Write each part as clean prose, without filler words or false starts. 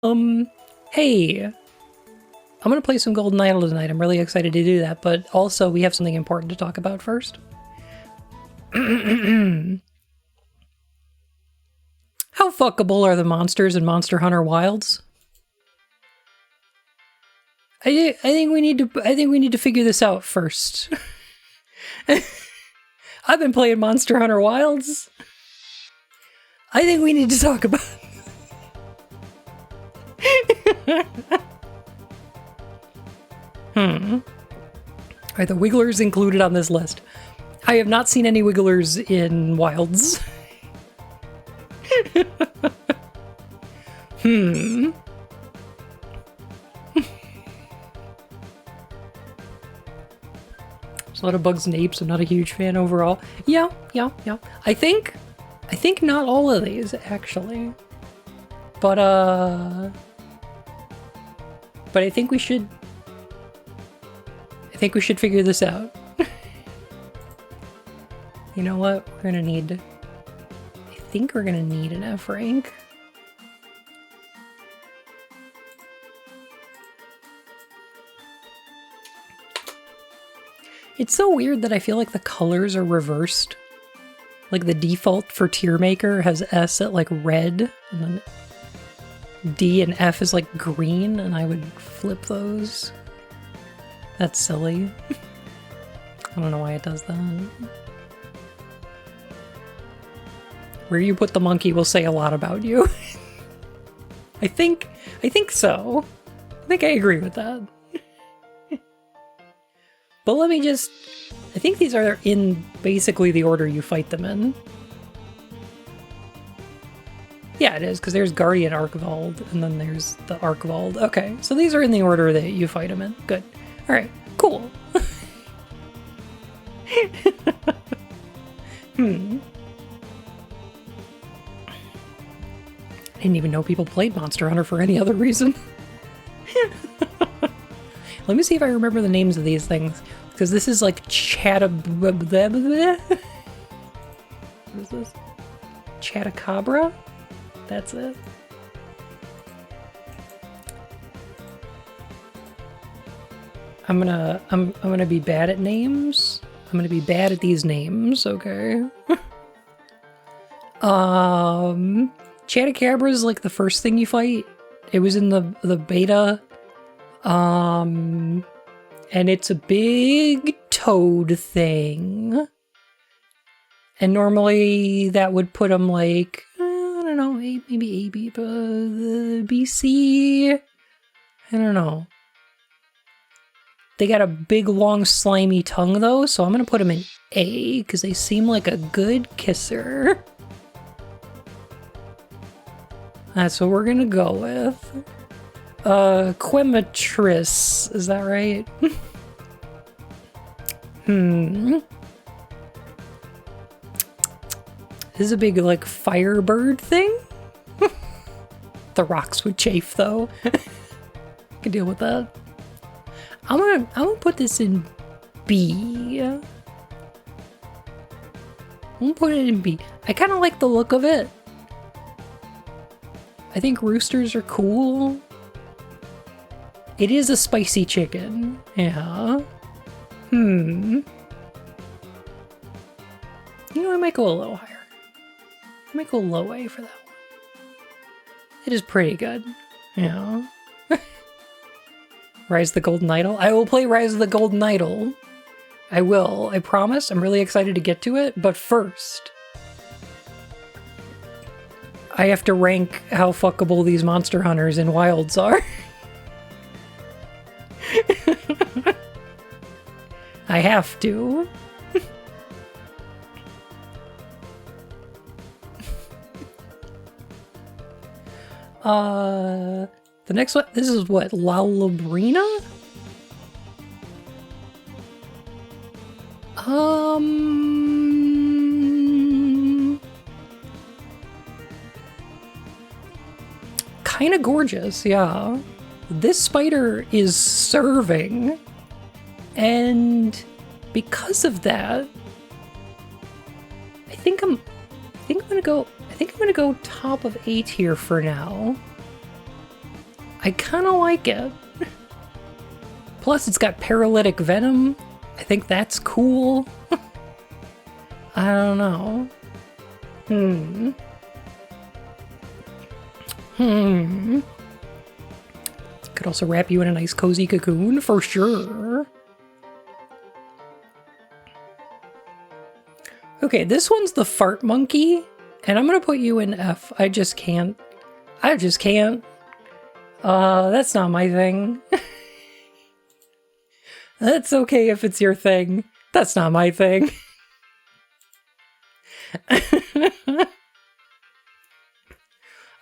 Hey, I'm gonna play some Golden Idol tonight. I'm really excited to do that, but also we have something important to talk about first. How fuckable are the monsters in Monster Hunter Wilds? I think we need to figure this out first. I've been playing Monster Hunter Wilds. I think we need to talk about Are the Wigglers included on this list? I have not seen any Wigglers in Wilds. There's a lot of bugs and apes. I'm not a huge fan overall. Yeah. I think not all of these, actually. But I think we should figure this out. You know what? I think we're gonna need an F rank. It's so weird that I feel like the colors are reversed. Like the default for Tier Maker has S at like red, and then D and F is like green, and I would flip those. That's silly. I don't know why it does that. Where you put the monkey will say a lot about you. I think so. I think I agree with that. But let me just... I think these are in basically the order you fight them in. Yeah, it is, because there's Guardian Archvald, and then there's the Archvald. Okay, so these are in the order that you fight them in. Good. Alright, cool. I didn't even know people played Monster Hunter for any other reason. Let me see if I remember the names of these things, because this is like what is this? Chatacabra? That's it. I'm gonna be bad at names. I'm gonna be bad at these names, okay? Chatacabra is like the first thing you fight. It was in the beta. And it's a big toad thing. And normally that would put them like, I don't know, maybe AB, but the BC, I don't know. They got a big, long, slimy tongue though, so I'm gonna put them in A, because they seem like a good kisser. That's what we're gonna go with. Quematris, is that right? This is a big, like, firebird thing? The rocks would chafe, though. I can deal with that. I'm gonna put this in B. I'm gonna put it in B. I kind of like the look of it. I think roosters are cool. It is a spicy chicken. Yeah. You know, I might go a little higher. I might go low A for that one. It is pretty good. Yeah. Rise of the Golden Idol. I will play Rise of the Golden Idol. I will. I promise. I'm really excited to get to it. But first, I have to rank how fuckable these monster hunters in Wilds are. I have to. The next one, this is what, Lalabrina? Kinda gorgeous, yeah. This spider is serving, and because of that, I think I'm gonna go top of A tier for now. I kind of like it. Plus, it's got paralytic venom. I think that's cool. I don't know. Could also wrap you in a nice cozy cocoon, for sure. Okay, this one's the fart monkey, and I'm gonna put you in F. I just can't. That's not my thing. That's okay if it's your thing. That's not my thing.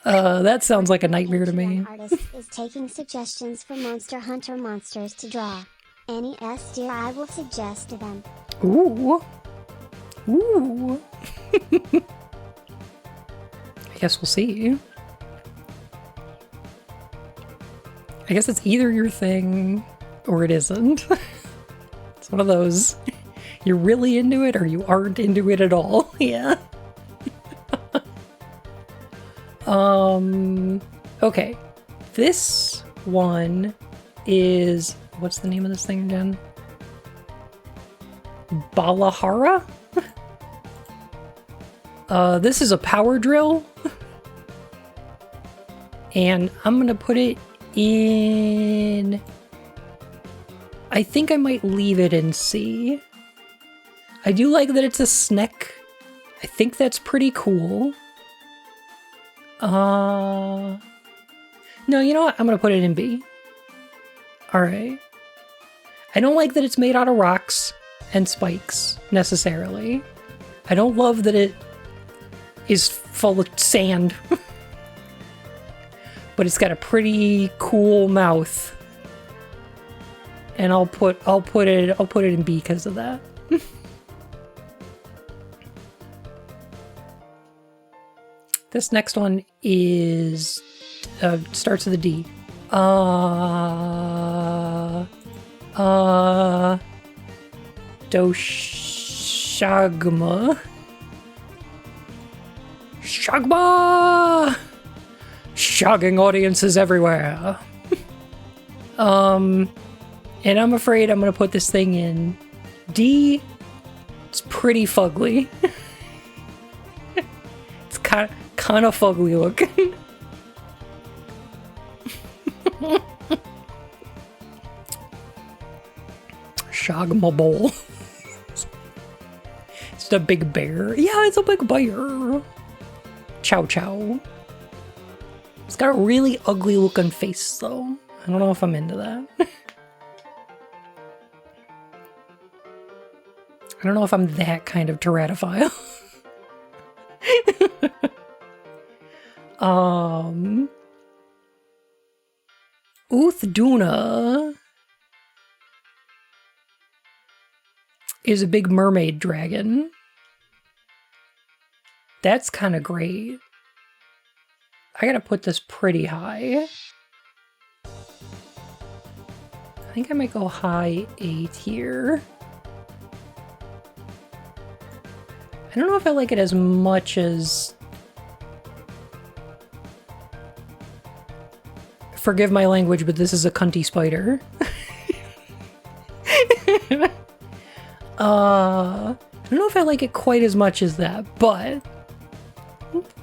That sounds like a nightmare to me. Artist is taking suggestions for Monster Hunter monsters to draw. Any S tier I will suggest to them. Ooh. Ooh. I guess we'll see. I guess it's either your thing or it isn't. It's one of those. You're really into it or you aren't into it at all. Yeah. Okay. This one is, what's the name of this thing again? Balahara? This is a power drill. And I'm gonna put it in, I think I might leave it in C. I do like that it's a Snek. I think that's pretty cool. No, you know what? I'm gonna put it in B. Alright. I don't like that it's made out of rocks and spikes, necessarily. I don't love that it is full of sand. But it's got a pretty cool mouth. And I'll put it in B because of that. This next one is starts with a D. Doshagma. Shagma! Shogging audiences everywhere. And I'm afraid I'm gonna put this thing in D. It's pretty fugly. It's kind of fugly looking. Shagma bowl. It's a big bear. Yeah, it's a big bear. Chow chow. It's got a really ugly looking face though. I don't know if I'm into that. I don't know if I'm that kind of teratophile. Uthduna is a big mermaid dragon. That's kind of great. I gotta put this pretty high. I think I might go high 8 here. I don't know if I like it as much as... Forgive my language, but this is a cunty spider. I don't know if I like it quite as much as that, but...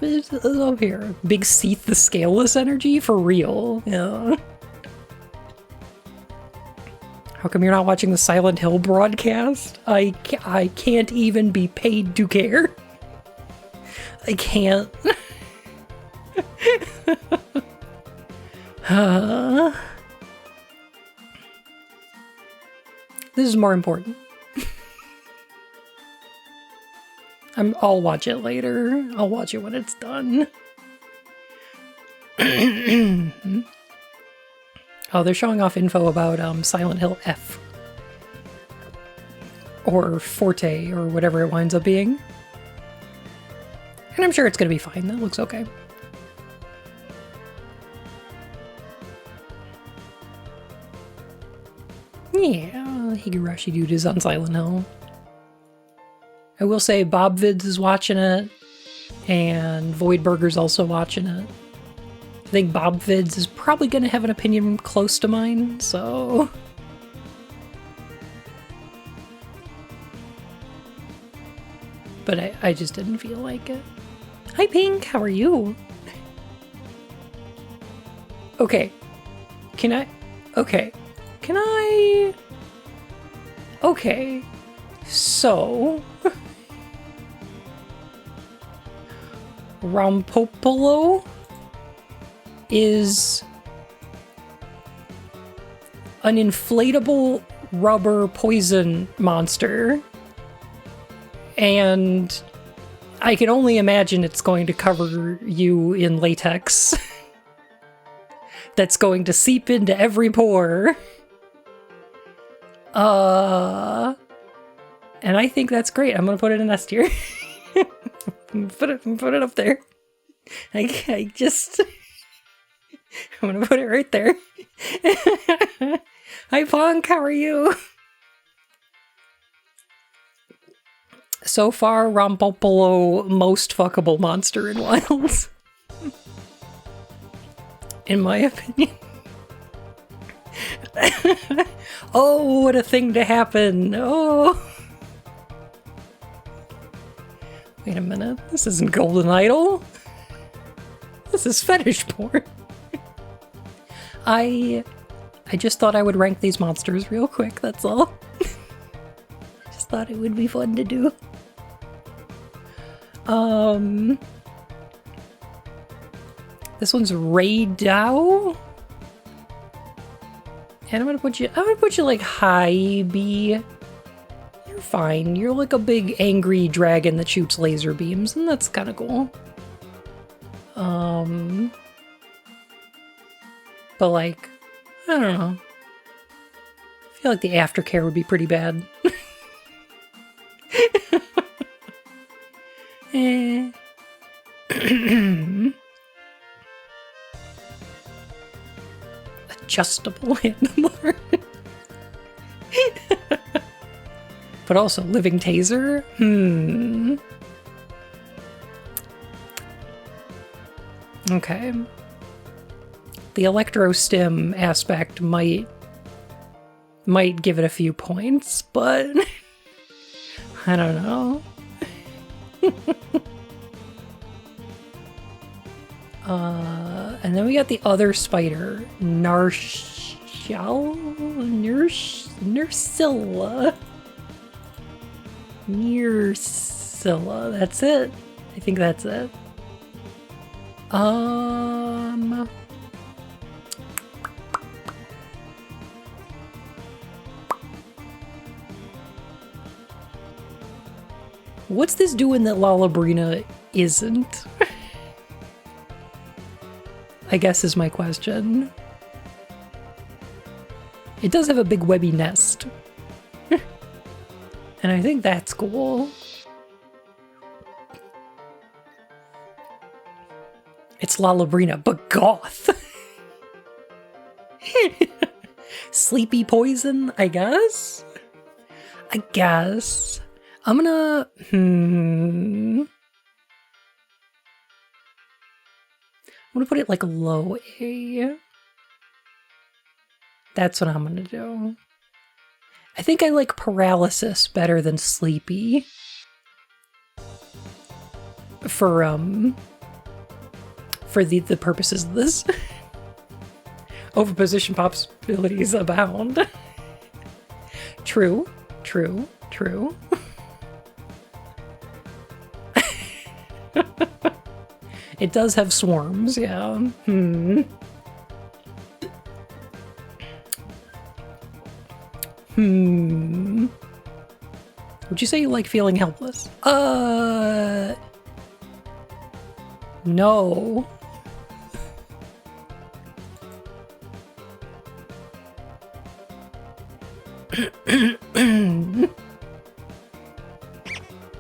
It's up here. Big Seath the Scaleless energy? For real. Yeah. How come you're not watching the Silent Hill broadcast? I can't even be paid to care. I can't. This is more important. I'll watch it later. I'll watch it when it's done. Oh, they're showing off info about Silent Hill F. Or Forte, or whatever it winds up being. And I'm sure it's gonna be fine. That looks okay. Yeah, Higurashi Dude is on Silent Hill. I will say Bob Vids is watching it, and Void Burger's also watching it. I think Bob Vids is probably going to have an opinion close to mine, so... But I just didn't feel like it. Hi, Pink. How are you? Okay. Can I... Okay. Can I... Okay. So... Rompopolo is an inflatable rubber poison monster. And I can only imagine it's going to cover you in latex. That's going to seep into every pore. And I think that's great. I'm gonna put it in S tier. put it up there. I just... I'm gonna put it right there. Hi, Punk. How are you? So far, Rompopolo, most fuckable monster in Wilds. In my opinion. Oh, what a thing to happen. Oh. Wait a minute. This isn't Golden Idol. This is fetish porn. I just thought I would rank these monsters real quick, that's all. Just thought it would be fun to do. This one's Ray Dow. And I'm gonna put you like high B. You're fine. You're like a big angry dragon that shoots laser beams, and that's kind of cool. But like, I don't know. I feel like the aftercare would be pretty bad. Eh. Adjustable handler. But also living taser? Okay. The electro stim aspect might give it a few points, but I don't know. And then we got the other spider, Nursilla. That's it. I think that's it. What's this doing that Lalabrina isn't? I guess is my question. It does have a big webby nest. And I think that's cool. It's Lalabrina, but goth. Sleepy poison, I guess? I'm gonna... I'm gonna put it like low A. That's what I'm gonna do. I think I like paralysis better than sleepy. For the purposes of this. Overposition possibilities abound. True. It does have swarms, yeah. Would you say you like feeling helpless? No.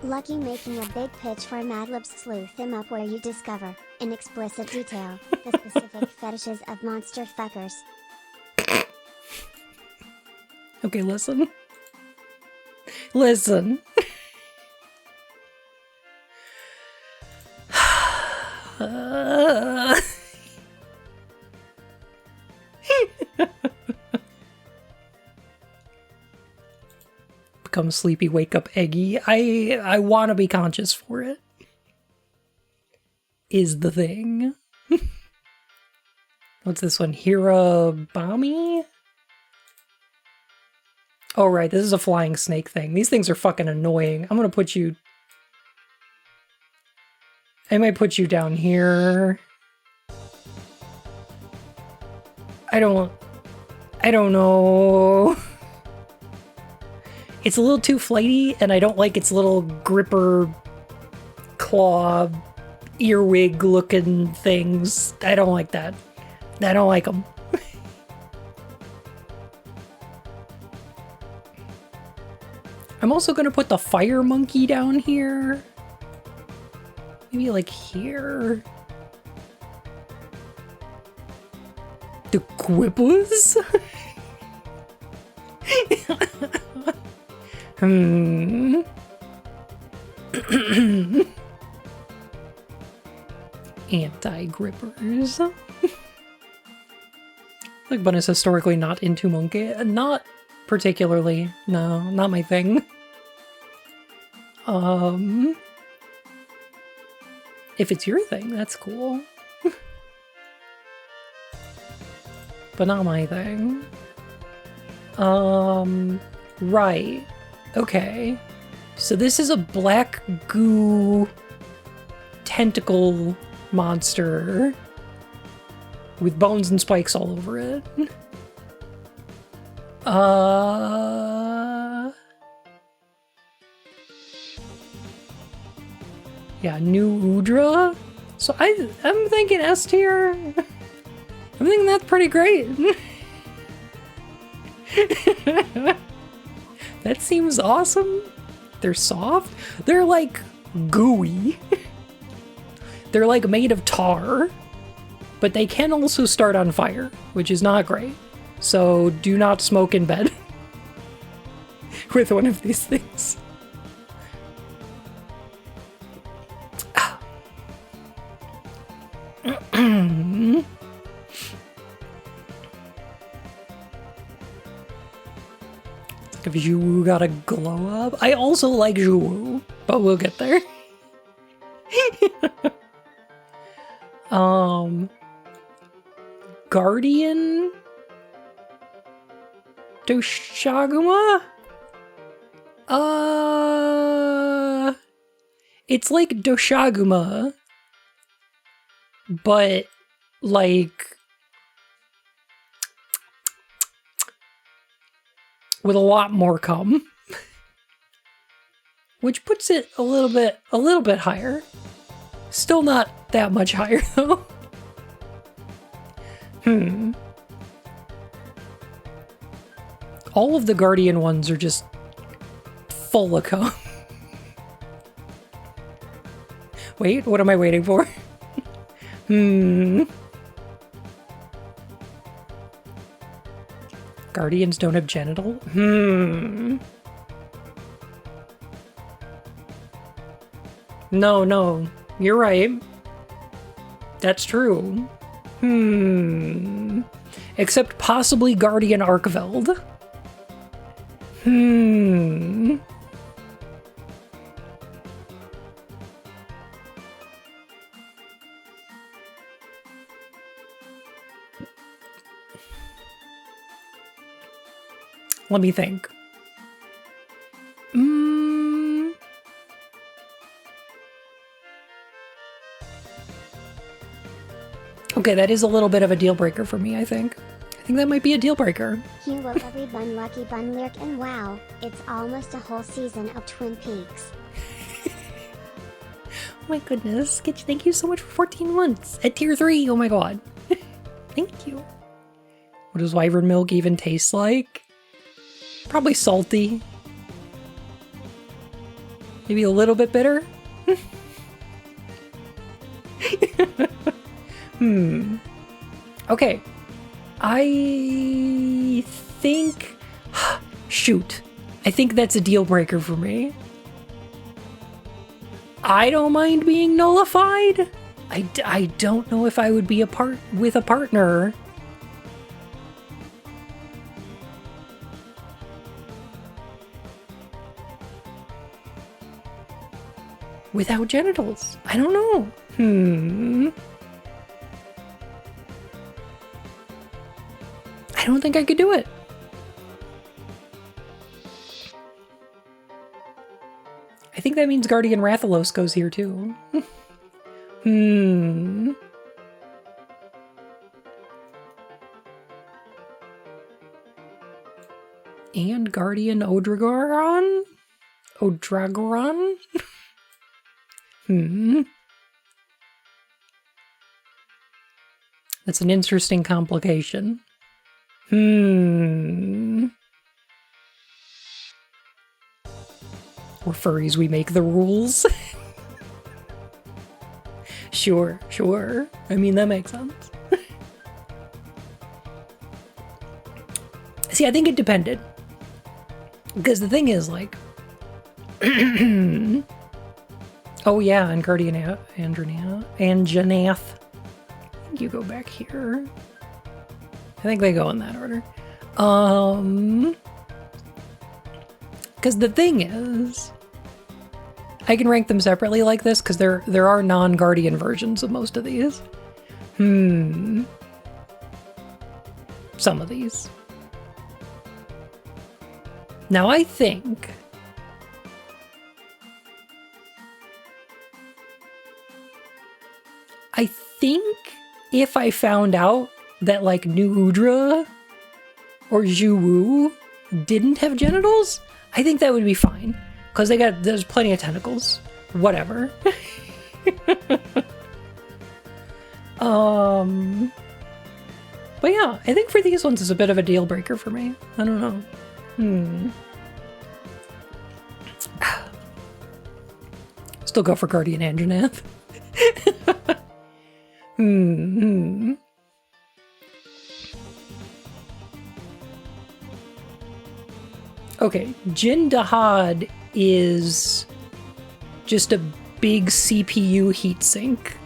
Lucky making a big pitch for Madlib's Sleuth Him Up, where you discover, in explicit detail, the specific fetishes of monster fuckers. Okay, listen. Listen. come sleepy, wake up Eggy. I want to be conscious for it. Is the thing. What's this one? Hirabami? Oh, right. This is a flying snake thing. These things are fucking annoying. I'm gonna put you... I might put you down here. I don't know. It's a little too flighty, and I don't like its little gripper claw earwig looking things. I don't like that. I don't like them. I'm also gonna put the fire monkey down here. Maybe like here. The Quibbles? Anti-grippers. Like, but is historically not into monkey. Not particularly. No, not my thing. If it's your thing, that's cool. But not my thing. Right. Okay. So this is a black goo tentacle monster with bones and spikes all over it. Yeah, new Udra. So I'm thinking S tier. I'm thinking that's pretty great. That seems awesome. They're soft. They're like gooey. They're like made of tar, but they can also start on fire, which is not great. So do not smoke in bed with one of these things. If Zhu got a glow up. I also like Zhu, but we'll get there. Guardian Doshaguma? It's like Doshaguma, but like with a lot more cum, which puts it a little bit higher. Still not that much higher though. All of the Guardian ones are just full of cum. Wait, what am I waiting for? Guardians don't have genital? No, you're right. That's true. Except possibly Guardian Arkveld. Let me think. Okay, that is a little bit of a deal breaker for me, I think. I think that might be a deal breaker. Hello every bun lucky bun lyric, and wow, it's almost a whole season of Twin Peaks. Oh my goodness, Skitch, thank you so much for 14 months at tier 3, oh my god. Thank you. What does wyvern milk even taste like? Probably salty. Maybe a little bit bitter? Okay. I think... Shoot. I think that's a deal breaker for me. I don't mind being nullified. I don't know if I would be with a partner. without genitals. I don't know. I don't think I could do it. I think that means Guardian Rathalos goes here too. And Guardian Odragoron? Odragoron? That's an interesting complication. We're furries, we make the rules. Sure. I mean, that makes sense. See, I think it depended. Because the thing is, like... oh yeah, and Guardian Anjanath. I think you go back here. I think they go in that order. Because the thing is... I can rank them separately like this, because there are non-Guardian versions of most of these. Some of these. Now I think... if I found out that, like, New Udra or Zhuwu didn't have genitals, I think that would be fine. Because there's plenty of tentacles. Whatever. But yeah, I think for these ones it's a bit of a deal breaker for me. I don't know. Still go for Guardian Anjanath. Okay, Jin Dahad is just a big CPU heatsink.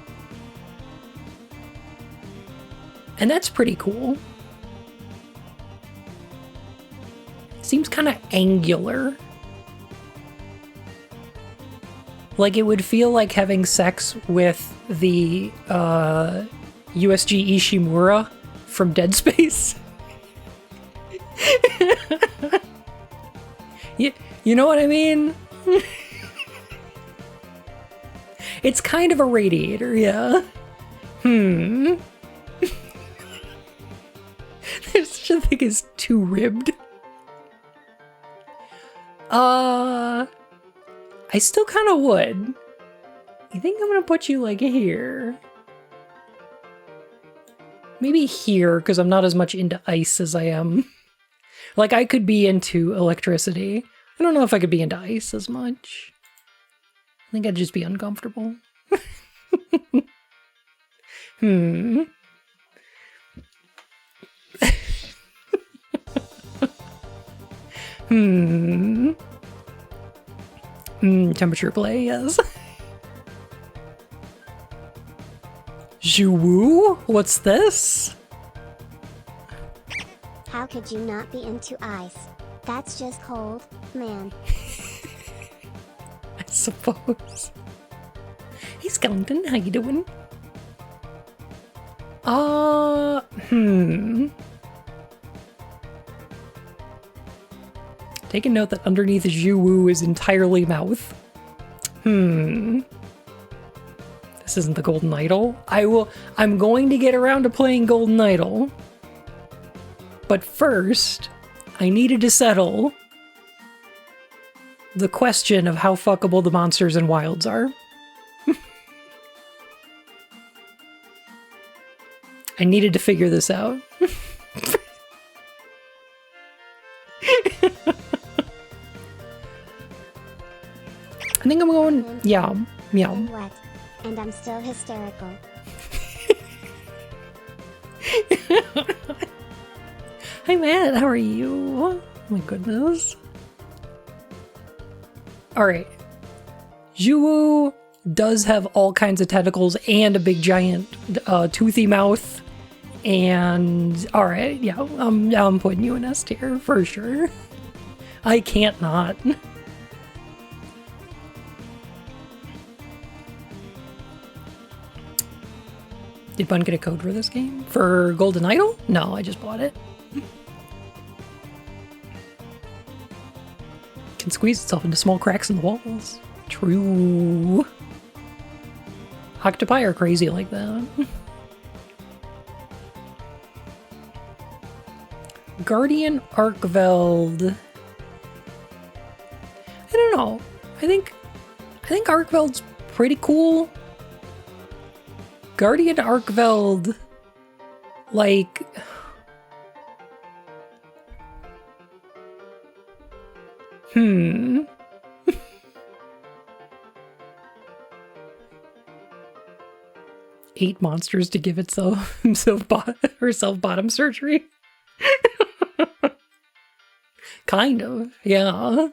And that's pretty cool. Seems kind of angular. Like it would feel like having sex with the USG Ishimura from Dead Space. You know what I mean? It's kind of a radiator, yeah. There's such a thing as two-ribbed. I still kind of would. I think I'm gonna put you like here. Maybe here, because I'm not as much into ice as I am. Like, I could be into electricity. I don't know if I could be into ice as much. I think I'd just be uncomfortable. Temperature play, yes. Zhuwu? What's this? How could you not be into ice? That's just cold, man. I suppose. Hey Skeleton, how you doing? Take a note that underneath Zhuwu is entirely mouth. This isn't the Golden Idol. I'm going to get around to playing Golden Idol. But first, I needed to settle the question of how fuckable the monsters in Wilds are. I needed to figure this out. I think I'm going, yeah, meow. I'm wet, and I'm still hysterical. Hi Matt, how are you? Oh my goodness. Alright. Zhuwu does have all kinds of tentacles and a big giant toothy mouth. And alright, yeah, I'm putting you in S tier for sure. I can't not. Did Bun get a code for this game? For Golden Idol? No, I just bought it. Can squeeze itself into small cracks in the walls. True. Octopi are crazy like that. Guardian Arkveld. I don't know. I think Arkveld's pretty cool. Guardian Arkveld, like, Eight monsters to give itself bottom surgery. Kind of, yeah.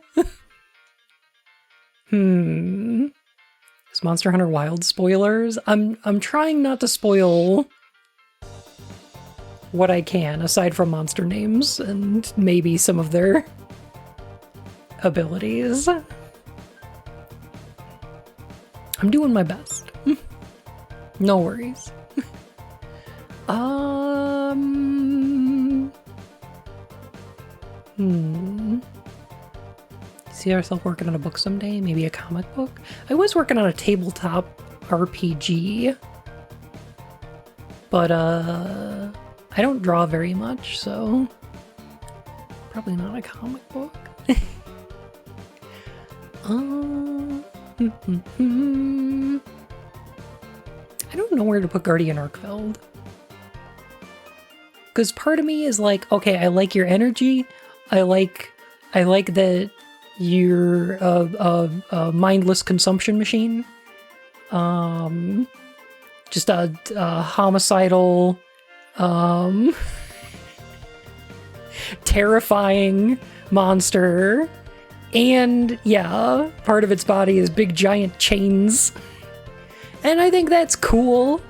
Is Monster Hunter Wild spoilers? I'm trying not to spoil what I can, aside from monster names and maybe some of their abilities. I'm doing my best. No worries. See ourselves working on a book someday? Maybe a comic book? I was working on a tabletop RPG. But, I don't draw very much, so probably not a comic book. I don't know where to put Guardian Arkveld. Because part of me is like, okay, I like your energy. I like that you're a mindless consumption machine. Just a homicidal, terrifying monster. And yeah, part of its body is big giant chains. And I think that's cool.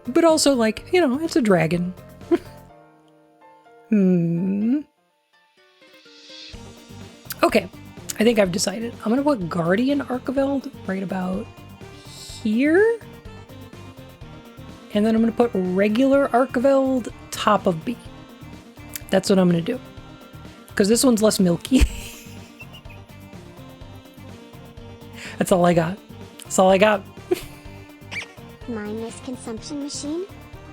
But also, like, you know, it's a dragon. Okay, I think I've decided. I'm gonna put Guardian Arkveld right about here. And then I'm gonna put regular Arkveld top of B. That's what I'm gonna do. Because this one's less milky. That's all I got. That's all I got. Mindless consumption machine?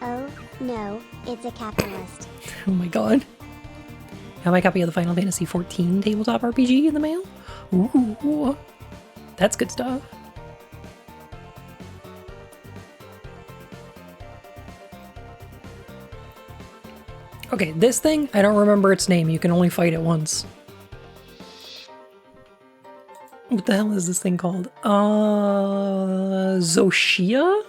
Oh, no, it's a capitalist. Oh my god. Have my copy of the Final Fantasy XIV tabletop RPG in the mail? Ooh, that's good stuff. Okay, this thing, I don't remember its name. You can only fight it once. What the hell is this thing called? Zoshia?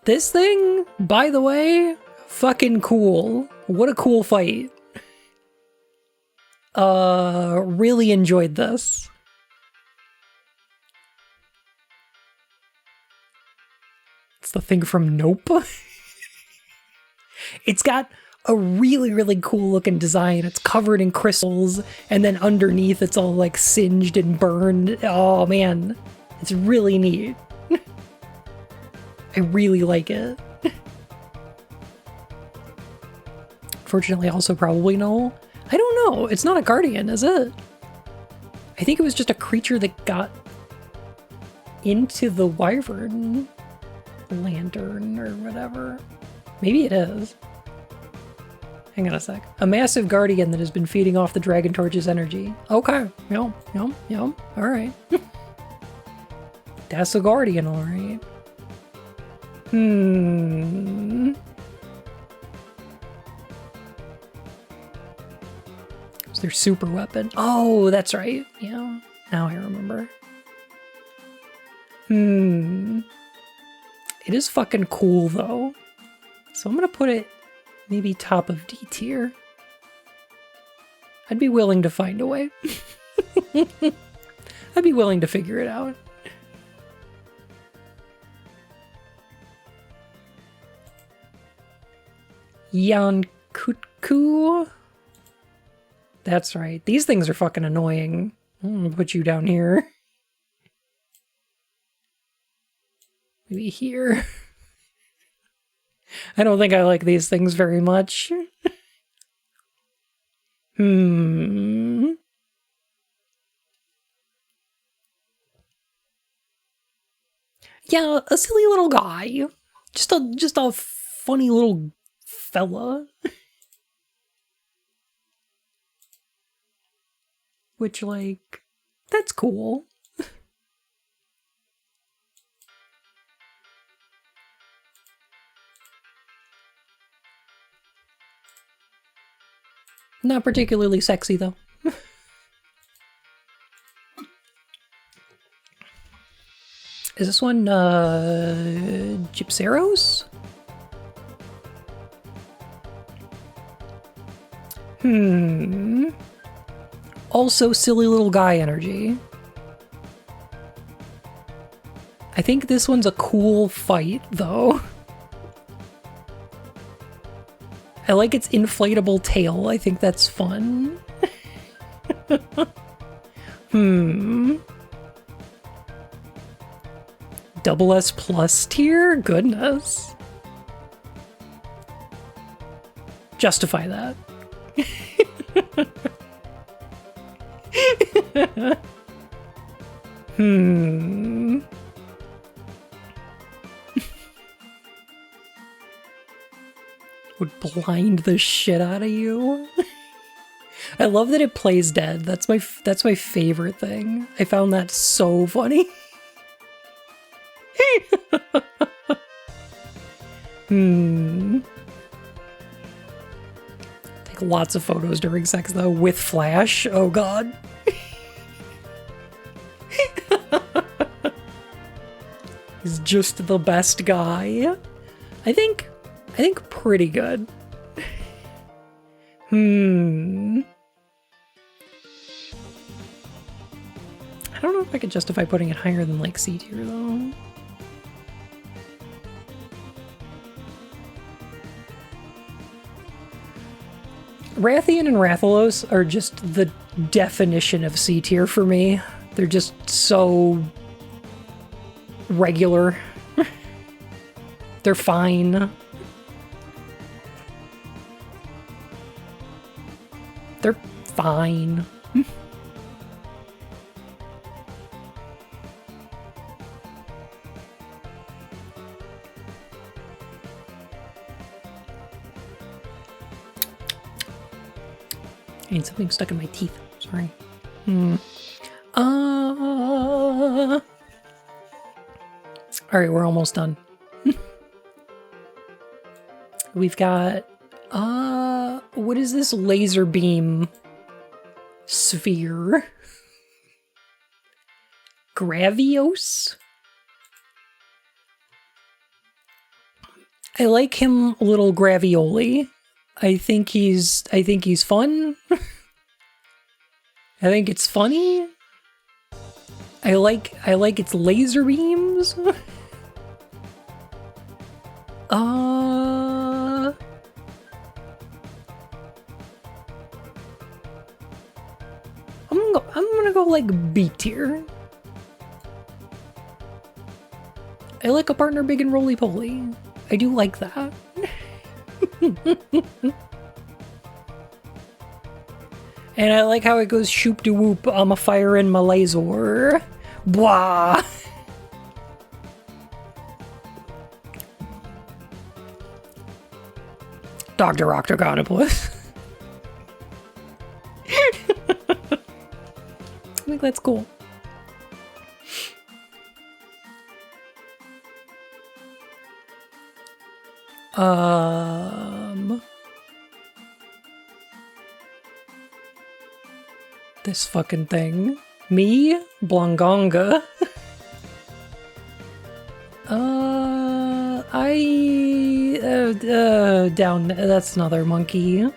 This thing, by the way, fucking cool. What a cool fight. Really enjoyed this. It's the thing from Nope. It's got a really, really cool looking design. It's covered in crystals, and then underneath it's all like singed and burned. Oh man, it's really neat. I really like it. Fortunately, also probably no. I don't know. It's not a guardian, is it? I think it was just a creature that got into the wyvern lantern or whatever. Maybe it is. Hang on a sec. A massive guardian that has been feeding off the Dragon Torch's energy. Okay. Yum. Alright. That's a guardian, alright. It's their super weapon. Oh, that's right. Yeah. Now I remember. It is fucking cool, though. So I'm gonna put it maybe top of D tier. I'd be willing to find a way. I'd be willing to figure it out. Yankutku. That's right. These things are fucking annoying. I'm gonna put you down here. Maybe here. I don't think I like these things very much. Yeah, a silly little guy. Just a funny little fella. Which, like, that's cool. Not particularly sexy, though. Is this one, Gypceros? Also silly little guy energy. I think this one's a cool fight, though. I like its inflatable tail. I think that's fun. Double S plus tier? Goodness. Justify that. Would blind the shit out of you. I love that it plays dead. That's my favorite thing. I found that so funny. Take lots of photos during sex though with flash. Oh god. He's just the best guy. I think pretty good. I don't know if I could justify putting it higher than like C tier though. Rathian and Rathalos are just the definition of C tier for me. They're just so regular. They're fine. They're fine. I need something stuck in my teeth. Sorry. Alright, we're almost done. We've got what is this laser beam sphere? Gravios? I like him a little Gravioli. I think he's fun. I think it's funny. I like its laser beams. I'm gonna go like B tier. I like a partner big and roly-poly. I do like that. And I like how it goes shoop-de-whoop, I'm a fire in my laser. Blah! Dr. Octogonopoulos. I think that's cool. This fucking thing. Me? Blongonga. Down, that's another monkey.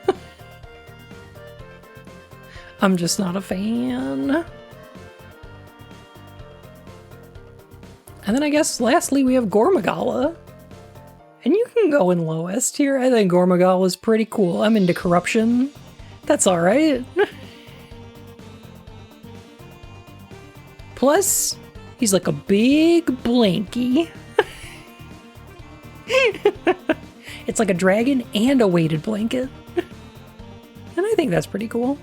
I'm just not a fan. And then I guess lastly we have Gormagala. And you can go in lowest here. I think Gormagala is pretty cool. I'm into corruption. That's alright. Plus, he's like a big blankie. It's like a dragon and a weighted blanket. And I think that's pretty cool.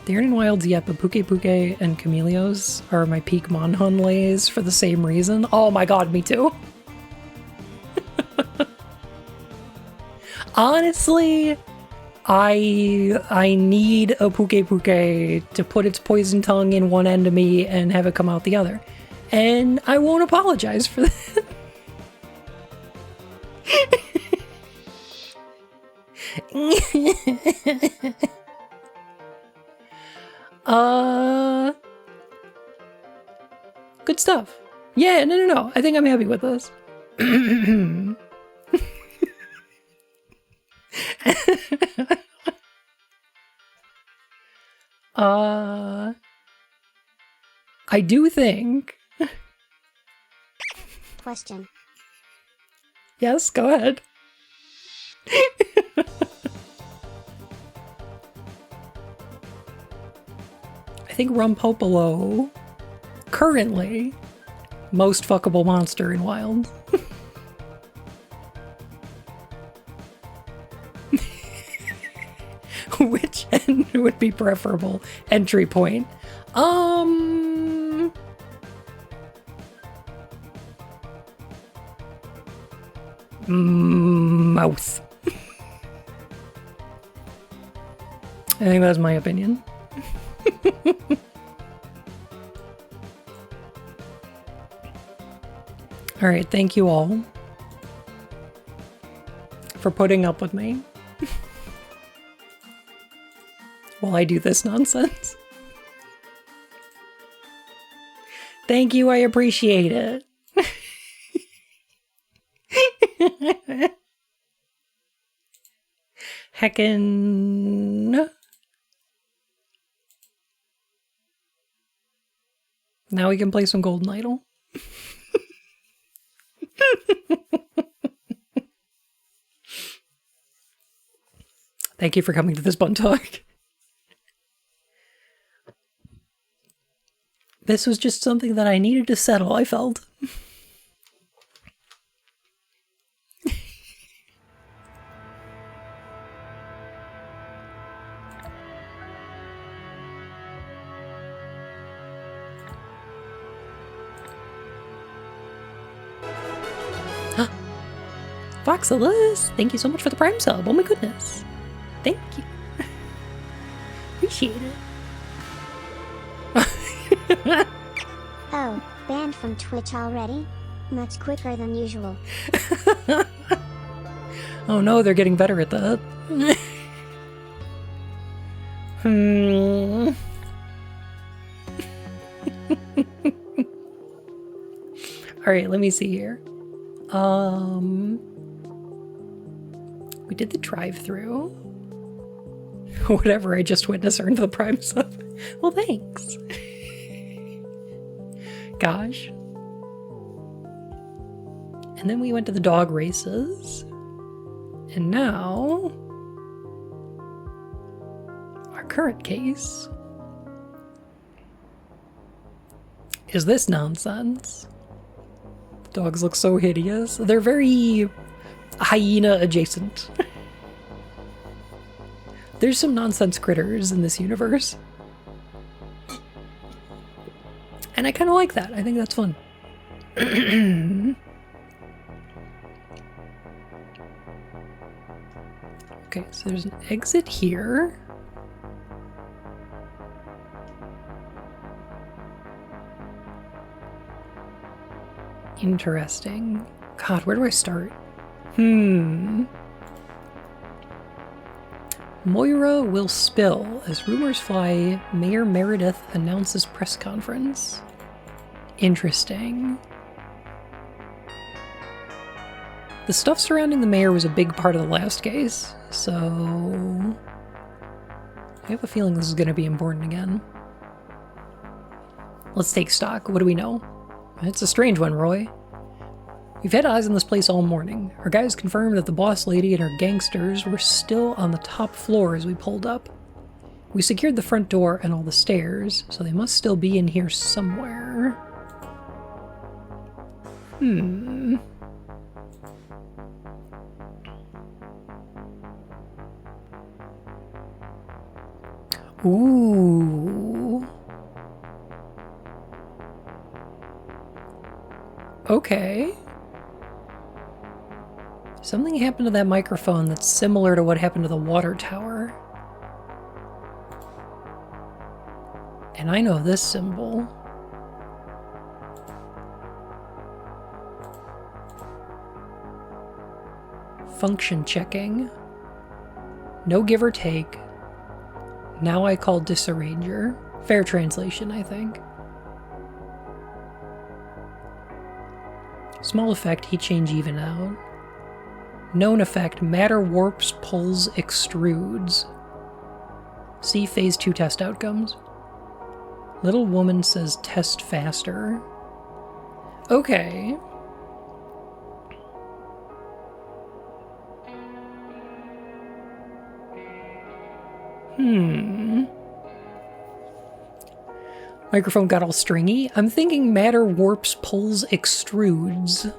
The Aaron Wilds, yep, but Puke Puke and Chameleos are my peak Monhun lays for the same reason. Oh my god, me too. Honestly, I need a Puke Puke to put its poison tongue in one end of me and have it come out the other. And I won't apologize for that. Good stuff. Yeah, no. I think I'm happy with this. I do think. Question. Yes, go ahead. I think Rumpopolo, currently, most fuckable monster in Wild. Which end would be preferable? Entry point. Mouth. I think that's my opinion. Alright, thank you all for putting up with me while I do this nonsense. Thank you, I appreciate it. Heckin'. Now we can play some Golden Idol. Thank you for coming to this Bun Talk. This was just something that I needed to settle, I felt. Voxelus, thank you so much for the Prime sub. Oh my goodness. Thank you. Appreciate it. Oh, banned from Twitch already? Much quicker than usual. Oh no, they're getting better at that. Alright, let me see here. We did the drive-through. Whatever I just witnessed earned the Prime sub. Well, thanks. Gosh. And then we went to the dog races. And now, our current case is this nonsense. Dogs look so hideous. They're very hyena adjacent. There's some nonsense critters in this universe. And I kind of like that. I think that's fun. Okay, so there's an exit here. Interesting. God, where do I start? Moira will spill as rumors fly. Mayor Meredith announces press conference. Interesting. The stuff surrounding the mayor was a big part of the last case, so I have a feeling this is going to be important again. Let's take stock. What do we know? It's a strange one, Roy. We've had eyes on this place all morning. Our guys confirmed that the boss lady and her gangsters were still on the top floor as we pulled up. We secured the front door and all the stairs, so they must still be in here somewhere. Ooh. Okay. Something happened to that microphone that's similar to what happened to the water tower. And I know this symbol. Function checking. No give or take. Now I call disarranger. Fair translation, I think. Small effect, heat change, even out. Known effect, matter warps, pulls, extrudes. See phase 2 test outcomes. Little woman says test faster. Okay. Microphone got all stringy. I'm thinking matter warps, pulls, extrudes.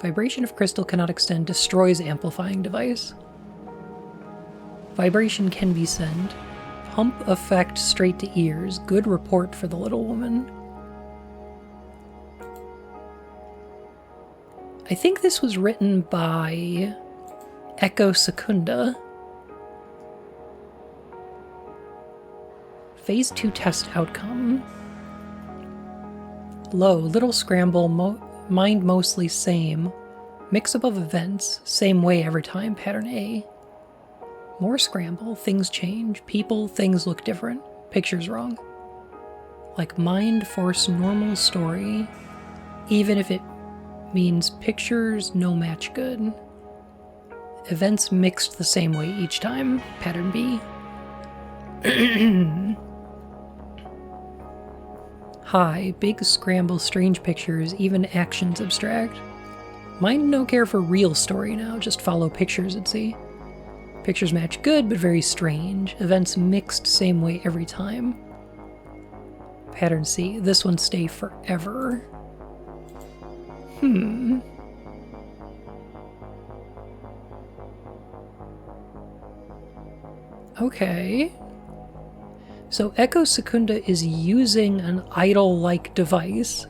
Vibration of crystal cannot extend, destroys amplifying device. Vibration can be sent. Pump effect straight to ears. Good report for the little woman. I think this was written by Echo Secunda. Phase 2 test outcome. Low, little scramble, mind mostly same. Mix above events, same way every time, pattern A. More scramble, things change. People, things look different. Picture's wrong. Like mind force normal story, even if it means pictures no match good. Events mixed the same way each time, pattern B. High, big scramble, strange pictures, even actions abstract. Mind no care for real story now, just follow pictures and see. Pictures match good, but very strange. Events mixed same way every time. Pattern C, this one stay forever. Okay. So Echo Secunda is using an idol-like device,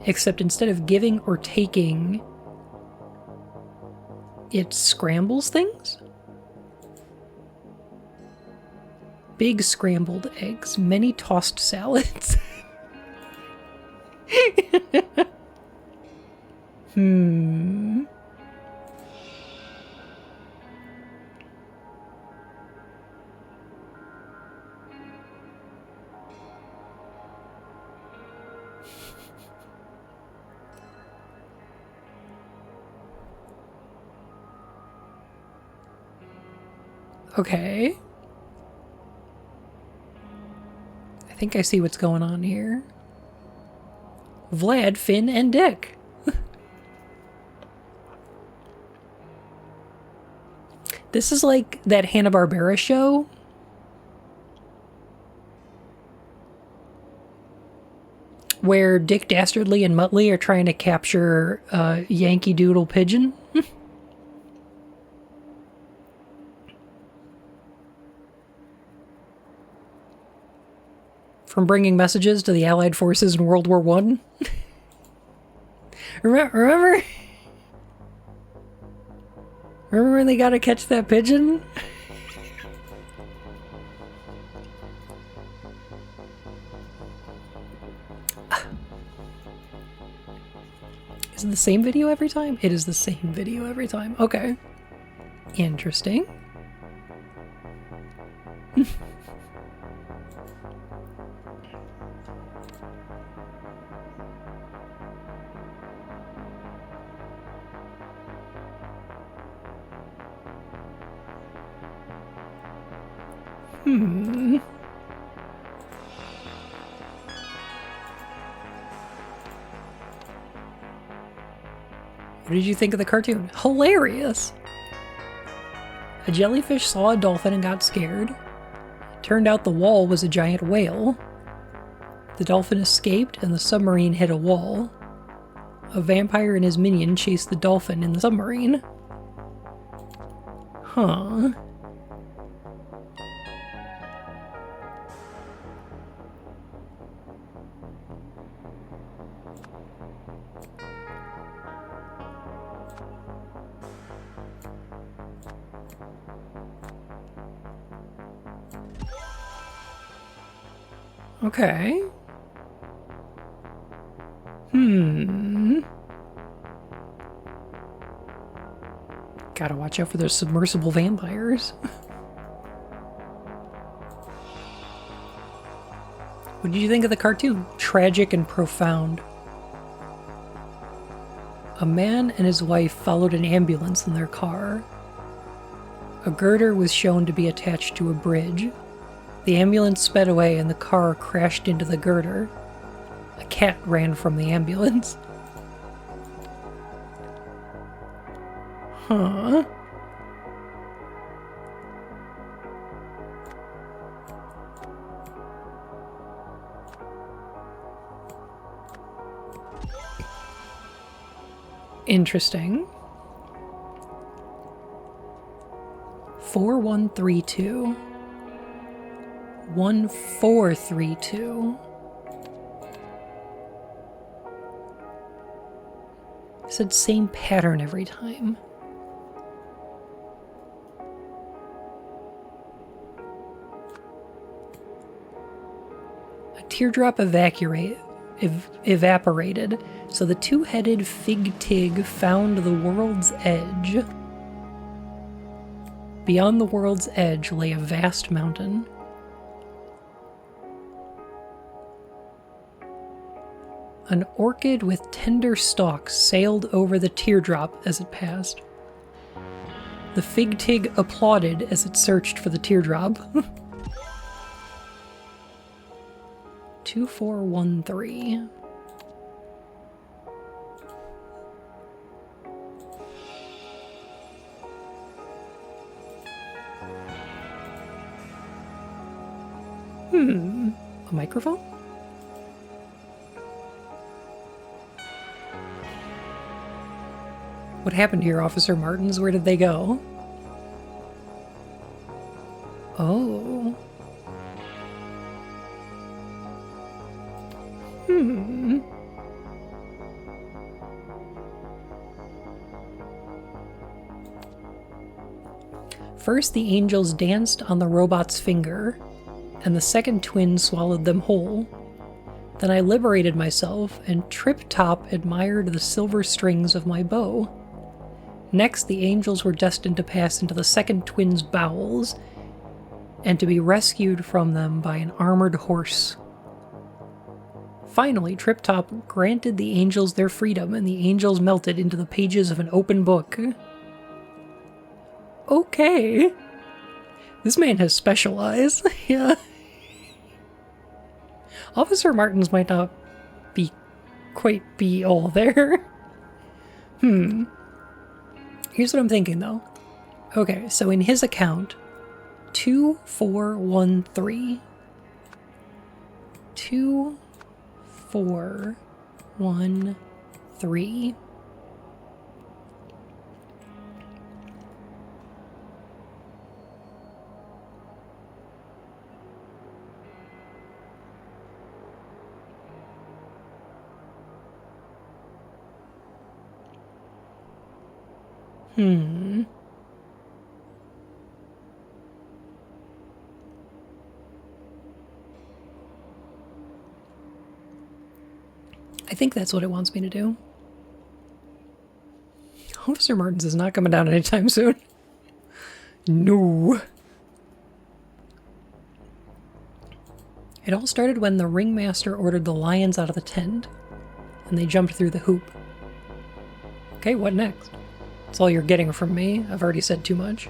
except instead of giving or taking, it scrambles things? Big scrambled eggs, many tossed salads. Okay. I think I see what's going on here. Vlad, Finn, and Dick. This is like that Hanna-Barbera show. Where Dick Dastardly and Muttley are trying to capture a Yankee Doodle pigeon. From bringing messages to the Allied forces in World War I. Remember? Remember when they gotta catch that pigeon? Is it the same video every time? It is the same video every time. Okay. Interesting. What did you think of the cartoon? Hilarious! A jellyfish saw a dolphin and got scared. Turned out the wall was a giant whale. The dolphin escaped and the submarine hit a wall. A vampire and his minion chased the dolphin in the submarine. Huh. Okay. Gotta watch out for those submersible vampires. What did you think of the cartoon? Tragic and profound. A man and his wife followed an ambulance in their car. A girder was shown to be attached to a bridge. The ambulance sped away and the car crashed into the girder. A cat ran from the ambulance. Huh. Interesting. 4132. 1432. It said same pattern every time. A teardrop evaporated, so the two-headed fig tig found the world's edge. Beyond the world's edge lay a vast mountain. An orchid with tender stalks sailed over the teardrop as it passed. The fig tig applauded as it searched for the teardrop. 2413. A microphone? What happened to your Officer Martins? Where did they go? Oh. First, the angels danced on the robot's finger, and the second twin swallowed them whole. Then I liberated myself, and Trip Top admired the silver strings of my bow. Next, the angels were destined to pass into the second twin's bowels, and to be rescued from them by an armored horse. Finally, Trip Top granted the angels their freedom, and the angels melted into the pages of an open book. Okay. This man has special eyes. Yeah. Officer Martins might not quite be all there. Here's what I'm thinking, though. Okay, so in his account, 2413. 2413. I think that's what it wants me to do. Officer Martins is not coming down anytime soon. No. It all started when the ringmaster ordered the lions out of the tent, and they jumped through the hoop. Okay, what next? That's all you're getting from me. I've already said too much.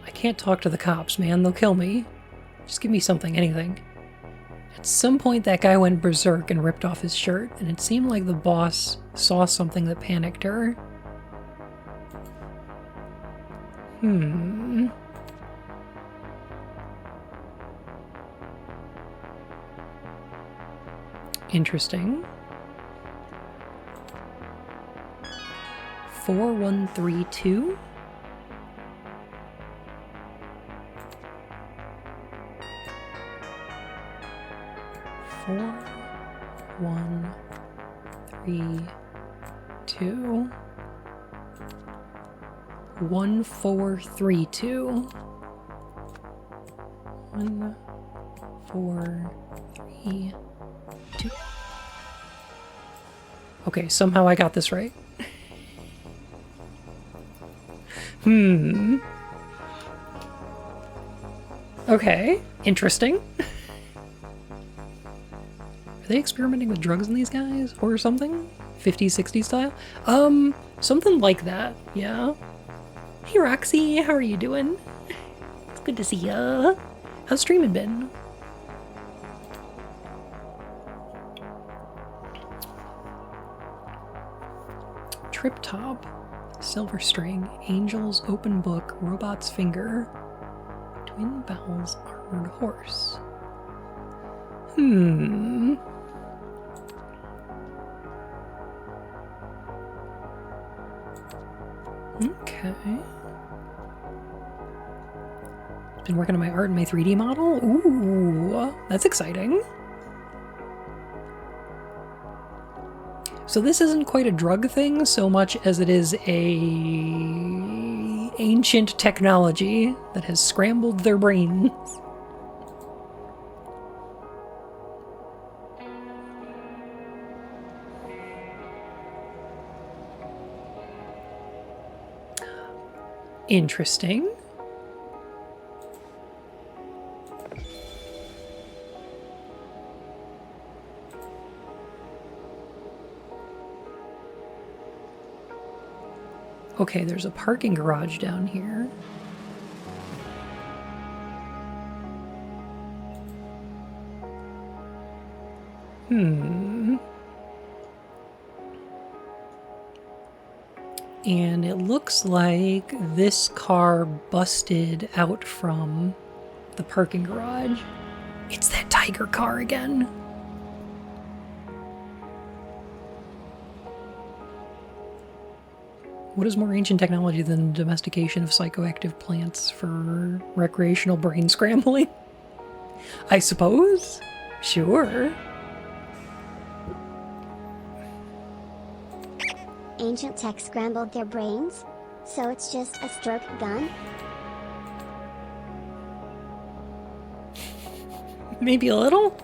I can't talk to the cops, man. They'll kill me. Just give me something, anything. At some point, that guy went berserk and ripped off his shirt, and it seemed like the boss saw something that panicked her. Interesting. 4132. Four, 1, 3, 2. 1, 4, 3, 2. 1, 4, 3, 2. Okay, somehow I got this right. Okay, interesting. Are they experimenting with drugs in these guys or something? 50s, 60s style? Something like that, yeah. Hey Roxy, how are you doing? It's good to see ya. How's streaming been? Trip Top, Silver String, Angels, Open Book, Robot's Finger, Twin Bowels, Armored Horse. Okay. Been working on my art and my 3D model? Ooh, that's exciting. So this isn't quite a drug thing so much as it is a ancient technology that has scrambled their brains. Interesting. Okay, there's a parking garage down here. And it looks like this car busted out from the parking garage. It's that tiger car again. What is more ancient technology than the domestication of psychoactive plants for recreational brain scrambling? I suppose? Sure. Ancient tech scrambled their brains? So it's just a stroke gun? Maybe a little?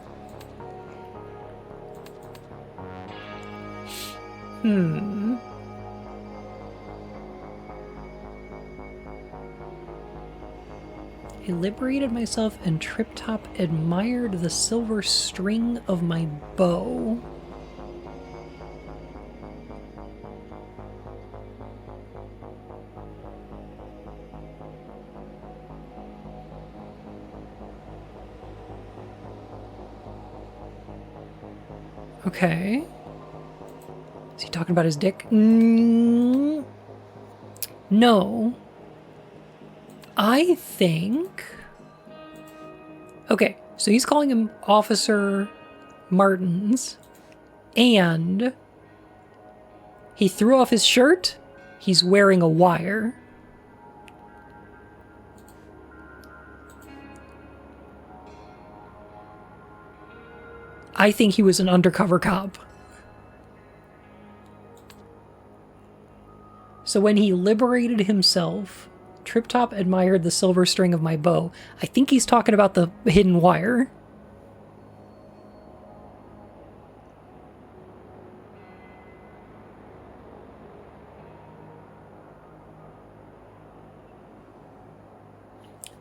I liberated myself and Trip Top admired the silver string of my bow. Okay. Is he talking about his dick? No. I think... Okay, so he's calling him Officer Martins, and he threw off his shirt. He's wearing a wire. I think he was an undercover cop. So when he liberated himself, Trip Top admired the silver string of my bow. I think he's talking about the hidden wire.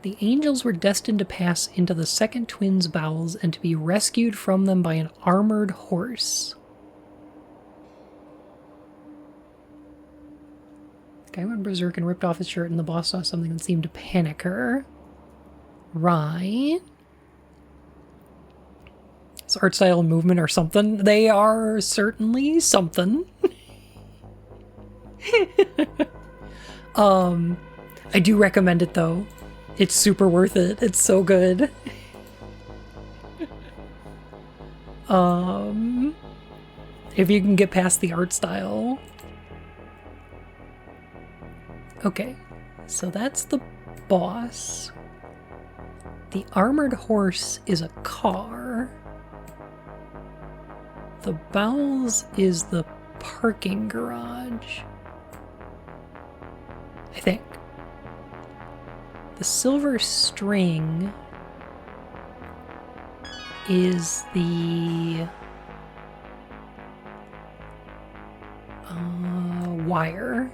The angels were destined to pass into the second twin's bowels and to be rescued from them by an armored horse. The guy went berserk and ripped off his shirt, and the boss saw something that seemed to panic her. Right. its art style and movement are something. They are certainly something. I do recommend it though. It's super worth it. It's so good. If you can get past the art style. Okay, so that's the boss. The armored horse is a car. The bowels is the parking garage. I think. The silver string is the wire.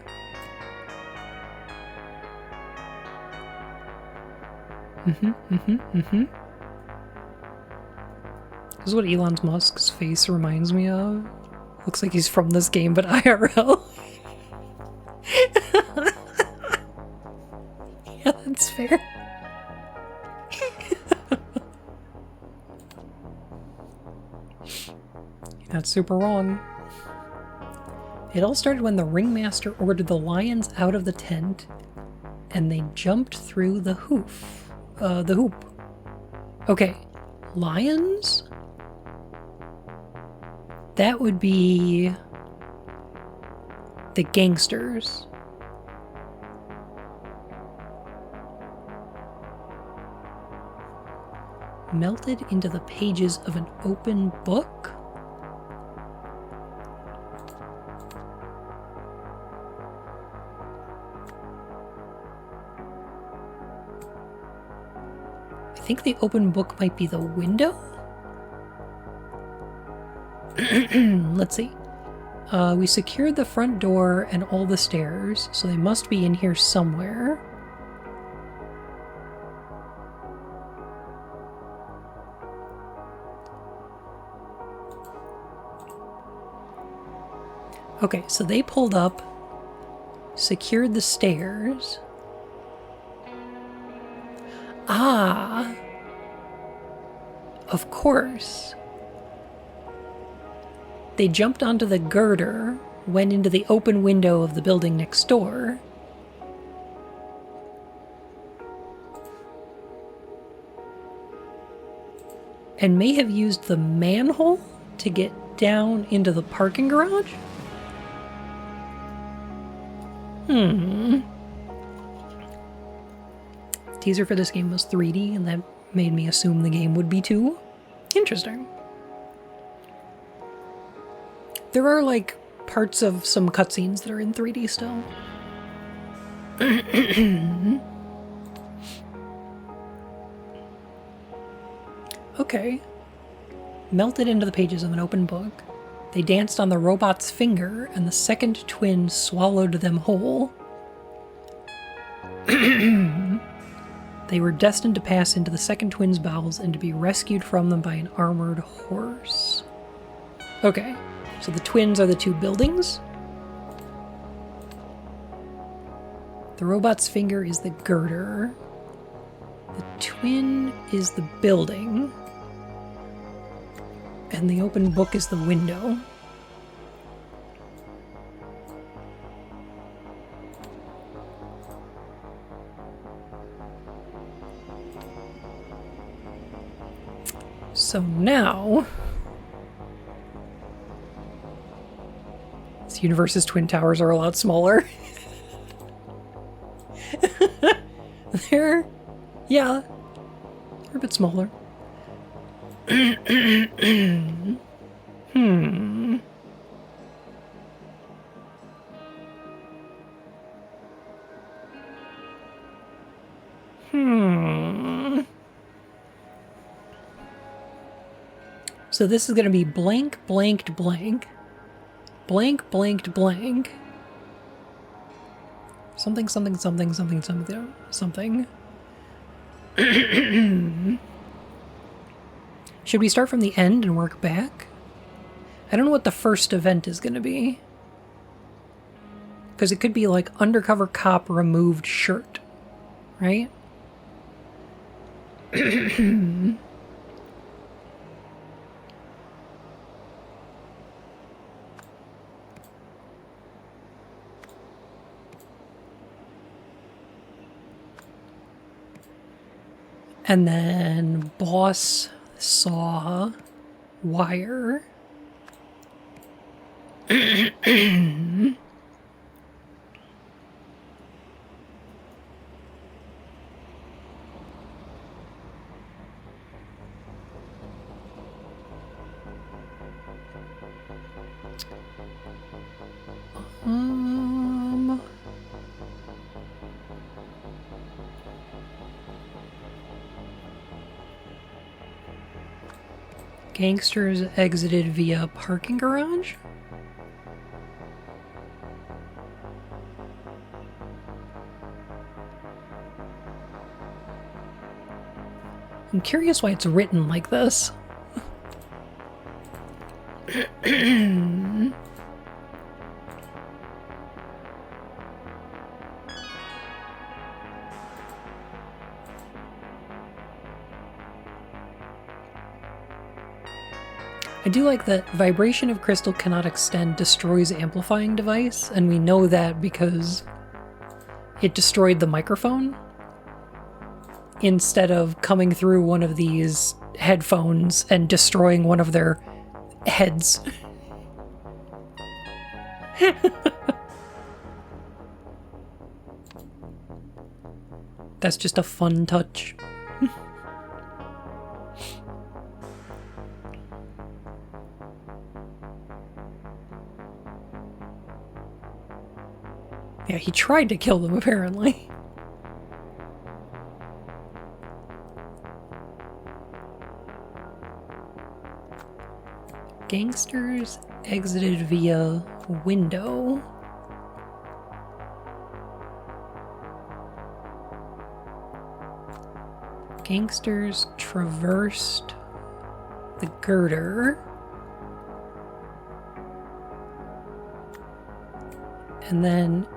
This is what Elon Musk's face reminds me of. Looks like he's from this game, but IRL. Yeah, that's fair. That's super wrong. It all started when the ringmaster ordered the lions out of the tent and they jumped through the hoop. Okay, lions? That would be the gangsters. Melted into the pages of an open book? I think the open book might be the window? Let's see. We secured the front door and all the stairs, so they must be in here somewhere. Okay, so they pulled up, secured the stairs. Ah! Of course. They jumped onto the girder, went into the open window of the building next door. And may have used the manhole to get down into the parking garage? Teaser for this game was 3D, and that made me assume the game would be too. Interesting. There are, like, parts of some cutscenes that are in 3D still. Okay. Melted into the pages of an open book. They danced on the robot's finger, and the second twin swallowed them whole. They were destined to pass into the second twin's bowels and to be rescued from them by an armored horse. Okay, so the twins are the two buildings. The robot's finger is the girder. The twin is the building. And the open book is the window. So now, this universe's twin towers are a lot smaller. They're a bit smaller. So this is going to be blank, blanked, blank. Blank, blanked, blank. Something, something, something, something, something, something. Should we start from the end and work back? I don't know what the first event is going to be. Because it could be like undercover cop removed shirt, right? And then boss saw wire. Gangsters exited via parking garage? I'm curious why it's written like this. I do like that vibration of crystal cannot extend destroys amplifying device, and we know that because it destroyed the microphone instead of coming through one of these headphones and destroying one of their heads. That's just a fun touch. Yeah, he tried to kill them, apparently. Gangsters exited via window. Gangsters traversed the girder. And then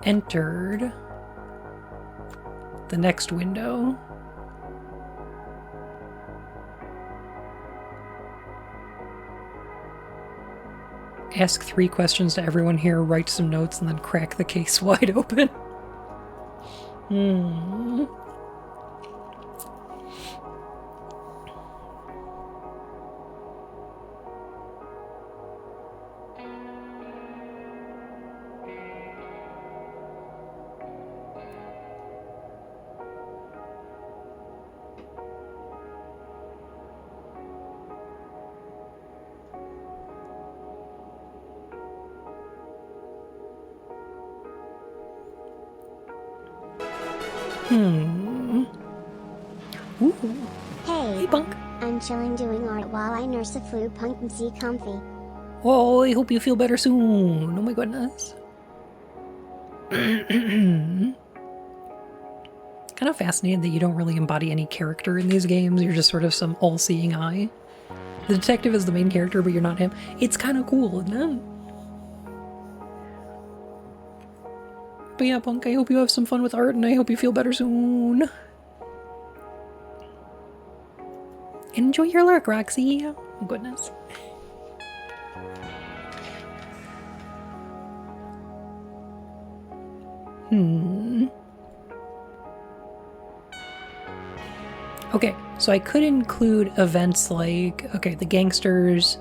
entered the next window. Ask 3 questions to everyone here, write some notes, and then crack the case wide open. Ooh. Hey, Punk. I'm chilling doing art while I nurse a flu. Punk and see comfy. Oh, I hope you feel better soon. Oh my goodness. Kind of fascinating that you don't really embody any character in these games. You're just sort of some all-seeing eye. The detective is the main character, but you're not him. It's kind of cool, isn't it? But yeah, Punk, I hope you have some fun with art, and I hope you feel better soon. Enjoy your lurk, Roxy. Oh, goodness. Okay, so I could include events like, okay, the gangsters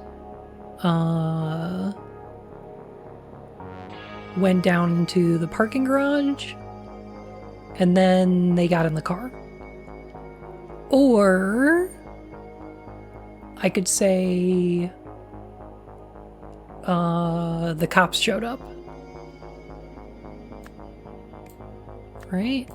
went down into the parking garage and then they got in the car. Or I could say the cops showed up. Right?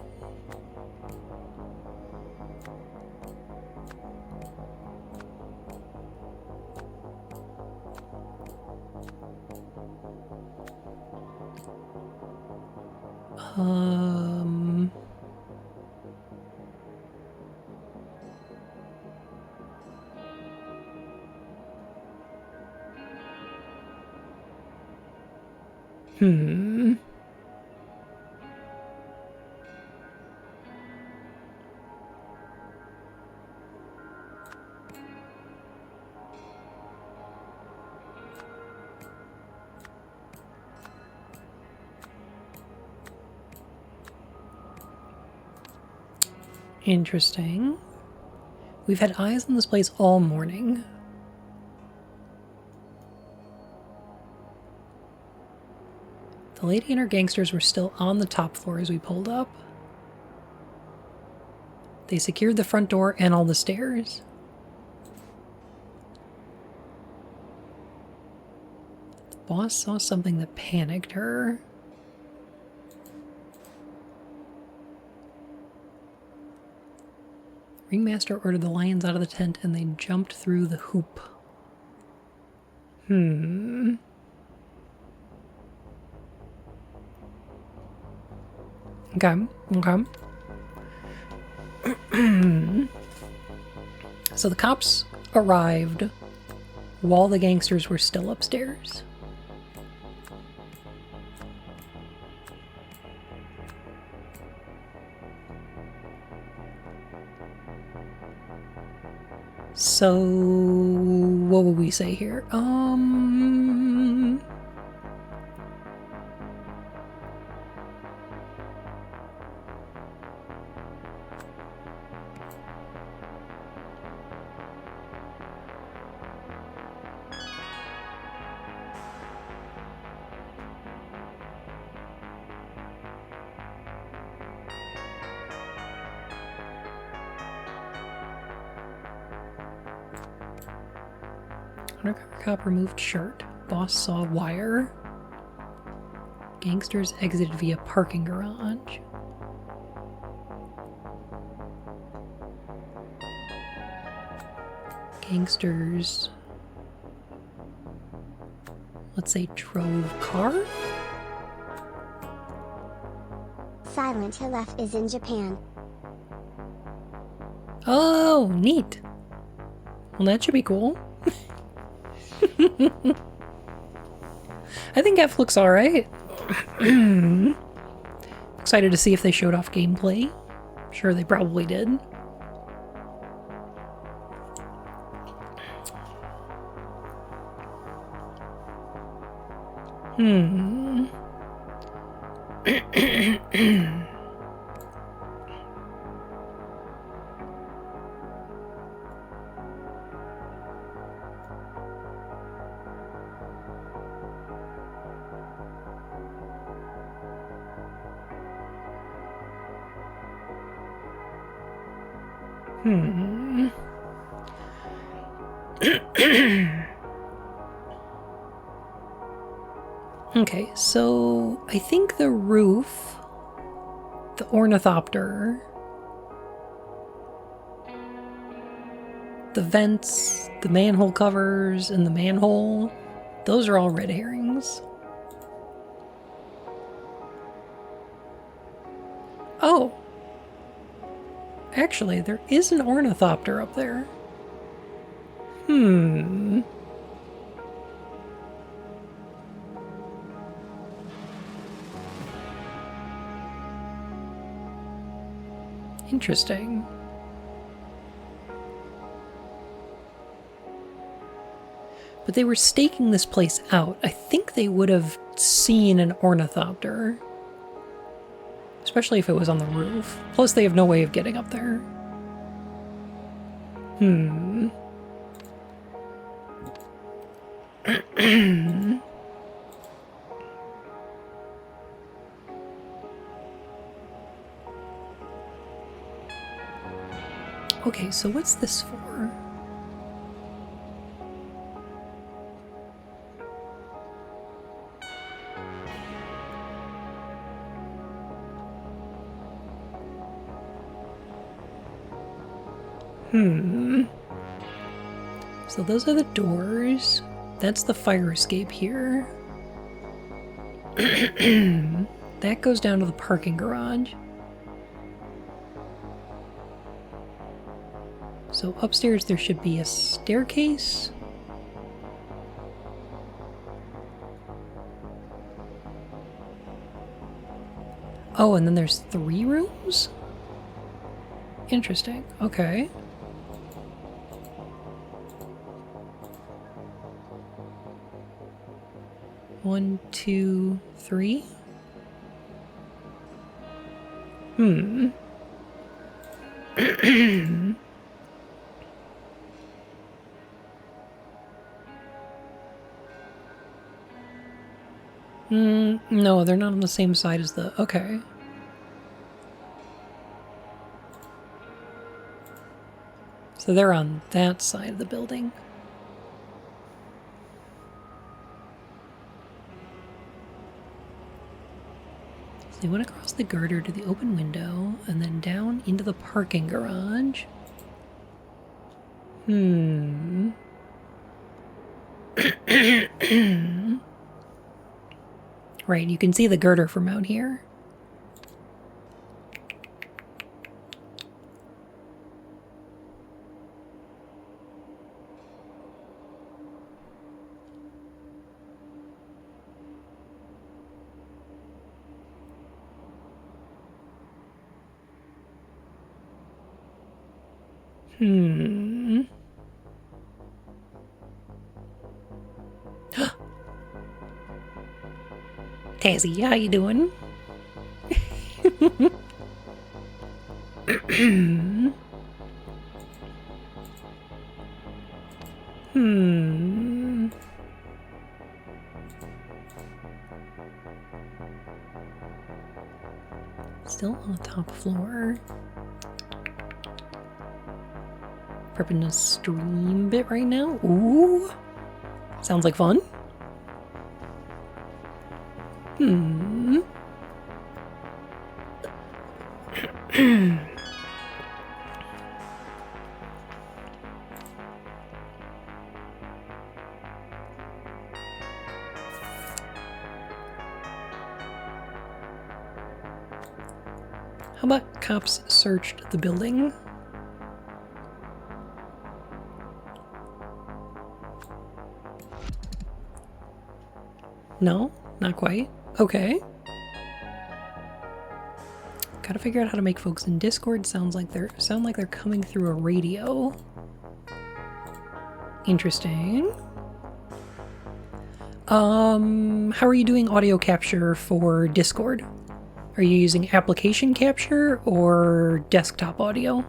Interesting. We've had eyes on this place all morning. The lady and her gangsters were still on the top floor as we pulled up. They secured the front door and all the stairs. The boss saw something that panicked her. Ringmaster ordered the lions out of the tent and they jumped through the hoop. Okay, okay. So the cops arrived while the gangsters were still upstairs. So, what would we say here? Undercover cop removed shirt. Boss saw wire. Gangsters exited via parking garage. Gangsters, let's say, drove car? Silent Hill F is in Japan. Oh, neat. Well, that should be cool. I think F looks alright. Excited to see if they showed off gameplay. Sure, they probably did. Okay, so I think the roof, the ornithopter, the vents, the manhole covers, and the manhole, those are all red herrings. Oh! Actually, there is an ornithopter up there. Interesting. But they were staking this place out. I think they would have seen an ornithopter. Especially if it was on the roof. Plus, they have no way of getting up there. Okay, so what's this for? So those are the doors. That's the fire escape here. That goes down to the parking garage. So upstairs there should be a staircase. Oh, and then there's 3 rooms? Interesting. Okay. One, two, three. No, they're not on the same side as the... Okay. So they're on that side of the building. So they went across the girder to the open window and then down into the parking garage. Right, you can see the girder from out here. Tazzy, how you doing? Still on the top floor. Prepping a stream bit right now. Ooh. Sounds like fun. How about cops searched the building? No, not quite. Okay. Gotta figure out how to make folks in Discord sound like they're coming through a radio. Interesting. How are you doing audio capture for Discord? Are you using application capture or desktop audio?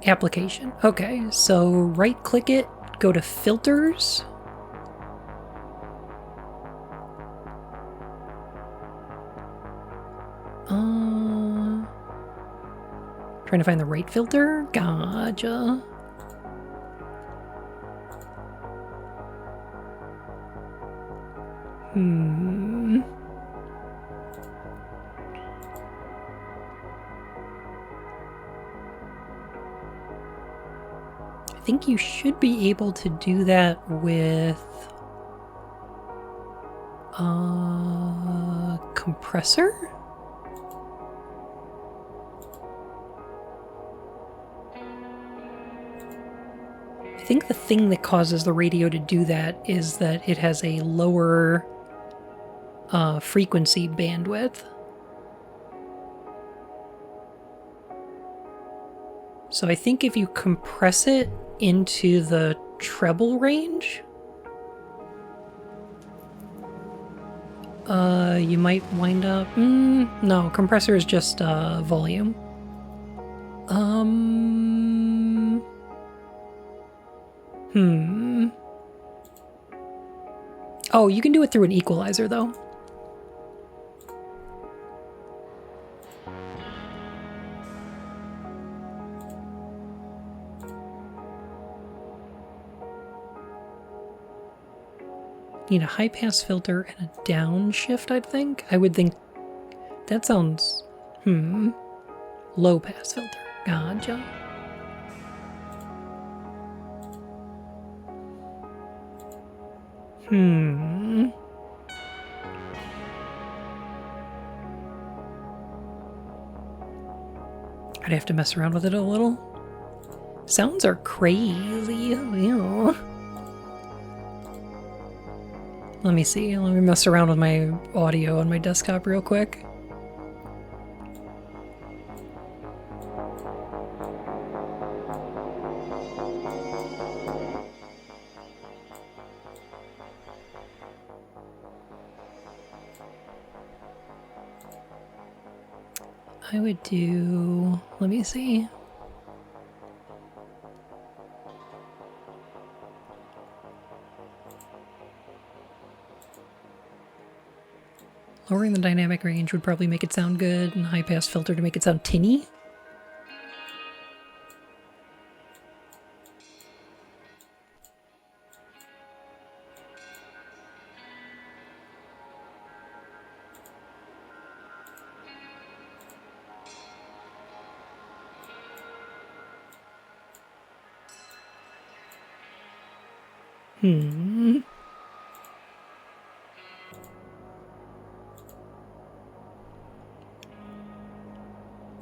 Application. Okay, so right click it, go to filters. Trying to find the right filter. Gotcha. I think you should be able to do that with compressor? I think the thing that causes the radio to do that is that it has a lower frequency bandwidth. So I think if you compress it into the treble range, you might wind up... no, compressor is just volume. Oh, you can do it through an equalizer, though. Need a high-pass filter and a downshift, I'd think. I would think... That sounds... Low-pass filter. Gotcha. I'd have to mess around with it a little. Sounds are crazy. Ew. Let me see. Let me mess around with my audio on my desktop real quick. I would do... Let me see. Lowering the dynamic range would probably make it sound good, and high pass filter to make it sound tinny.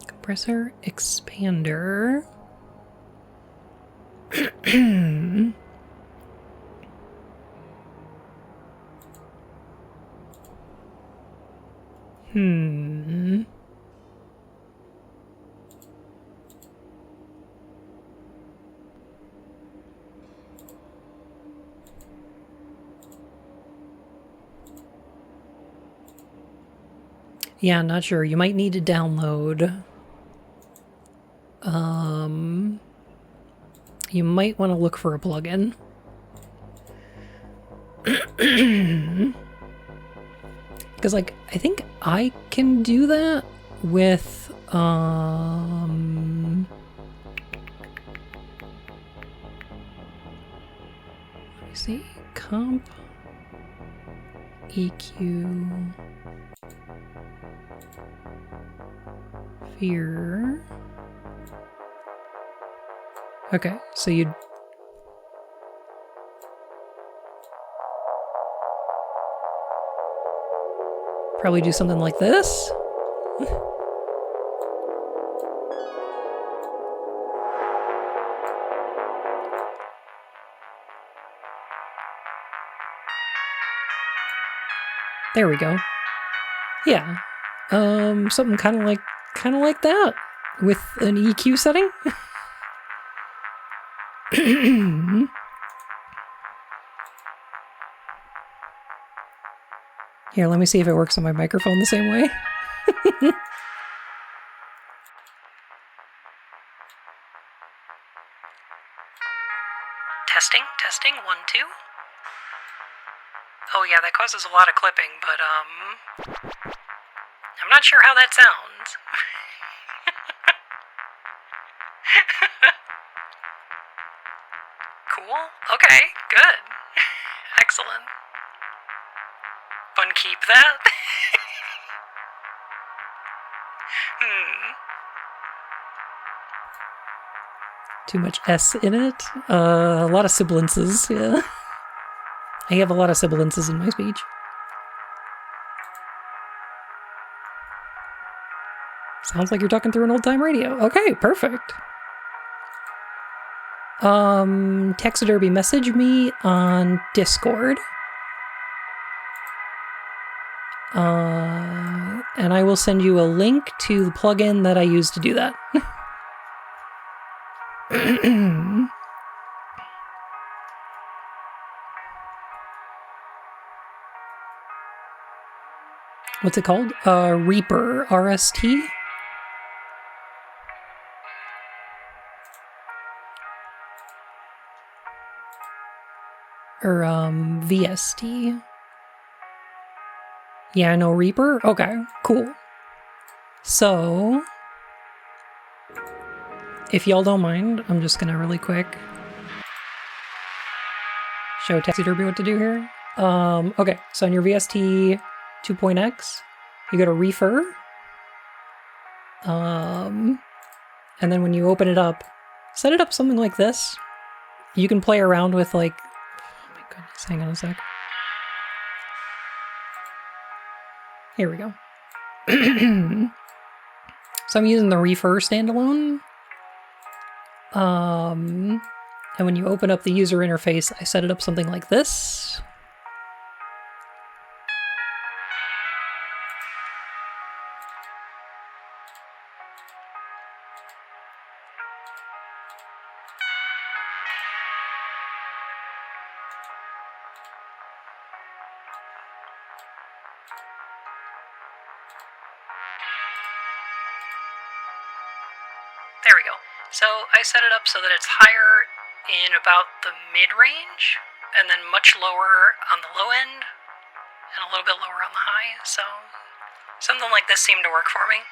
Compressor expander. Yeah, not sure. You might need to download. You might want to look for a plugin. Because, like, I think I can do that with, let me see, comp, EQ, fear. Okay, so you'd probably do something like this. There we go. Yeah. Something kind of like that with an EQ setting. Here, let me see if it works on my microphone the same way. Testing, 1, 2. Oh yeah, that causes a lot of clipping, but I'm not sure how that sounds. Cool. Okay, good. Excellent. Fun, keep that. Too much S in it. A lot of sibilances, yeah. I have a lot of sibilances in my speech. Sounds like you're talking through an old-time radio. Okay, perfect. Taxidermy, message me on Discord. And I will send you a link to the plugin that I use to do that. What's it called? Reaper, RST? Or, VST. Yeah, I know Reaper? Okay, cool. So, if y'all don't mind, I'm just gonna really quick show Taxidermy what to do here. Okay, so on your VST 2.x, you go to Refer. And then when you open it up, set it up something like this. You can play around with, like, oh my goodness, hang on a sec. Here we go. So I'm using the Refer standalone. And when you open up the user interface, I set it up something like this. There we go. So I set it up so that it's higher in about the mid-range, and then much lower on the low end, and a little bit lower on the high, so Something like this seemed to work for me.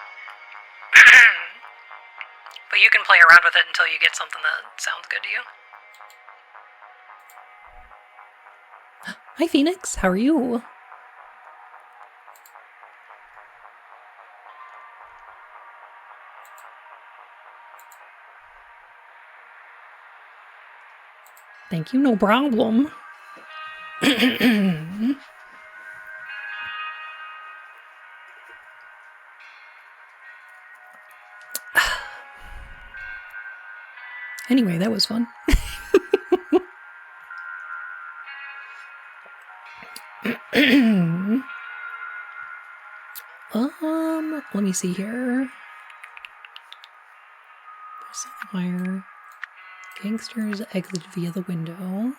But you can play around with it until you get something that sounds good to you. Hi, Phoenix. How are you? Thank you, no problem. Anyway, that was fun. Let me see here. Wire. Gangsters exit via the window.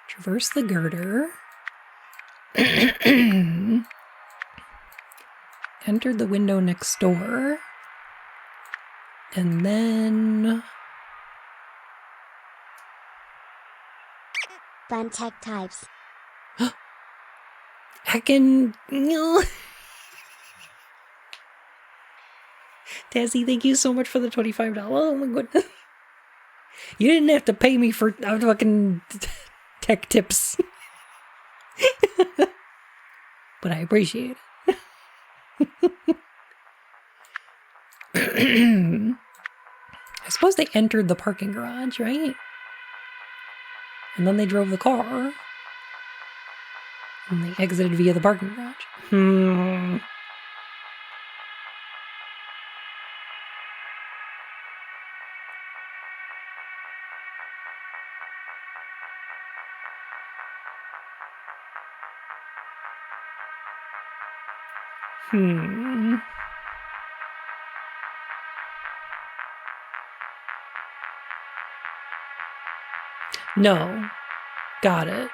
Traverse the girder. Entered the window next door. And then... Fun tech types. Heckin'... Tazzy, thank you so much for the $25. Oh my goodness. You didn't have to pay me for fucking tech tips. But I appreciate it. I suppose they entered the parking garage, right? And then they drove the car. And they exited via the parking garage. No. Got it.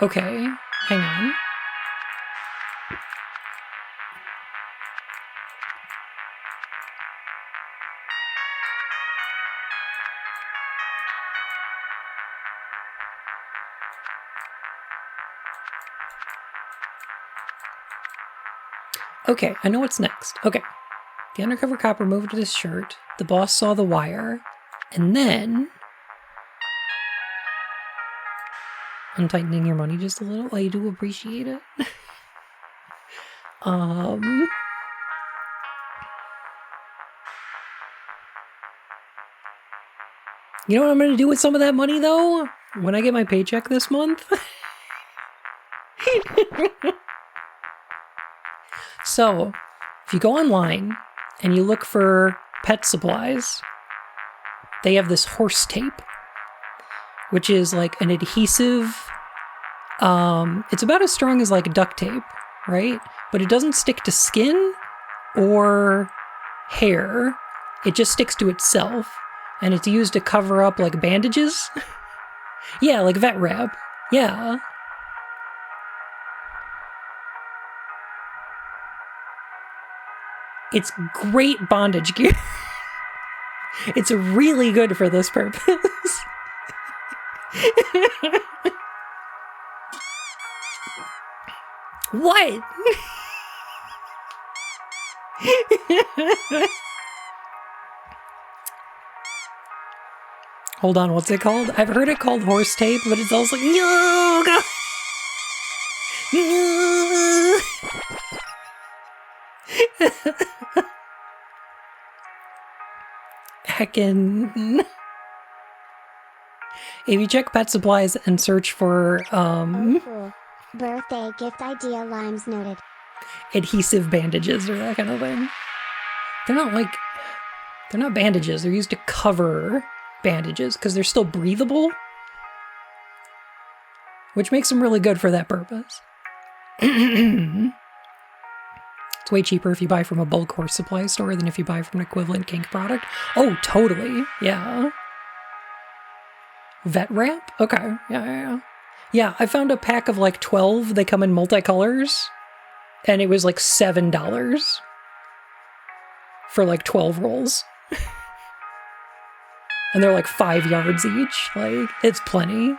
Okay, hang on. Okay, I know what's next. Okay. The undercover cop removed his shirt. The boss saw the wire. And then... untightening your money just a little. I do appreciate it. You know what I'm going to do with some of that money, though? When I get my paycheck this month? So, if you go online and you look for pet supplies, they have this horse tape, which is like an adhesive. It's about as strong as like duct tape, right? But it doesn't stick to skin or hair. It just sticks to itself. And it's used to cover up like bandages. Yeah, like vet wrap. Yeah. It's great bondage gear. It's really good for this purpose. What? Hold on, what's it called? I've heard it called horse tape, but it's also like, no, God. No. Heckin'. If you check pet supplies and search for, Oh, cool. Birthday gift idea limes noted. adhesive bandages or that kind of thing. They're not bandages. They're used to cover bandages because they're still breathable, which makes them really good for that purpose. It's way cheaper if you buy from a bulk horse supply store than if you buy from an equivalent kink product. Oh, totally. Yeah. Vet wrap? Okay. Yeah. Yeah, I found a pack of like 12. They come in multicolors. And it was like $7 for like 12 rolls. And they're like 5 yards each. Like, it's plenty.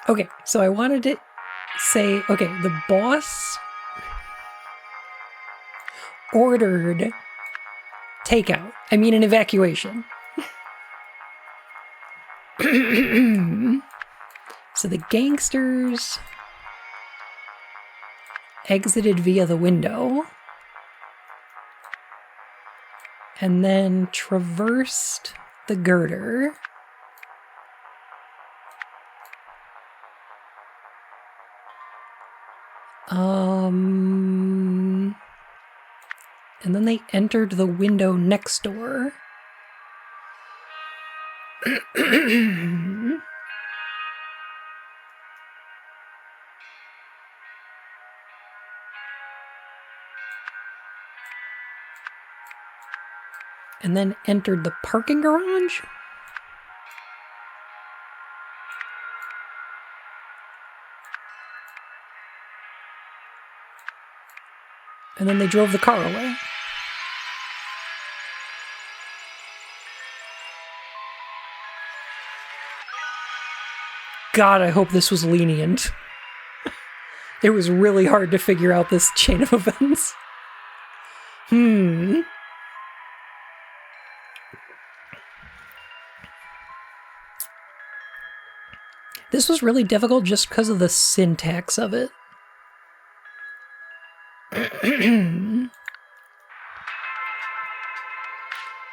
Okay, so I wanted to say, okay, the boss ordered takeout. I mean, an evacuation. So the gangsters exited via the window and then traversed the girder. And then they entered the window next door. And then entered the parking garage. And then they drove the car away. God, I hope this was lenient. It was really hard to figure out this chain of events. This was really difficult just because of the syntax of it. The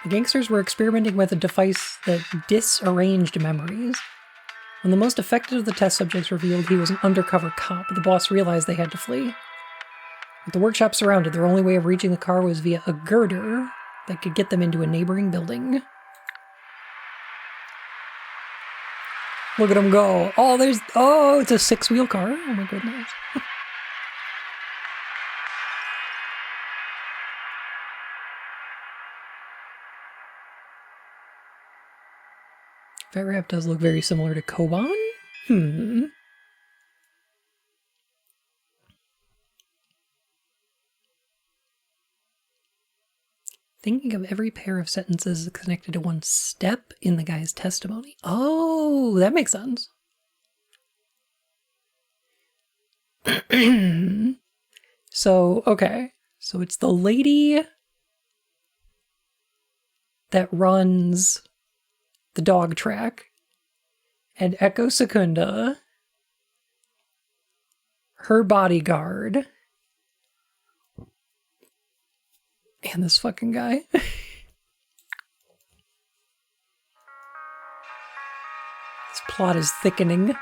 gangsters were experimenting with a device that disarranged memories. When the most affected of the test subjects revealed he was an undercover cop, the boss realized they had to flee. With the workshop surrounded, their only way of reaching the car was via a girder that could get them into a neighboring building. Look at them go. Oh, it's a 6-wheel car. Oh my goodness. Fat Rap does look very similar to Koban. Thinking of every pair of sentences connected to one step in the guy's testimony. Oh, that makes sense. So, okay. So it's the lady that runs the dog track, and Echo Secunda, her bodyguard, and this fucking guy. This plot is thickening.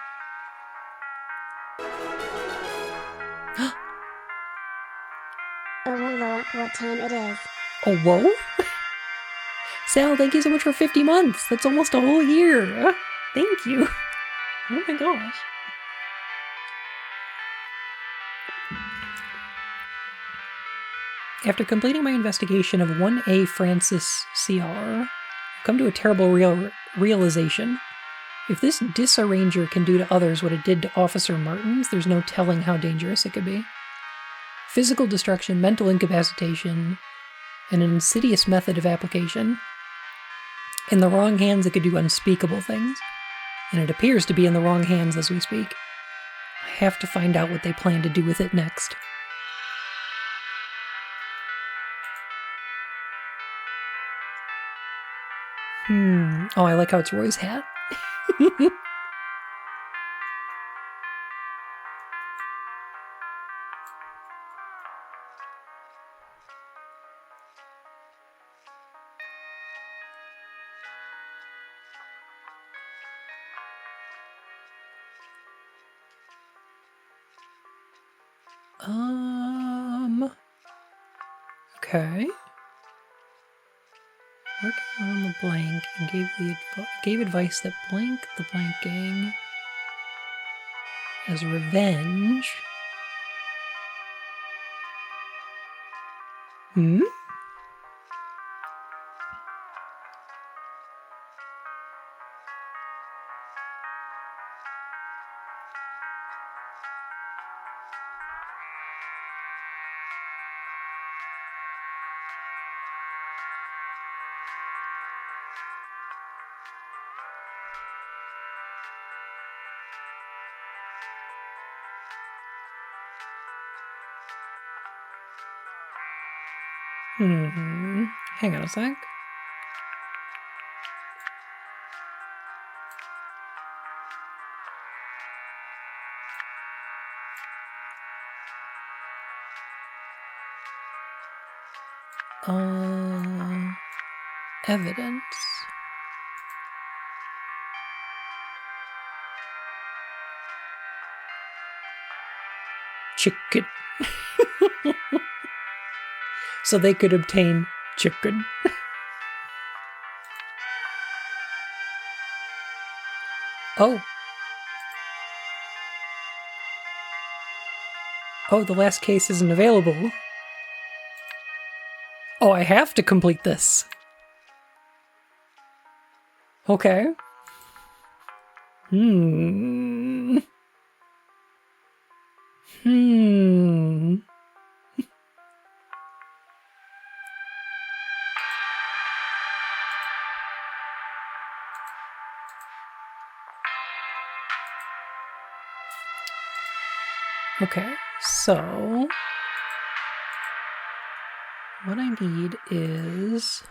Oh, what time it is. Oh, whoa? Sal, thank you so much for 50 months. That's almost a whole year. Thank you. Oh my gosh. After completing my investigation of 1A Francis CR, I've come to a terrible realization. If this disarranger can do to others what it did to Officer Martins, there's no telling how dangerous it could be. Physical destruction, mental incapacitation, and an insidious method of application. In the wrong hands, it could do unspeakable things, and it appears to be in the wrong hands as we speak. I have to find out what they plan to do with it next. Oh, I like how it's Roy's hat. Okay. Working on the blank and gave advice that blank the blank gang as revenge. Hang on a sec. Evidence. Chicken. So they could obtain chicken. Oh. Oh, the last case isn't available. Oh, I have to complete this. Okay. Okay, so what I need is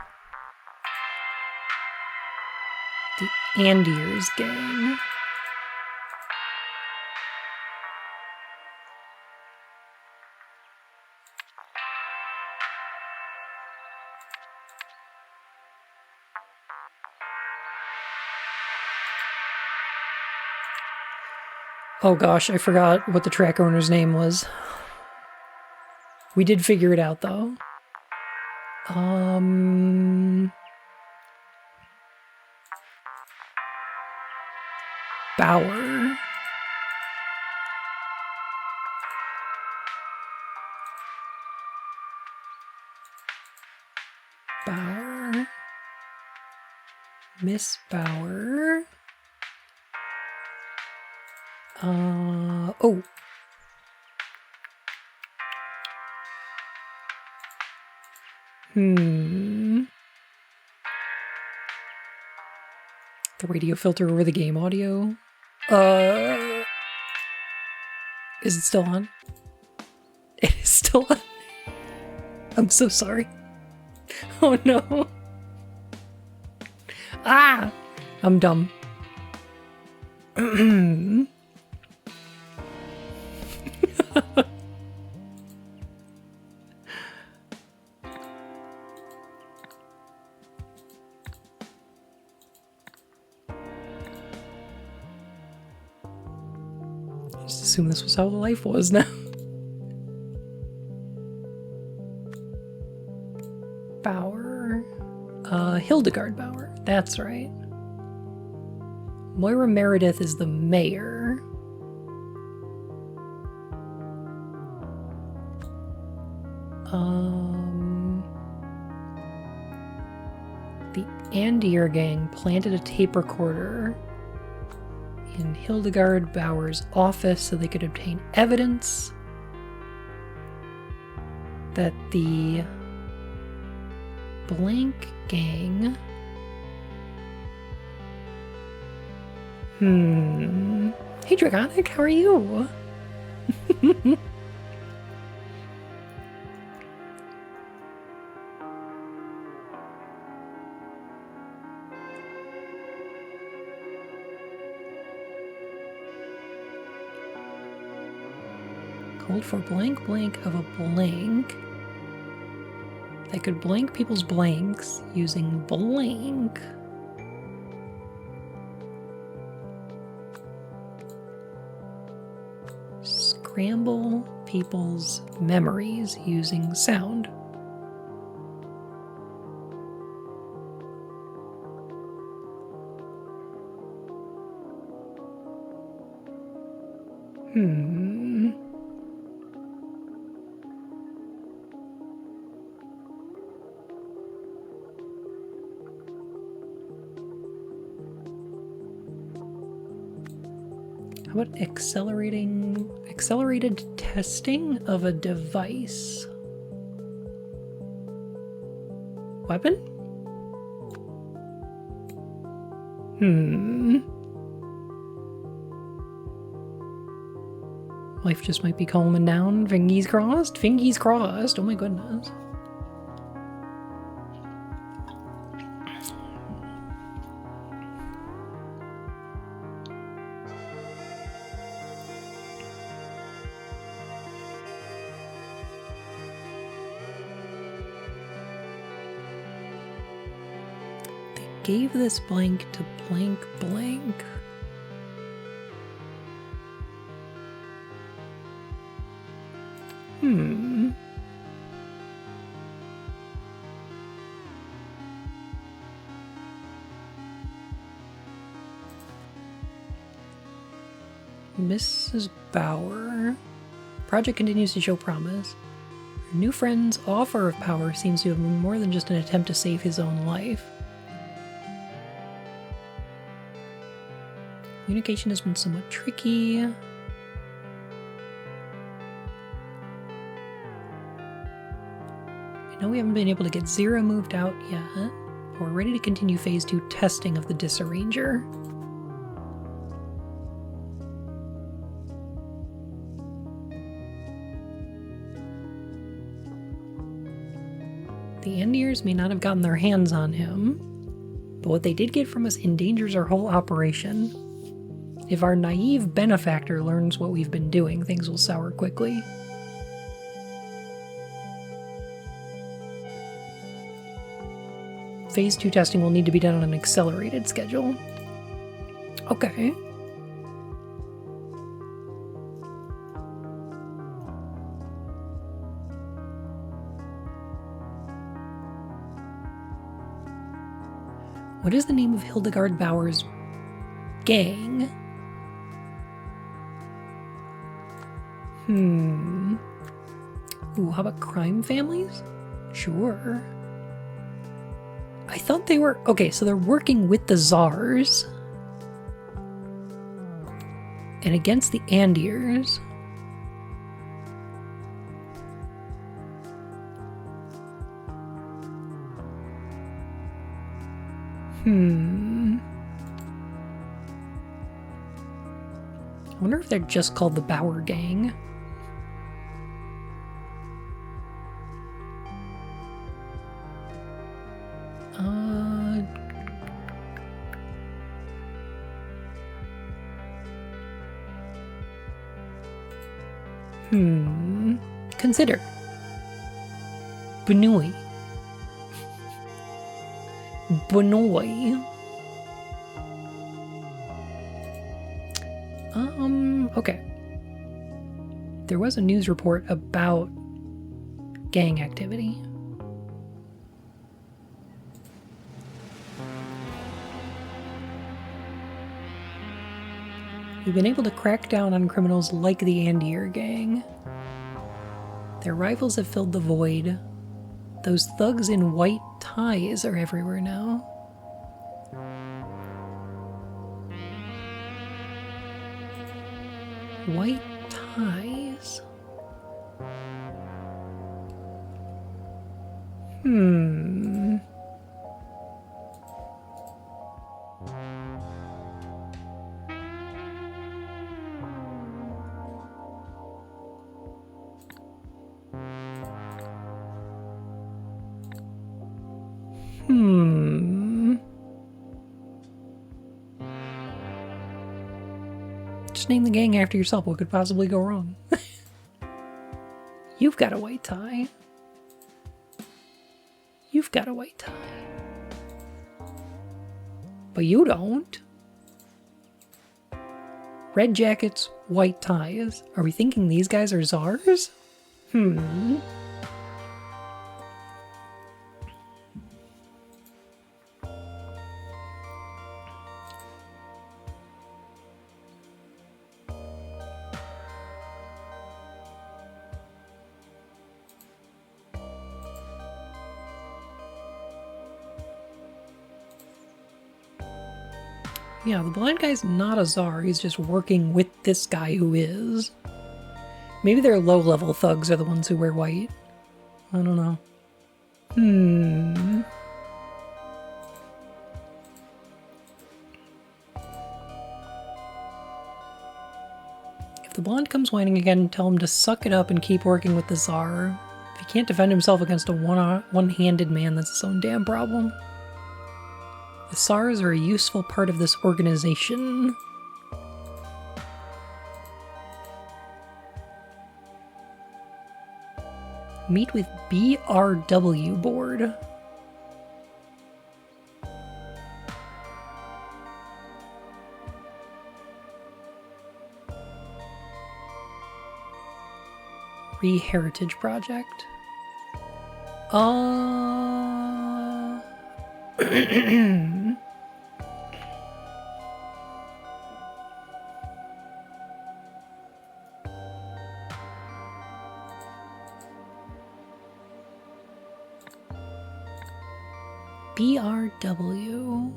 the Andiers gang. Oh gosh, I forgot what the track owner's name was. We did figure it out though. Bauer. Bauer. Miss Bauer. Oh. The radio filter over the game audio. Is it still on? It is still on. I'm so sorry. Oh no. Ah! I'm dumb. Just assume this was how life was now. Bauer. Hildegard Bauer. That's right. Moira Meredith is the mayor. The Andier gang planted a tape recorder in Hildegard Bauer's office so they could obtain evidence that the blank gang Hey Dragonic, how are you? Called for blank blank of a blank that could blank people's blanks using blank. Scramble people's memories using sound. How about accelerated testing of a device? Weapon? Life just might be calming down. Fingies crossed. Fingies crossed. Oh my goodness. gave this blank to blank blank. Mrs. Bauer. Project continues to show promise. Her new friend's offer of power seems to have been more than just an attempt to save his own life. Communication has been somewhat tricky. I know we haven't been able to get Zero moved out yet, but we're ready to continue Phase 2 testing of the Disarranger. The Andiers may not have gotten their hands on him, but what they did get from us endangers our whole operation. If our naive benefactor learns what we've been doing, things will sour quickly. Phase 2 testing will need to be done on an accelerated schedule. Okay. What is the name of Hildegard Bauer's gang? Ooh, how about crime families? Sure. I thought they were... Okay, so they're working with the Tsars. And against the Andiers. I wonder if they're just called the Bauer Gang. Consider. Benoy. Okay. There was a news report about gang activity. We've been able to crack down on criminals like the Andier gang. Their rivals have filled the void. Those thugs in white ties are everywhere now. White ties. Just name the gang after yourself. What could possibly go wrong? You've got a white tie. You've got a white tie. But you don't. Red jackets, white ties. Are we thinking these guys are czars? Yeah, the blind guy's not a czar, he's just working with this guy who is. Maybe their low-level thugs are the ones who wear white. I don't know. If the blonde comes whining again, tell him to suck it up and keep working with the czar. If he can't defend himself against a one-handed man, that's his own damn problem. The Tsars are a useful part of this organization. Meet with BRW board. Heritage Project. BRW.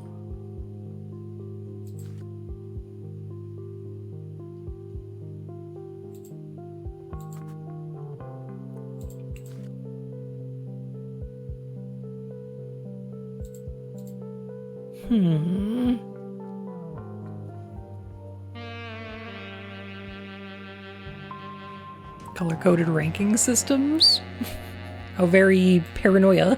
Color-coded ranking systems? How very paranoia.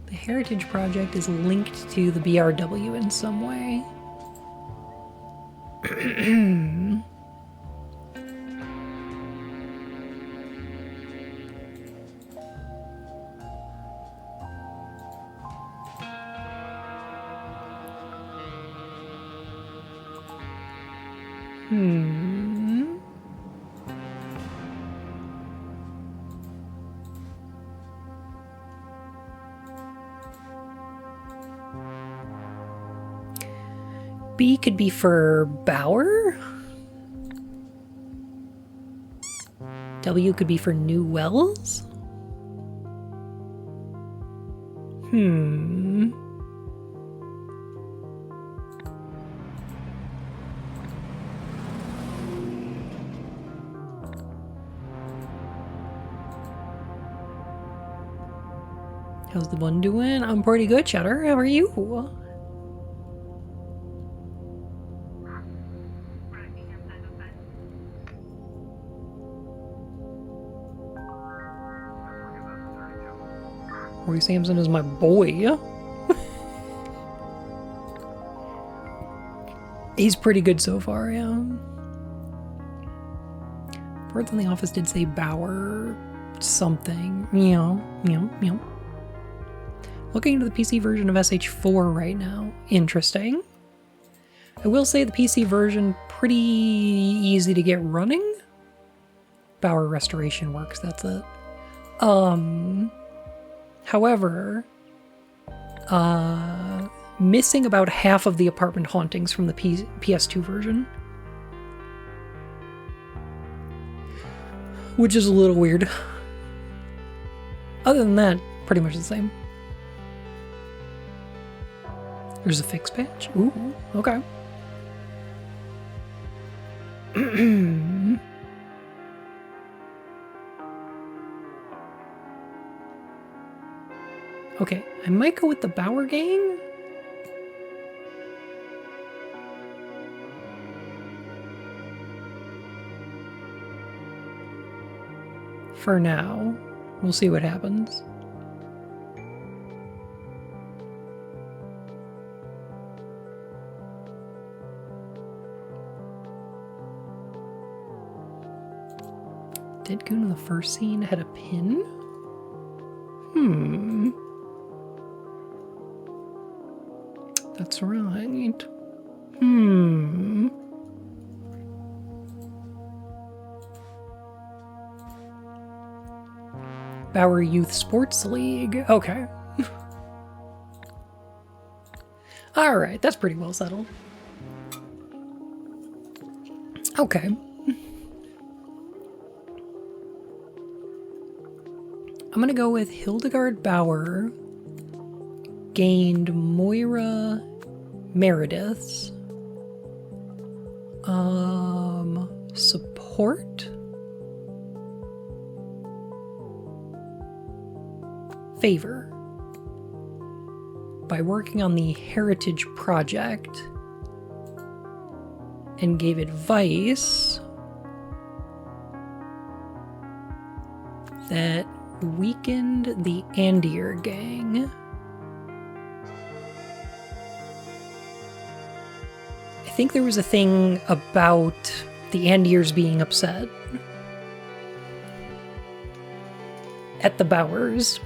The Heritage Project is linked to the BRW in some way. B could be for Bauer. W could be for New Wells. How's the one doing? I'm pretty good, Cheddar. How are you? Roy Sampson is my boy. He's pretty good so far, yeah. Birds in the Office did say Bauer something. Meow. Looking into the PC version of SH4 right now. Interesting. I will say the PC version pretty easy to get running. Bauer Restoration Works, that's it. However, missing about half of the apartment hauntings from the PS2 version. Which is a little weird. Other than that, pretty much the same. There's a fix patch? Ooh, okay. Okay, I might go with the Bauer gang. For now. We'll see what happens. Did Goon in the first scene had a pin? That's right. Bauer Youth Sports League. Okay. Alright, that's pretty well settled. Okay. I'm gonna go with Hildegard Bauer gained Moira Meredith's support, favor by working on the Heritage Project and gave advice that weakened the Andier gang. I think there was a thing about the Andiers being upset at the Bauers.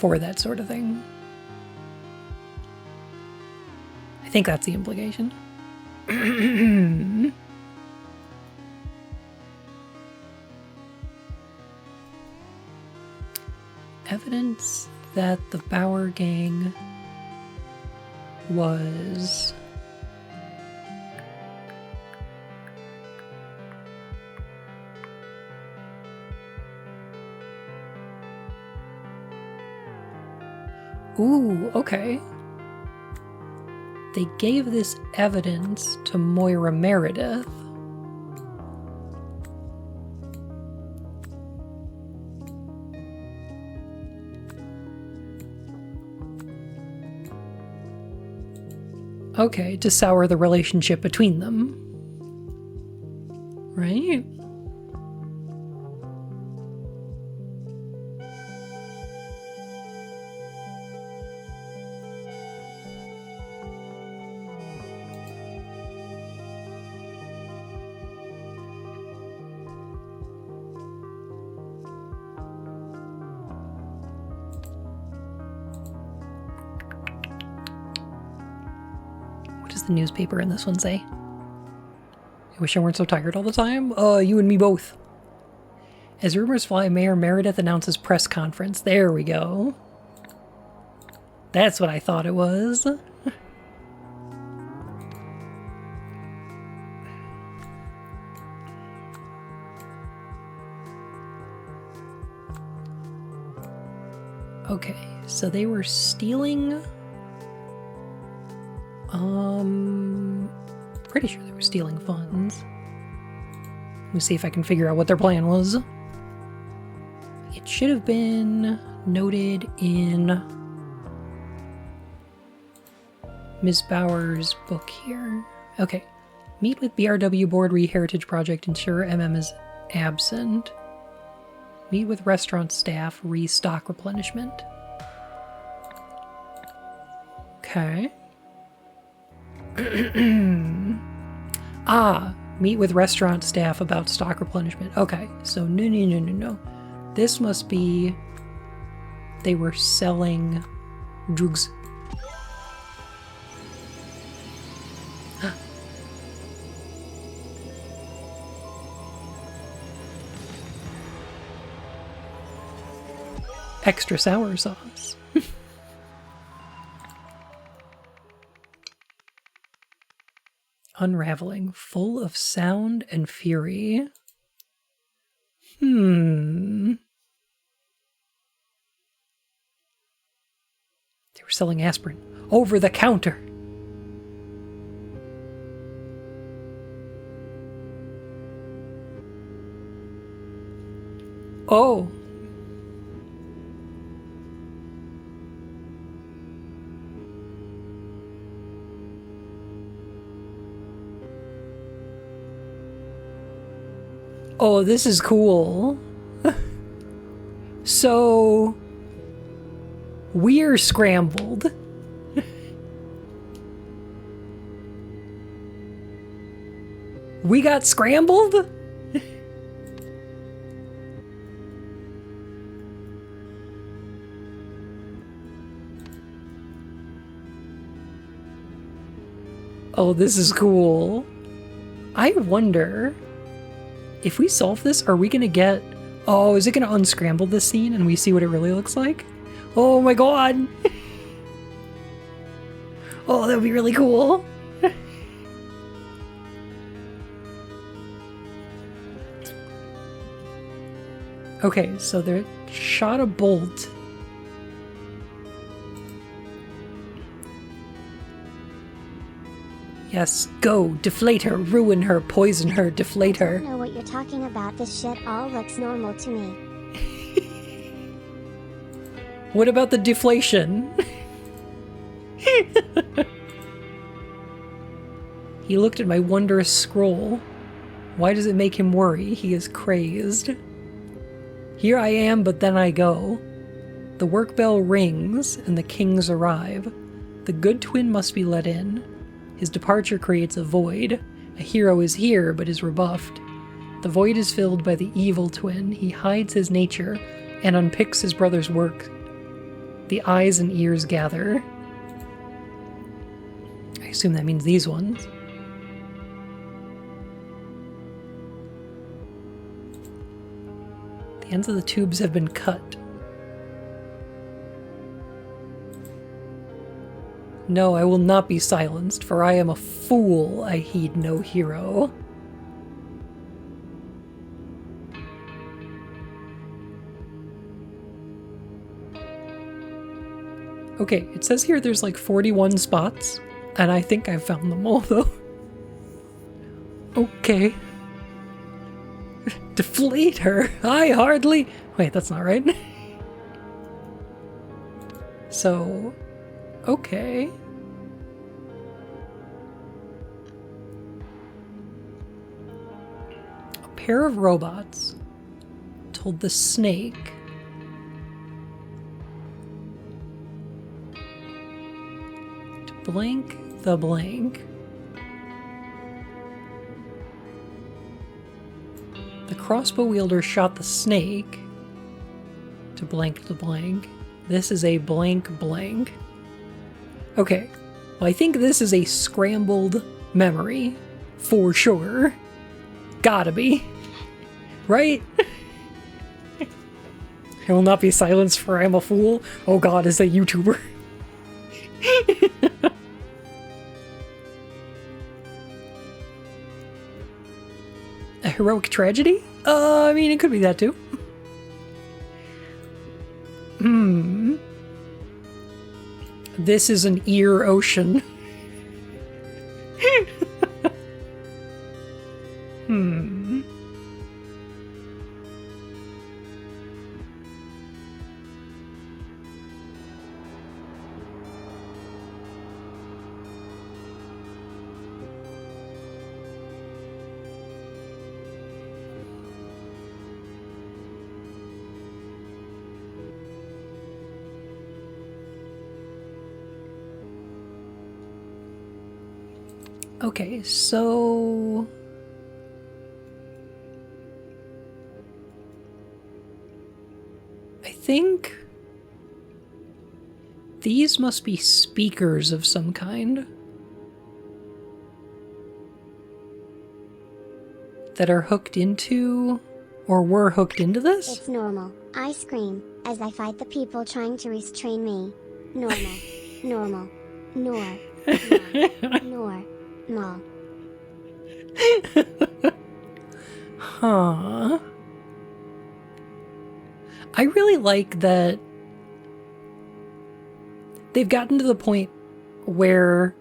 for that sort of thing. I think that's the implication. Evidence that the Bauer gang was ooh, okay. They gave this evidence to Moira Meredith. Okay, to sour the relationship between them. Right? The newspaper in this one say? I wish I weren't so tired all the time. You and me both. As rumors fly, Mayor Meredith announces press conference. There we go. That's what I thought it was. Okay, so they were stealing... pretty sure they were stealing funds. Let me see if I can figure out what their plan was. It should have been noted in Ms. Bauer's book here. Okay. Meet with BRW Board Re-Heritage Project, ensure MM is absent. Meet with restaurant staff, restock replenishment. Okay. Meet with restaurant staff about stock replenishment. Okay, so no. This must be... They were selling drugs. Extra sour sauce. Unraveling, full of sound and fury. They were selling aspirin over the counter. Oh. Oh, this is cool. So, we're scrambled. We got scrambled? Oh, this is cool. I wonder... If we solve this, are we gonna get... Oh, is it gonna unscramble this scene and we see what it really looks like? Oh my god! Oh, that would be really cool! Okay, so they shot a bolt. Yes, go! Deflate her, ruin her, poison her, deflate her. I don't know what you're talking about. This shit all looks normal to me. What about the deflation? He looked at my wondrous scroll. Why does it make him worry? He is crazed. Here I am, but then I go. The work bell rings, and the kings arrive. The good twin must be let in. His departure creates a void. A hero is here, but is rebuffed. The void is filled by the evil twin. He hides his nature and unpicks his brother's work. The eyes and ears gather. I assume that means these ones. The ends of the tubes have been cut. No, I will not be silenced, for I am a fool. I heed no hero. Okay, it says here there's like 41 spots, and I think I've found them all, though. Okay. Deflate her. I hardly... Wait, that's not right. So... Okay. A pair of robots told the snake to blank the blank. The crossbow wielder shot the snake to blank the blank. This is a blank blank. Okay, well, I think this is a scrambled memory, for sure. Gotta be. Right? I will not be silenced, for I am a fool. Oh god, is a YouTuber. A heroic tragedy? I mean, it could be that too. This is an ear ocean. Okay, so... I think these must be speakers of some kind that are hooked into, or were hooked into this? It's normal. I scream as I fight the people trying to restrain me. Normal. Normal. Nor. Nor. Mall. Huh. I really like that they've gotten to the point where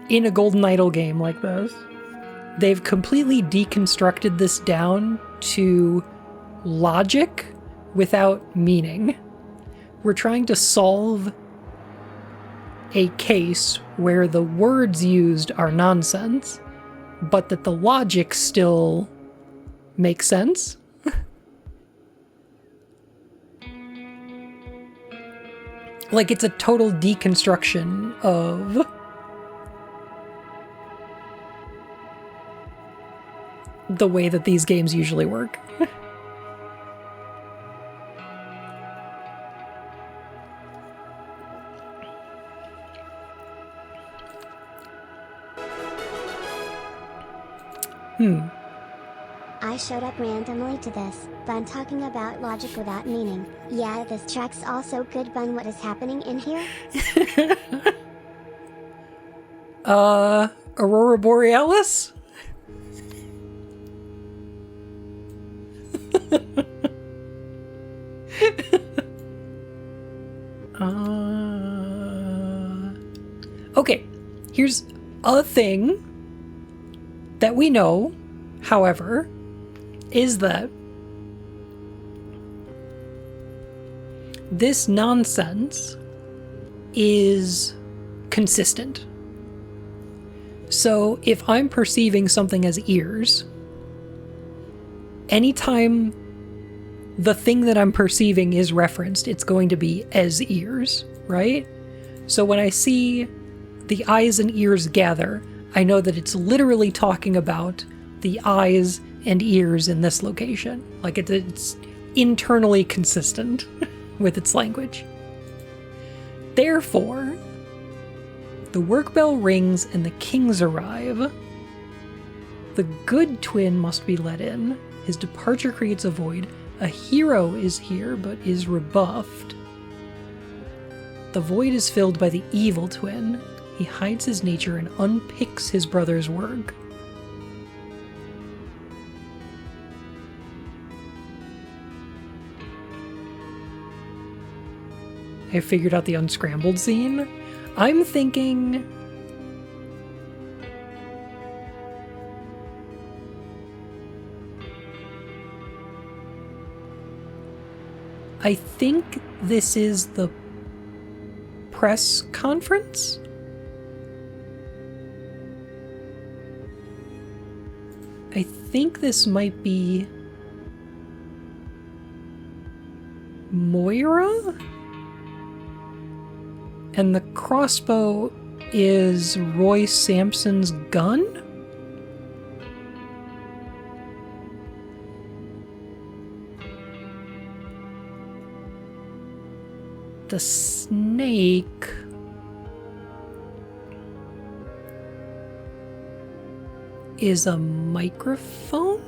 in a Golden Idol game like this, they've completely deconstructed this down to logic without meaning. We're trying to solve a case where the words used are nonsense, but that the logic still makes sense. Like, it's a total deconstruction of the way that these games usually work. I showed up randomly to this, Bun talking about logic without meaning. Yeah, this track's also good, Bun. What is happening in here? Aurora Borealis? Okay, here's a thing that we know, however, is that this nonsense is consistent. So if I'm perceiving something as ears, anytime the thing that I'm perceiving is referenced, it's going to be as ears, right? So when I see the eyes and ears gather, I know that it's literally talking about the eyes and ears in this location. Like, it's internally consistent. with its language. Therefore, the work bell rings and the kings arrive. The good twin must be let in. His departure creates a void. A hero is here, but is rebuffed. The void is filled by the evil twin. He hides his nature and unpicks his brother's work. I figured out the unscrambled scene. I'm thinking... I think this is the press conference? I think this might be Moira? And the crossbow is Roy Sampson's gun? The snake... is a microphone?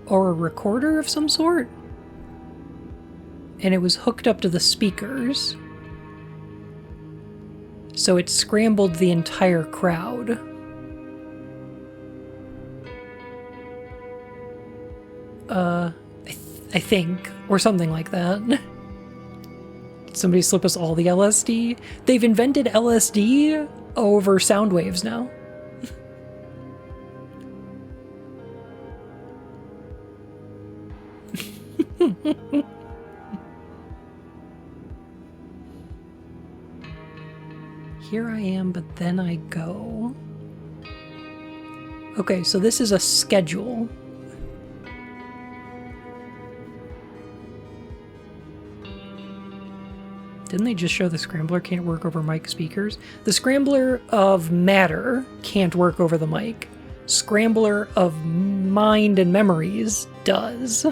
Or a recorder of some sort? And it was hooked up to the speakers. So it scrambled the entire crowd. I think. Or something like that. Did somebody slip us all the LSD? They've invented LSD over sound waves now. Here I am, but then I go. Okay, so this is a schedule. Didn't they just show the scrambler can't work over mic speakers? The scrambler of matter can't work over the mic. Scrambler of mind and memories does.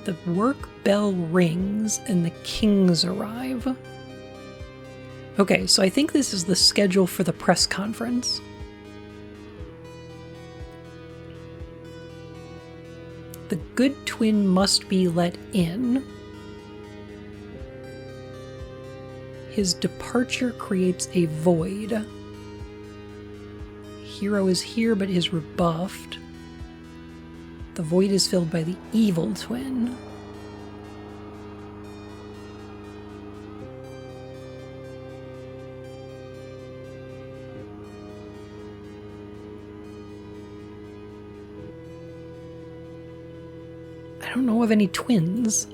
The work bell rings and the kings arrive. Okay, so I think this is the schedule for the press conference. The good twin must be let in. His departure creates a void. Hero is here but is rebuffed. The void is filled by the evil twin. I don't know of any twins.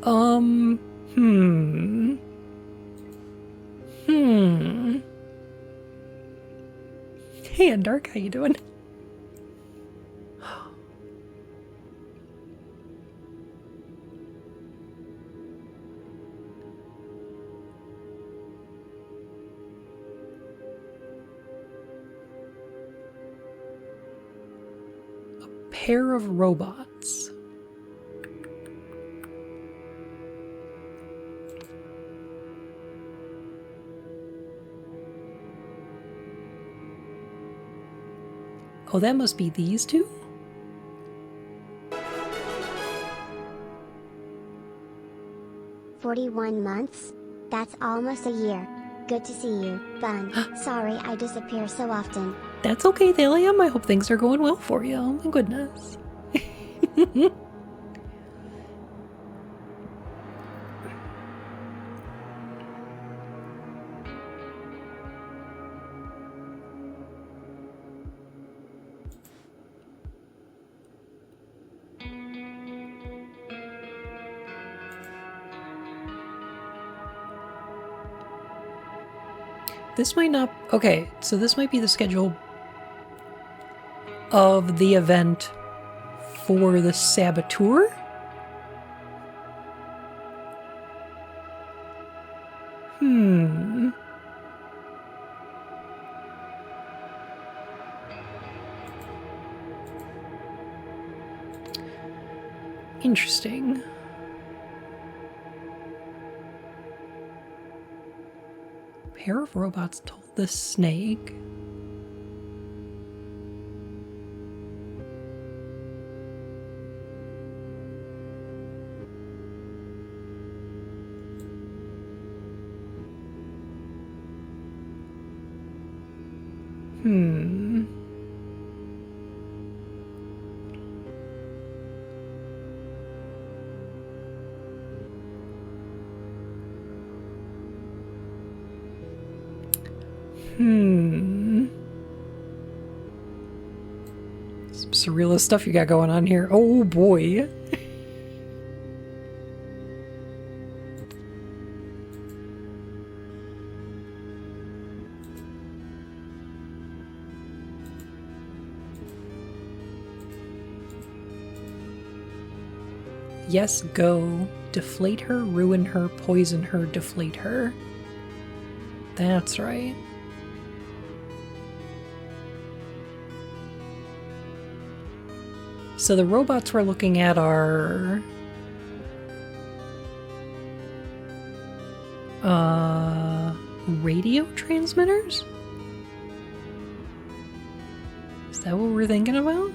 Hey, Undark, how you doing? A pair of robots. Oh, that must be these two? "41 months? That's almost a year. Good to see you, Bun. Sorry I disappear so often." That's okay, Thalium. I hope things are going well for you. Oh my goodness. This might not... Okay, so this might be the schedule of the event for the Saboteur? Interesting. A pair of robots told the snake. Some surrealist stuff you got going on here. Oh boy. Yes, go. Deflate her, ruin her, poison her, deflate her. That's right. So the robots we're looking at are... radio transmitters? Is that what we're thinking about?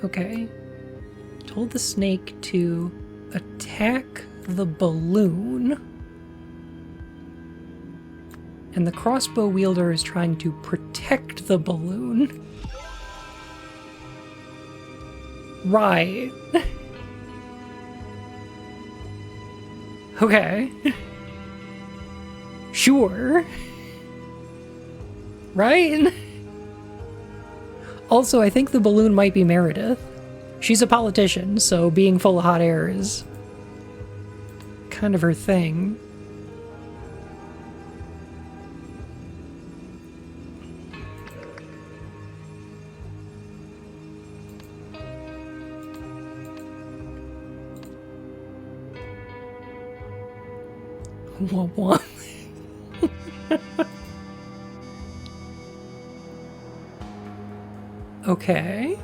Okay. Told the snake to attack the balloon. And the crossbow wielder is trying to protect the balloon. Right. Okay. Sure. Right? Also, I think the balloon might be Meredith. She's a politician, so being full of hot air is kind of her thing. What? Okay.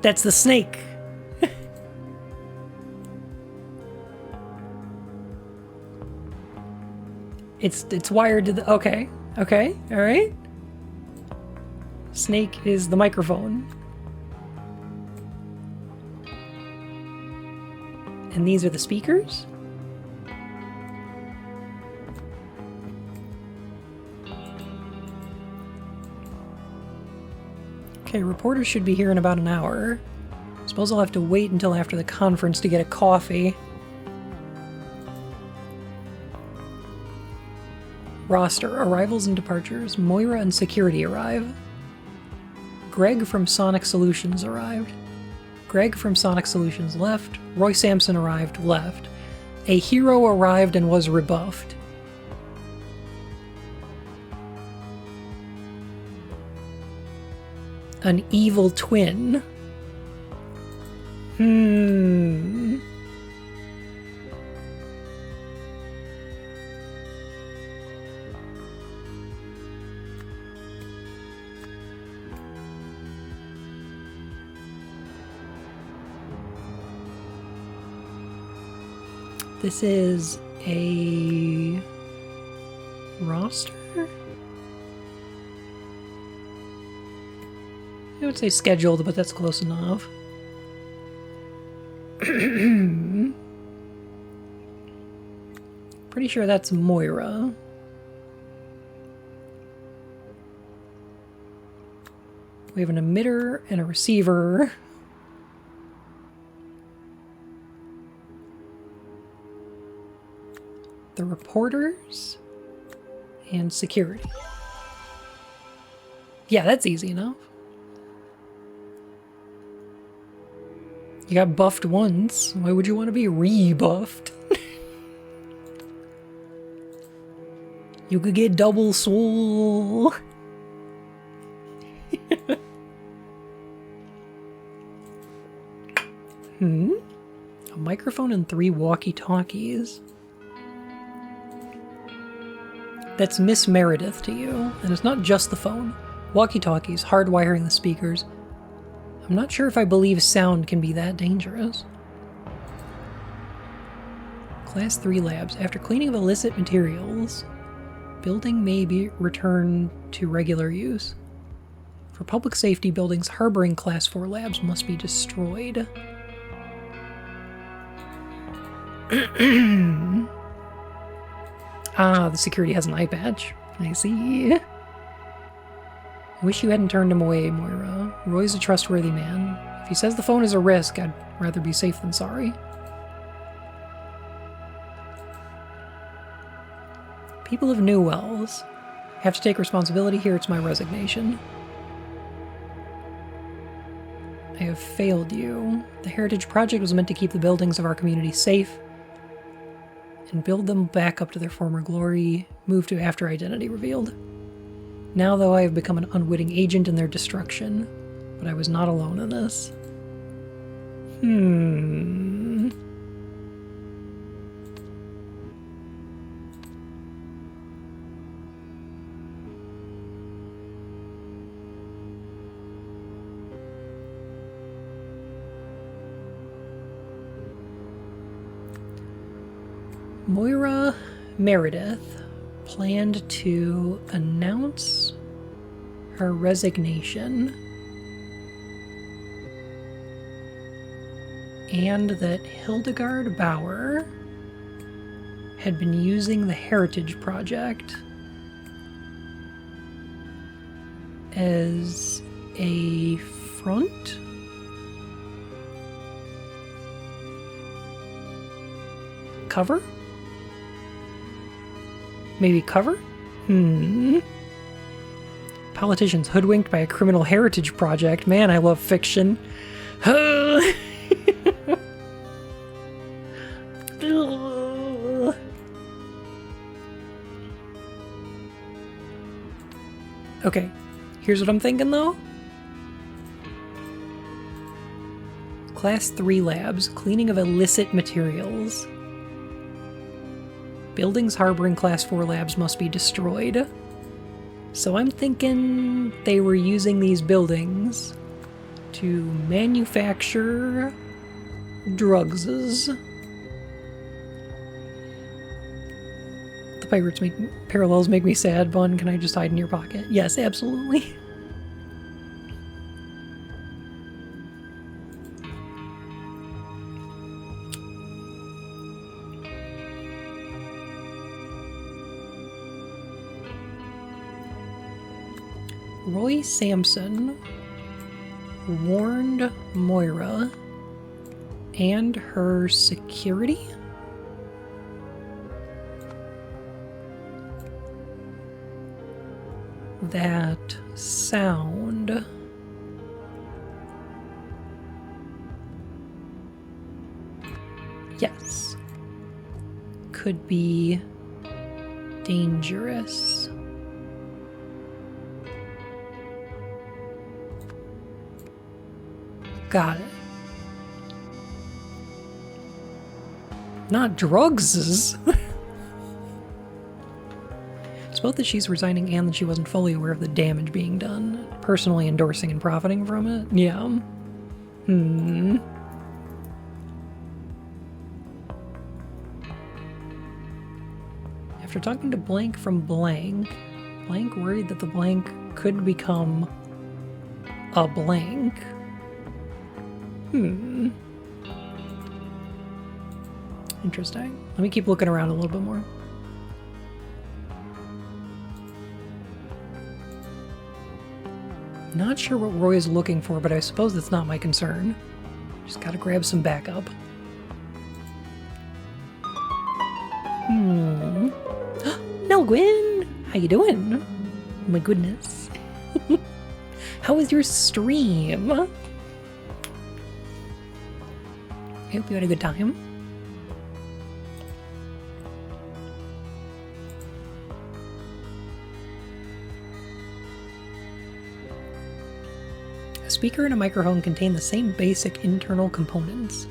That's the snake. It's wired to the... Okay. Okay. All right. Snake is the microphone. And these are the speakers? Okay, reporters should be here in about an hour. Suppose I'll have to wait until after the conference to get a coffee. Roster, arrivals and departures. Moira and security arrive. Greg from Sonic Solutions arrived. Greg from Sonic Solutions left. Roy Sampson arrived, left. A hero arrived and was rebuffed. An evil twin. This is a roster? I would say scheduled, but that's close enough. Pretty sure that's Moira. We have an emitter and a receiver. The reporters and security. Yeah, that's easy enough. You got buffed once. Why would you want to be rebuffed? You could get double soul. A microphone and 3 walkie-talkies. That's Miss Meredith to you, and it's not just the phone. Walkie-talkies, hardwiring the speakers. I'm not sure if I believe sound can be that dangerous. Class 3 labs. After cleaning of illicit materials, building may be returned to regular use. For public safety, buildings harboring Class 4 labs must be destroyed. Ah, the security has an eye patch. I see. I wish you hadn't turned him away, Moira. Roy's a trustworthy man. If he says the phone is a risk, I'd rather be safe than sorry. People of New Wells. Have to take responsibility here. It's my resignation. I have failed you. The Heritage Project was meant to keep the buildings of our community safe and build them back up to their former glory, move to after identity revealed. Now, though, I have become an unwitting agent in their destruction, but I was not alone in this. Moira Meredith planned to announce her resignation and that Hildegard Bauer had been using the Heritage Project as a front cover? Maybe cover? Politicians hoodwinked by a criminal heritage project. Man, I love fiction. Okay, here's what I'm thinking though. Class 3 labs, cleaning of illicit materials. Buildings harboring Class 4 labs must be destroyed. So I'm thinking they were using these buildings to manufacture drugs. The pirates parallels make me sad, Bun. Can I just hide in your pocket? Yes, absolutely. Roy Sampson warned Moira and her security that sound could be dangerous. Got it. Not drugs. It's both that she's resigning and that she wasn't fully aware of the damage being done, personally endorsing and profiting from it. Yeah. After talking to Blank from Blank, Blank worried that the Blank could become a Blank. Interesting. Let me keep looking around a little bit more. Not sure what Roy is looking for, but I suppose that's not my concern. Just gotta grab some backup. Nell Gwyn! How you doing? Oh my goodness. How was your stream? I hope you had a good time. speaker and a microphone contain the same basic internal components.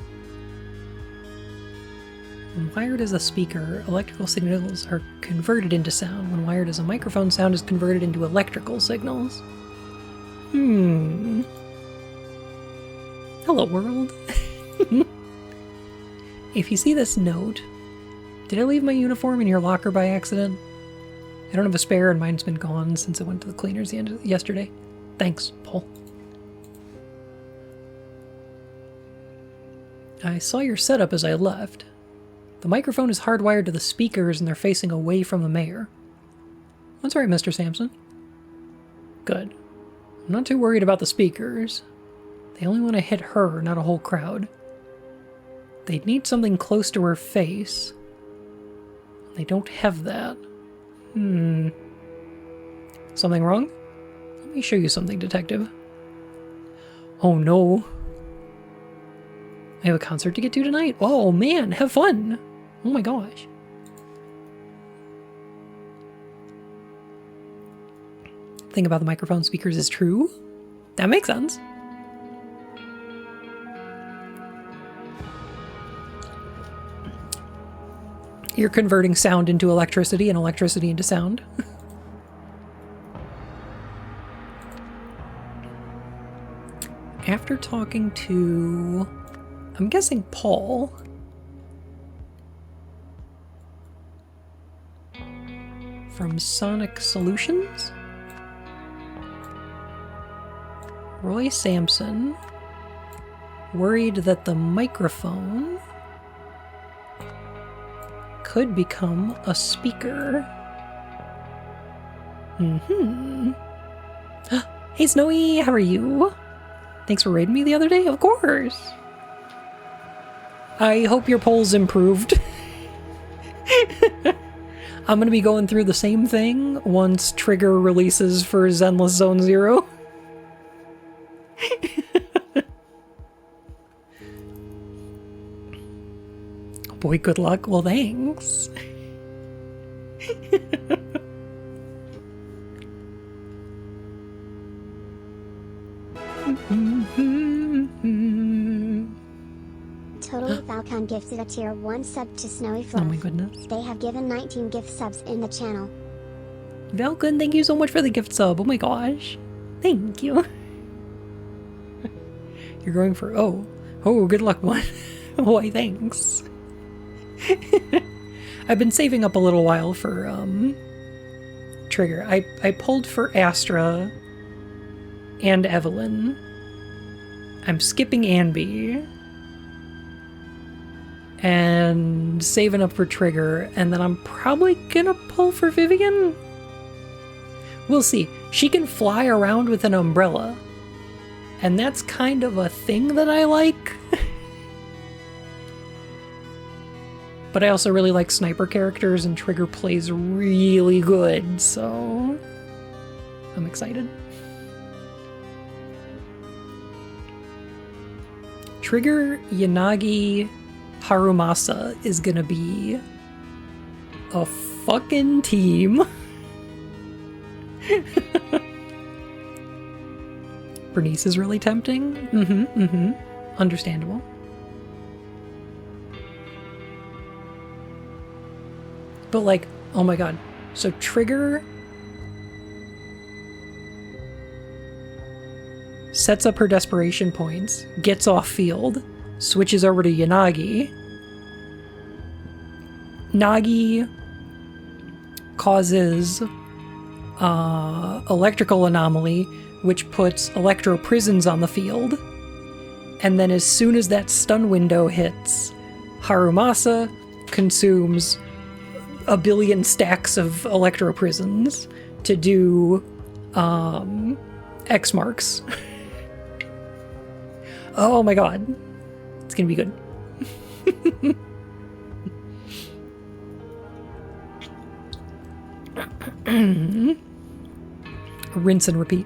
When wired as a speaker, electrical signals are converted into sound. When wired as a microphone, sound is converted into electrical signals. Hello, world. If you see this note, did I leave my uniform in your locker by accident? I don't have a spare and mine's been gone since I went to the cleaners yesterday. Thanks, Paul. I saw your setup as I left. The microphone is hardwired to the speakers and they're facing away from the mayor. That's right, Mr. Sampson. Good. I'm not too worried about the speakers. They only want to hit her, not a whole crowd. They'd need something close to her face. They don't have that. Something wrong? Let me show you something, Detective. Oh no. I have a concert to get to tonight. Oh man, have fun. Oh my gosh. Thing about the microphone speakers is true. That makes sense. You're converting sound into electricity and electricity into sound. After talking to, I'm guessing Paul. From Sonic Solutions? Roy Sampson worried that the microphone could become a speaker. Hey Snowy, how are you? Thanks for raiding me the other day? Of course. I hope your polls improved. I'm gonna be going through the same thing once Trigger releases for Zenless Zone Zero. Oh boy, good luck. Well, thanks. Totally Falcon gifted a tier 1 sub to Snowy Fluff. Oh my goodness. They have given 19 gift subs in the channel. Valkun, thank you so much for the gift sub. Oh my gosh. Thank you. You're going for, oh, good luck one. Why, thanks. I've been saving up a little while for, Trigger. I pulled for Astra and Evelyn. I'm skipping Anby. And saving up for Trigger, and then I'm probably gonna pull for Vivian? We'll see. She can fly around with an umbrella. And that's kind of a thing that I like. But I also really like sniper characters, and Trigger plays really good, so I'm excited. Trigger, Yanagi, Harumasa is gonna be a fucking team. Bernice is really tempting. Understandable. But like, oh my god. So Trigger sets up her desperation points, gets off field, switches over to Yanagi. Nagi causes electrical anomaly, which puts electro prisons on the field. And then as soon as that stun window hits, Harumasa consumes a billion stacks of electro prisons to do X marks. Oh my god. It's gonna be good. Rinse and repeat.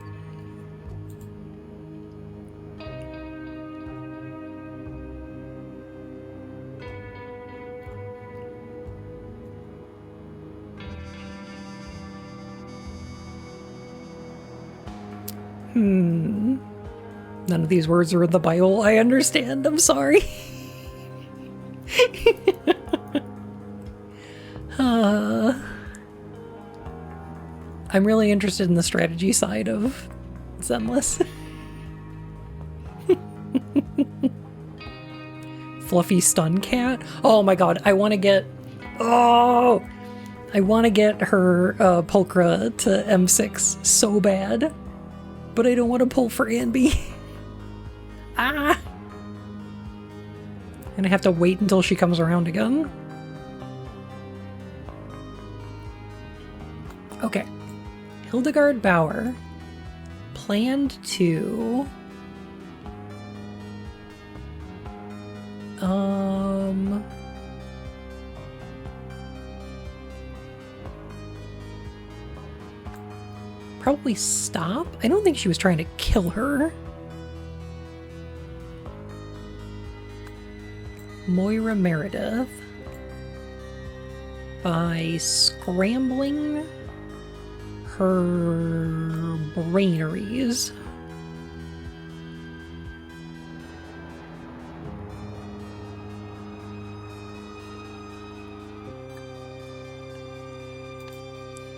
None of these words are in the Bible. I understand. I'm sorry. I'm really interested in the strategy side of Zenless. Fluffy Stun Cat. Oh my god, I want to get... Oh! I want to get her Pulchra to M6 so bad. But I don't want to pull for Anby. Ah! And I have to wait until she comes around again. Okay. Hildegard Bauer planned to... Probably stop? I don't think she was trying to kill her. Moira Meredith. By scrambling her braineries.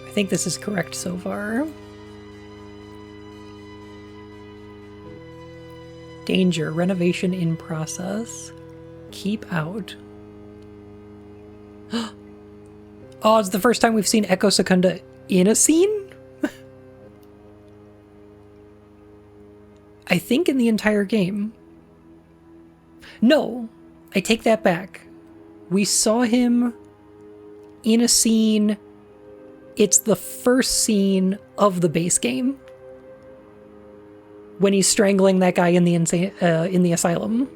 I think this is correct so far. Danger, renovation in process. Keep out. Oh, it's the first time we've seen Echo Secunda in a scene? I think in the entire game. No, I take that back. We saw him in a scene. It's the first scene of the base game. When he's strangling that guy in the asylum.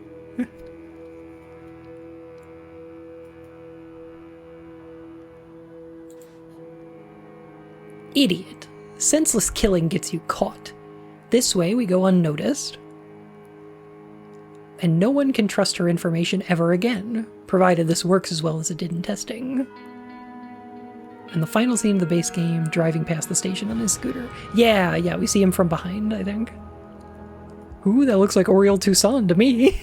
Idiot. Senseless killing gets you caught. This way we go unnoticed. And no one can trust her information ever again, provided this works as well as it did in testing. And the final scene of the base game, driving past the station on his scooter. Yeah, we see him from behind, I think. Ooh, that looks like Oriole Tucson to me.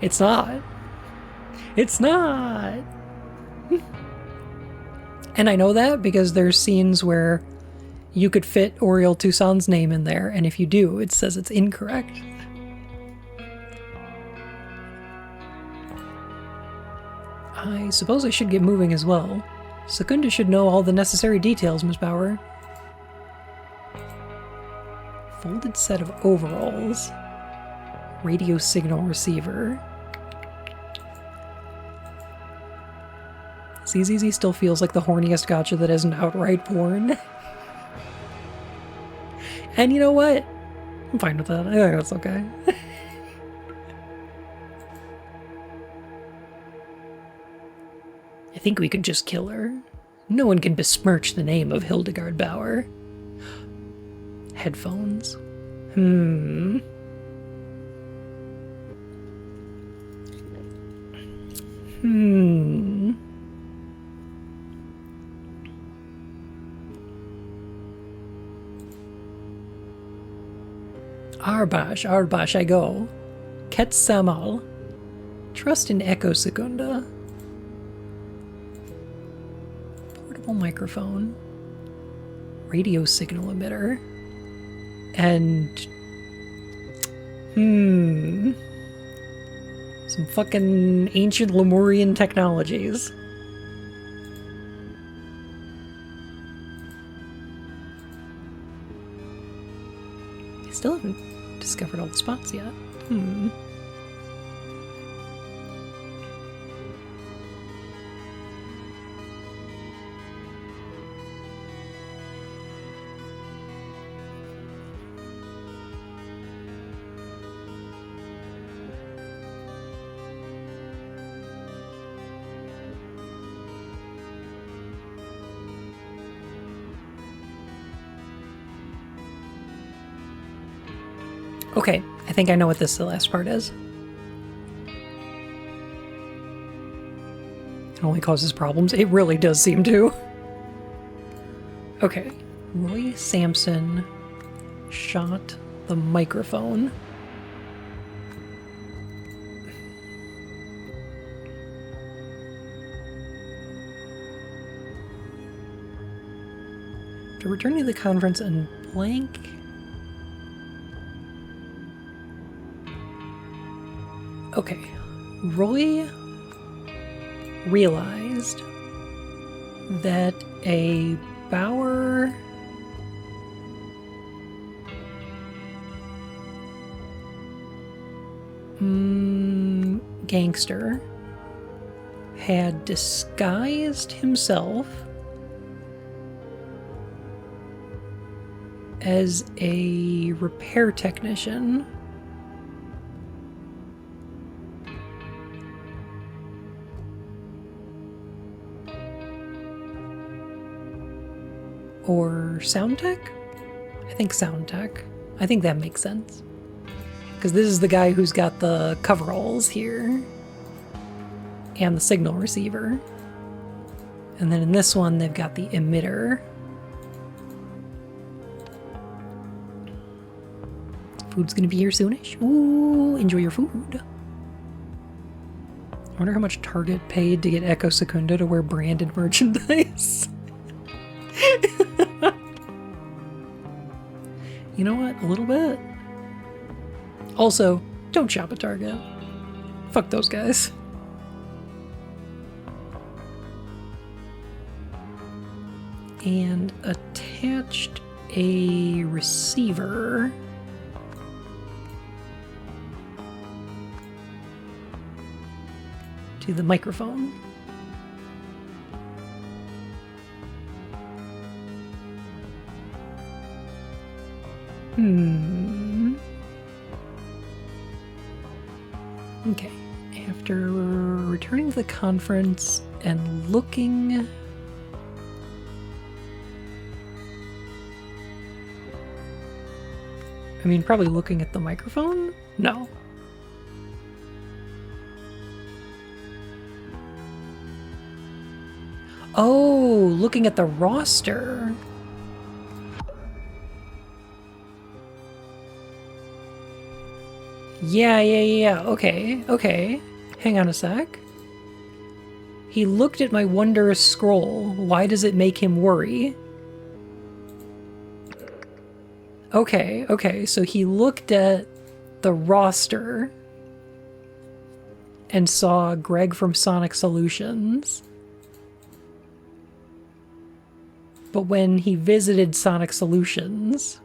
It's not. It's not. And I know that because there's scenes where you could fit Oriole Tucson's name in there, and if you do, it says it's incorrect. I suppose I should get moving as well. Secunda should know all the necessary details, Miss Bauer. Folded set of overalls. Radio signal receiver. CZZ still feels like the horniest gotcha that isn't outright porn. And you know what? I'm fine with that. I think that's okay. I think we could just kill her. No one can besmirch the name of Hildegard Bauer. Headphones. Arbash I go. Ket Samal. Trust in Echo Secunda. Portable microphone. Radio signal emitter. And... some fucking ancient Lemurian technologies. I still haven't discovered all the spots yet. Okay, I think I know what the last part is. It only causes problems. It really does seem to. Okay. Roy Sampson shot the microphone. To return to the conference and blank. Okay. Roy realized that a Bauer gangster had disguised himself as a repair technician or sound tech? I think sound tech. I think that makes sense. Because this is the guy who's got the coveralls here. And the signal receiver. And then in this one, they've got the emitter. Food's gonna be here soonish. Ooh, enjoy your food. I wonder how much Target paid to get Echo Secunda to wear branded merchandise. You know what? A little bit. Also, don't shop at Target. Fuck those guys. And attached a receiver. To the microphone. Okay. After returning to the conference and looking... I mean, probably looking at the microphone? No. Oh, looking at the roster. Yeah. Okay. Hang on a sec. He looked at my wondrous scroll. Why does it make him worry? Okay. So he looked at the roster and saw Greg from Sonic Solutions. But when he visited Sonic Solutions,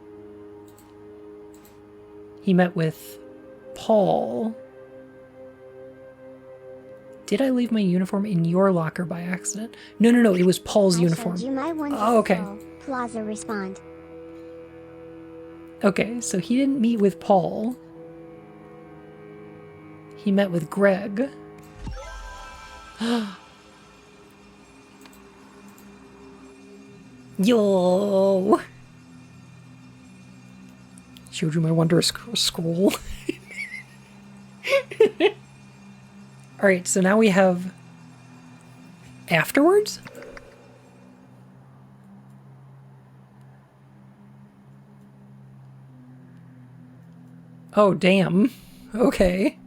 he met with Paul. Did I leave my uniform in your locker by accident? No, it was Paul's uniform. Oh, okay. Plaza respond. Okay, so he didn't meet with Paul. He met with Greg. Yo! Showed you my wondrous scroll. Alright, so now we have... Afterwards? Oh, damn. Okay.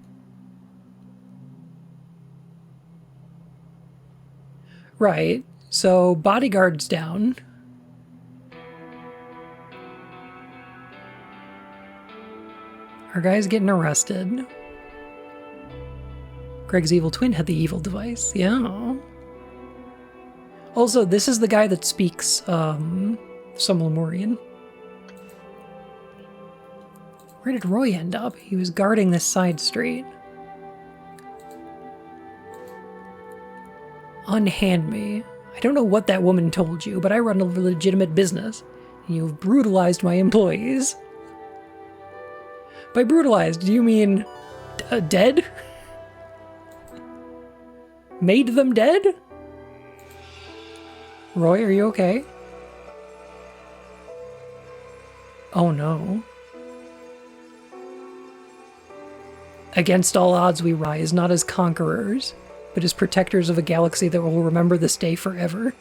Right, so bodyguard's down. Our guy's getting arrested. Greg's evil twin had the evil device, yeah. Also, this is the guy that speaks, some Lemurian. Where did Roy end up? He was guarding this side street. Unhand me. I don't know what that woman told you, but I run a legitimate business, and you've brutalized my employees. By brutalized, do you mean dead? Made them dead? Roy, are you okay? Oh no. Against all odds we rise, not as conquerors, but as protectors of a galaxy that will remember this day forever.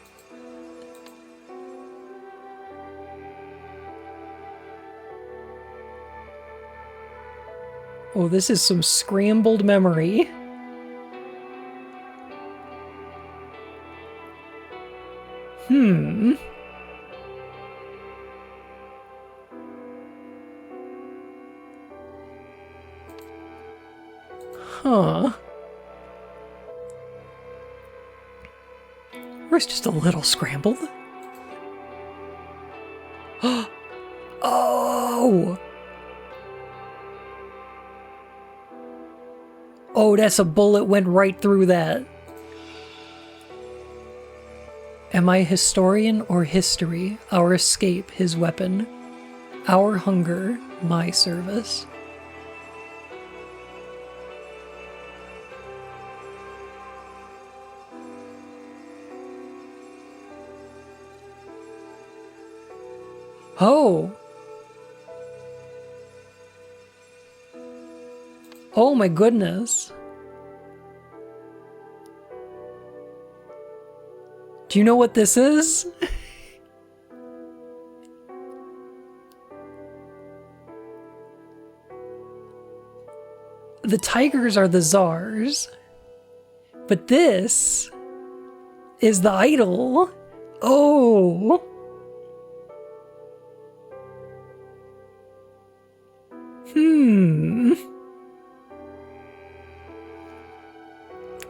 Oh, this is some scrambled memory. Huh. Or it's just a little scrambled. Oh! Oh, that's a bullet went right through that. Am I historian or history? Our escape, his weapon. Our hunger, my service. Oh! Oh my goodness. Do you know what this is? The tigers are the czars, but this is the idol. Oh!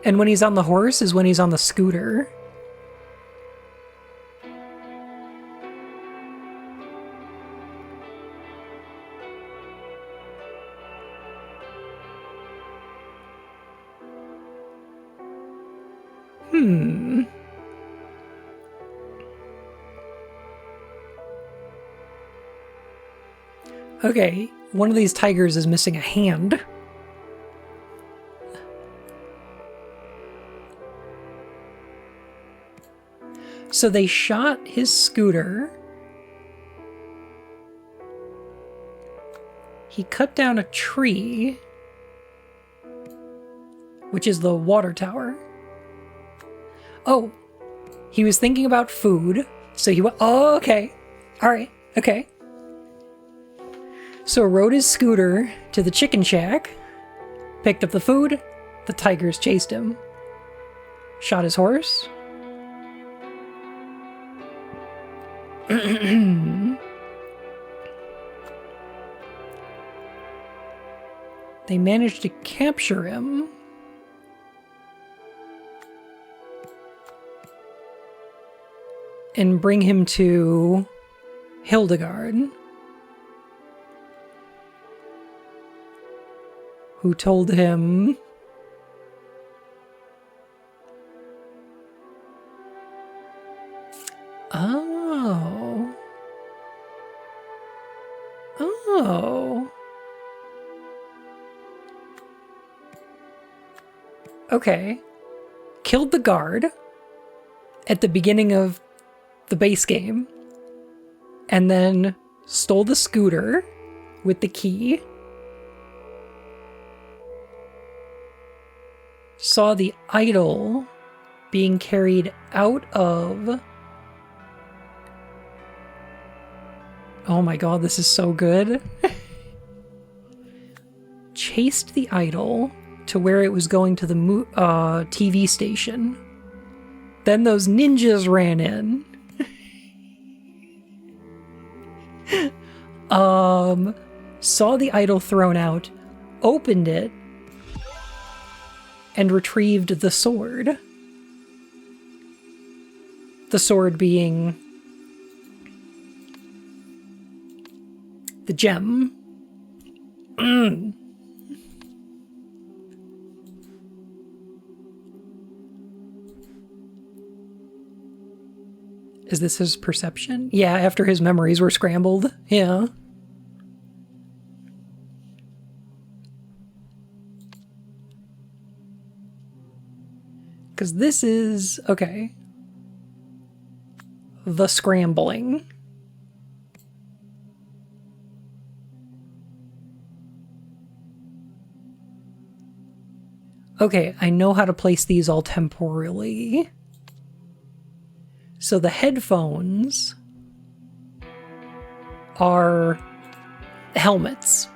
And when he's on the horse is when he's on the scooter. Okay, one of these tigers is missing a hand. So they shot his scooter. He cut down a tree, which is the water tower. Oh, he was thinking about food, so he went, oh, okay. All right, okay. So rode his scooter to the chicken shack, picked up the food, the tigers chased him, shot his horse. They managed to capture him. And bring him to Hildegard, who told him Oh. Okay. Killed the guard at the beginning of the base game, and then stole the scooter with the key, saw the idol being carried out of... Oh my god, this is so good. Chased the idol to where it was going to the TV station. Then those ninjas ran in. Saw the idol thrown out, opened it, and retrieved the sword. The sword being the gem. Is this his perception? Yeah, after his memories were scrambled. Yeah. Because this is... okay. The scrambling. Okay, I know how to place these all temporally. So the headphones are helmets.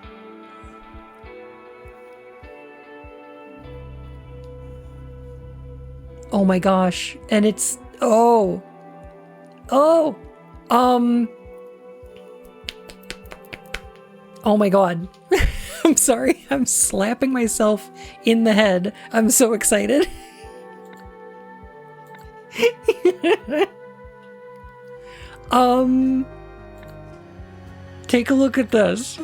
Oh my gosh. And it's, oh, oh my god. I'm sorry. I'm slapping myself in the head. I'm so excited. Take a look at this.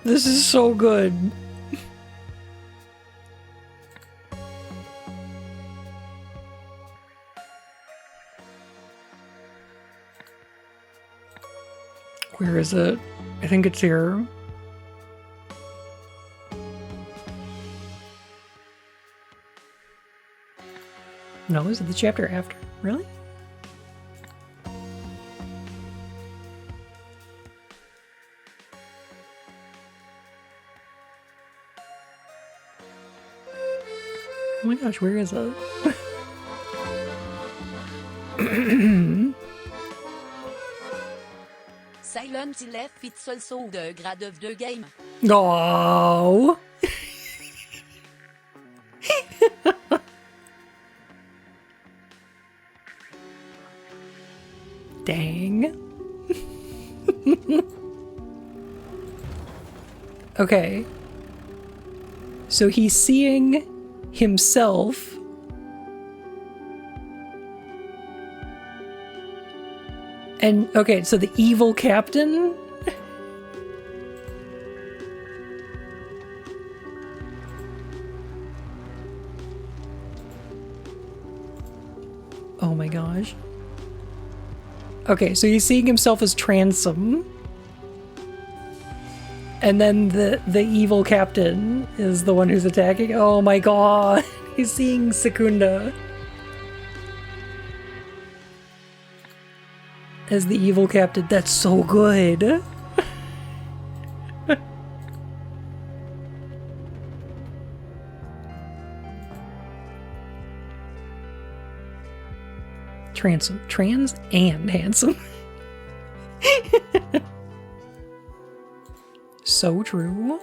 This is so good. Where is it? I think it's here. No, is it the chapter after? Really? Oh my gosh, where is it? Silent Hill it's also the grade of the game. Oh. Dang. Okay. So he's seeing himself and okay, so the evil captain oh my gosh. Okay, so he's seeing himself as Transom. And then the evil captain is the one who's attacking. Oh my god. He's seeing Secunda as the evil captain. That's so good. Transom. Trans and handsome. So true.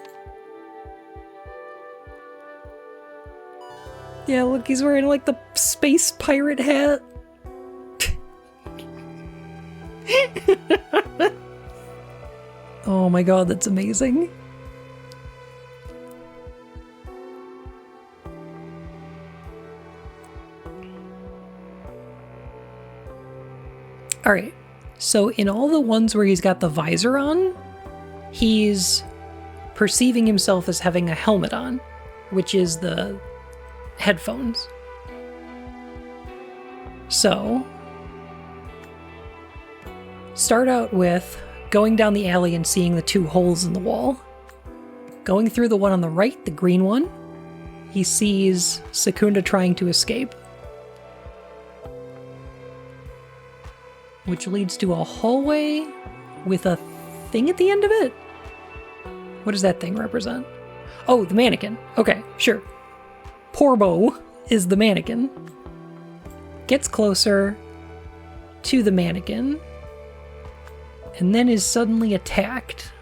Yeah, look, he's wearing like the space pirate hat. Oh my god, that's amazing. Alright, so in all the ones where he's got the visor on, he's perceiving himself as having a helmet on, which is the headphones. So, start out with going down the alley and seeing the two holes in the wall. Going through the one on the right, the green one, he sees Secunda trying to escape, which leads to a hallway with a thing at the end of it. What does that thing represent? Oh, the mannequin. Okay, sure. Porbo is the mannequin. Gets closer to the mannequin and then is suddenly attacked.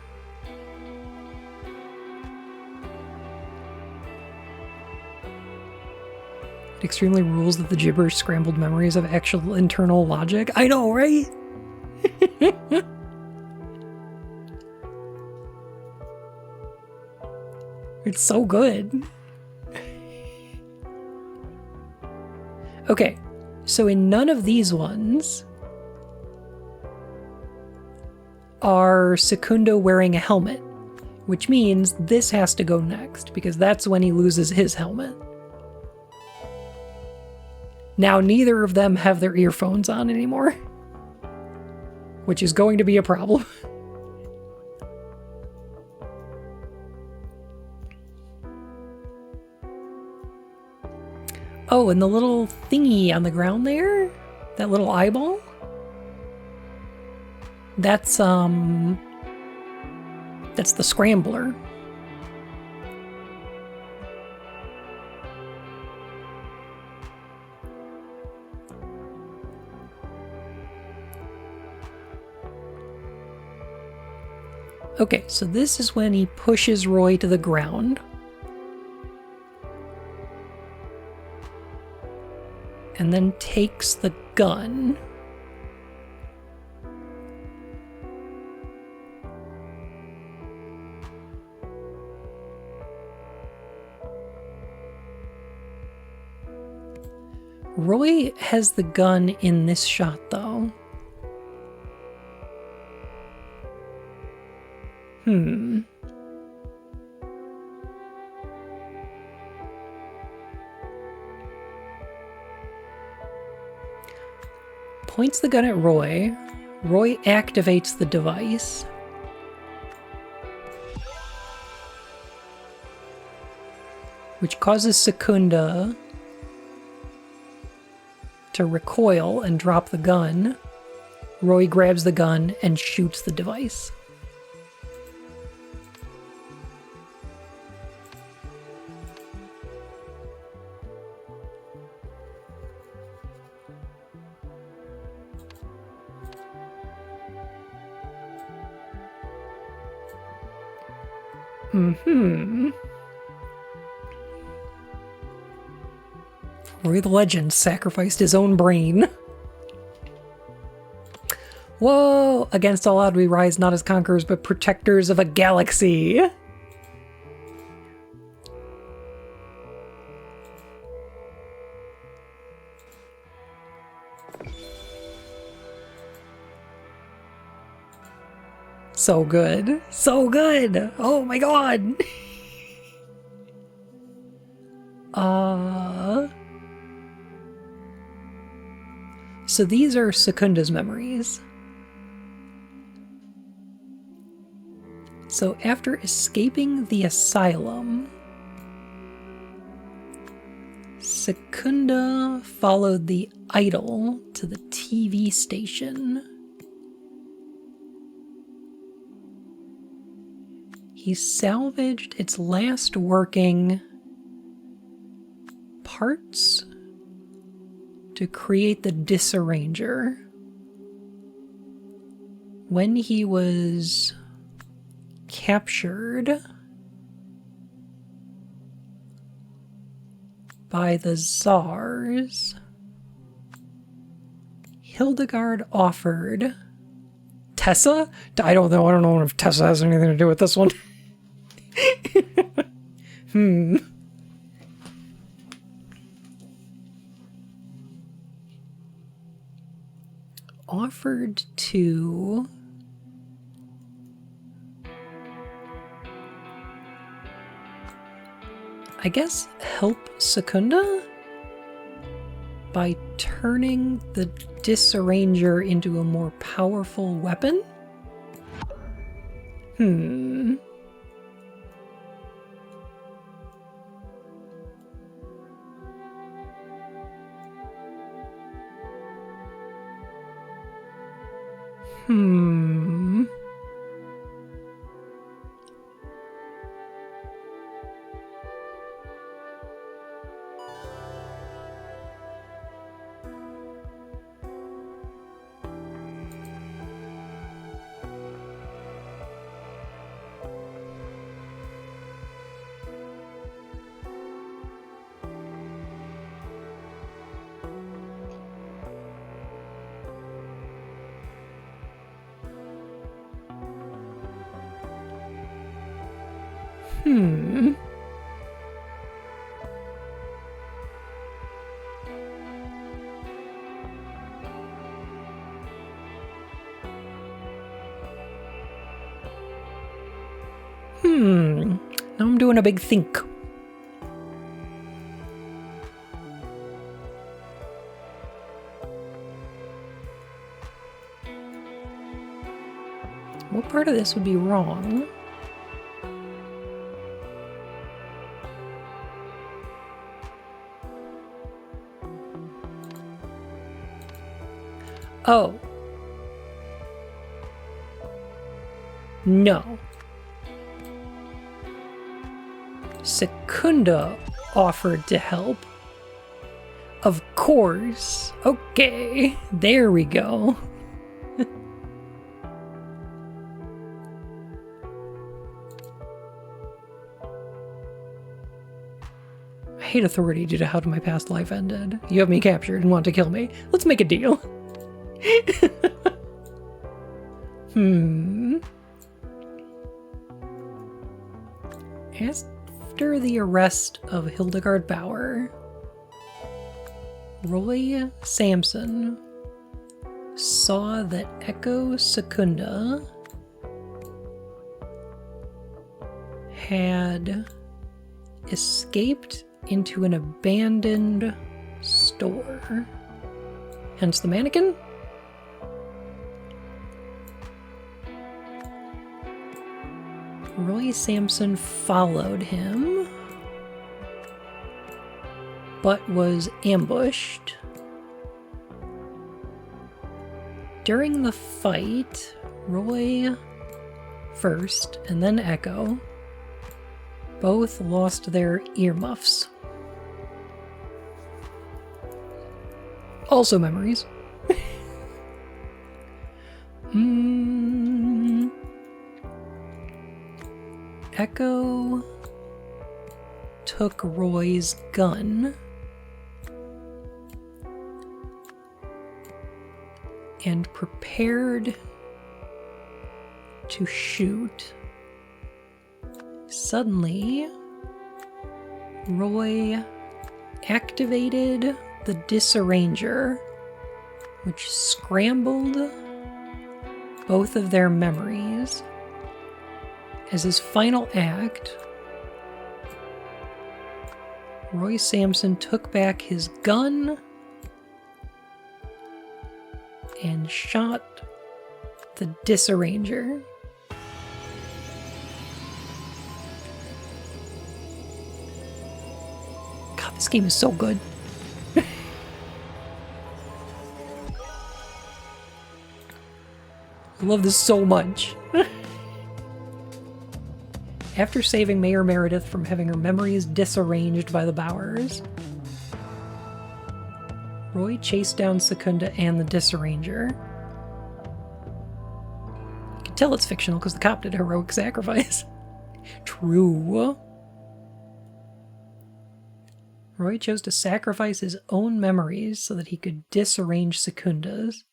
It extremely rules that the gibberish scrambled memories of actual internal logic. I know, right? It's so good. Okay, so in none of these ones are Secunda wearing a helmet, which means this has to go next, because that's when he loses his helmet. Now neither of them have their earphones on anymore, which is going to be a problem. Oh, and the little thingy on the ground there, that little eyeball, that's the scrambler. Okay, so this is when he pushes Roy to the ground. and then takes the gun. Roy has the gun in this shot, though. Points the gun at Roy. Roy activates the device. Which causes Secunda to recoil and drop the gun. Roy grabs the gun and shoots the device. Roy the Legend sacrificed his own brain. Whoa! Against all odds we rise, not as conquerors, but protectors of a galaxy. So good. So good! Oh my god! So these are Secunda's memories. So after escaping the asylum, Secunda followed the idol to the TV station. He salvaged its last working parts to create the Disarranger. When he was captured by the Tsars, Hildegard offered Tessa? I don't know if Tessa has anything to do with this one. Offered to I guess help Secunda by turning the Disarranger into a more powerful weapon? Now I'm doing a big think. What part of this would be wrong? Oh. No. Secunda offered to help. Of course. Okay, there we go. I hate authority due to how my past life ended. You have me captured and want to kill me. Let's make a deal. After the arrest of Hildegard Bauer, Roy Sampson saw that Echo Secunda had escaped into an abandoned store. Hence the mannequin? Roy Sampson followed him, but was ambushed. During the fight, Roy first, and then Echo, both lost their earmuffs. Also memories. Echo took Roy's gun and prepared to shoot. Suddenly, Roy activated the Disarranger, which scrambled both of their memories. As his final act, Roy Sampson took back his gun and shot the Disarranger. God, this game is so good. I love this so much. After saving Mayor Meredith from having her memories disarranged by the Bauers, Roy chased down Secunda and the Disarranger. You can tell it's fictional because the cop did a heroic sacrifice. True. Roy chose to sacrifice his own memories so that he could disarrange Secunda's.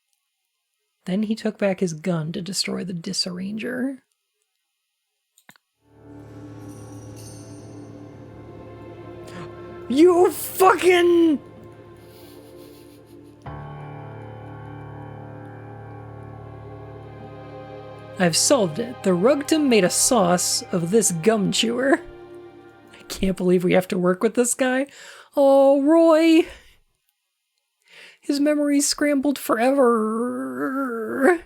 Then he took back his gun to destroy the Disarranger. You fucking... I've solved it. The Rugtum made a sauce of this gum chewer. I can't believe we have to work with this guy. Oh, Roy. His memory's scrambled forever.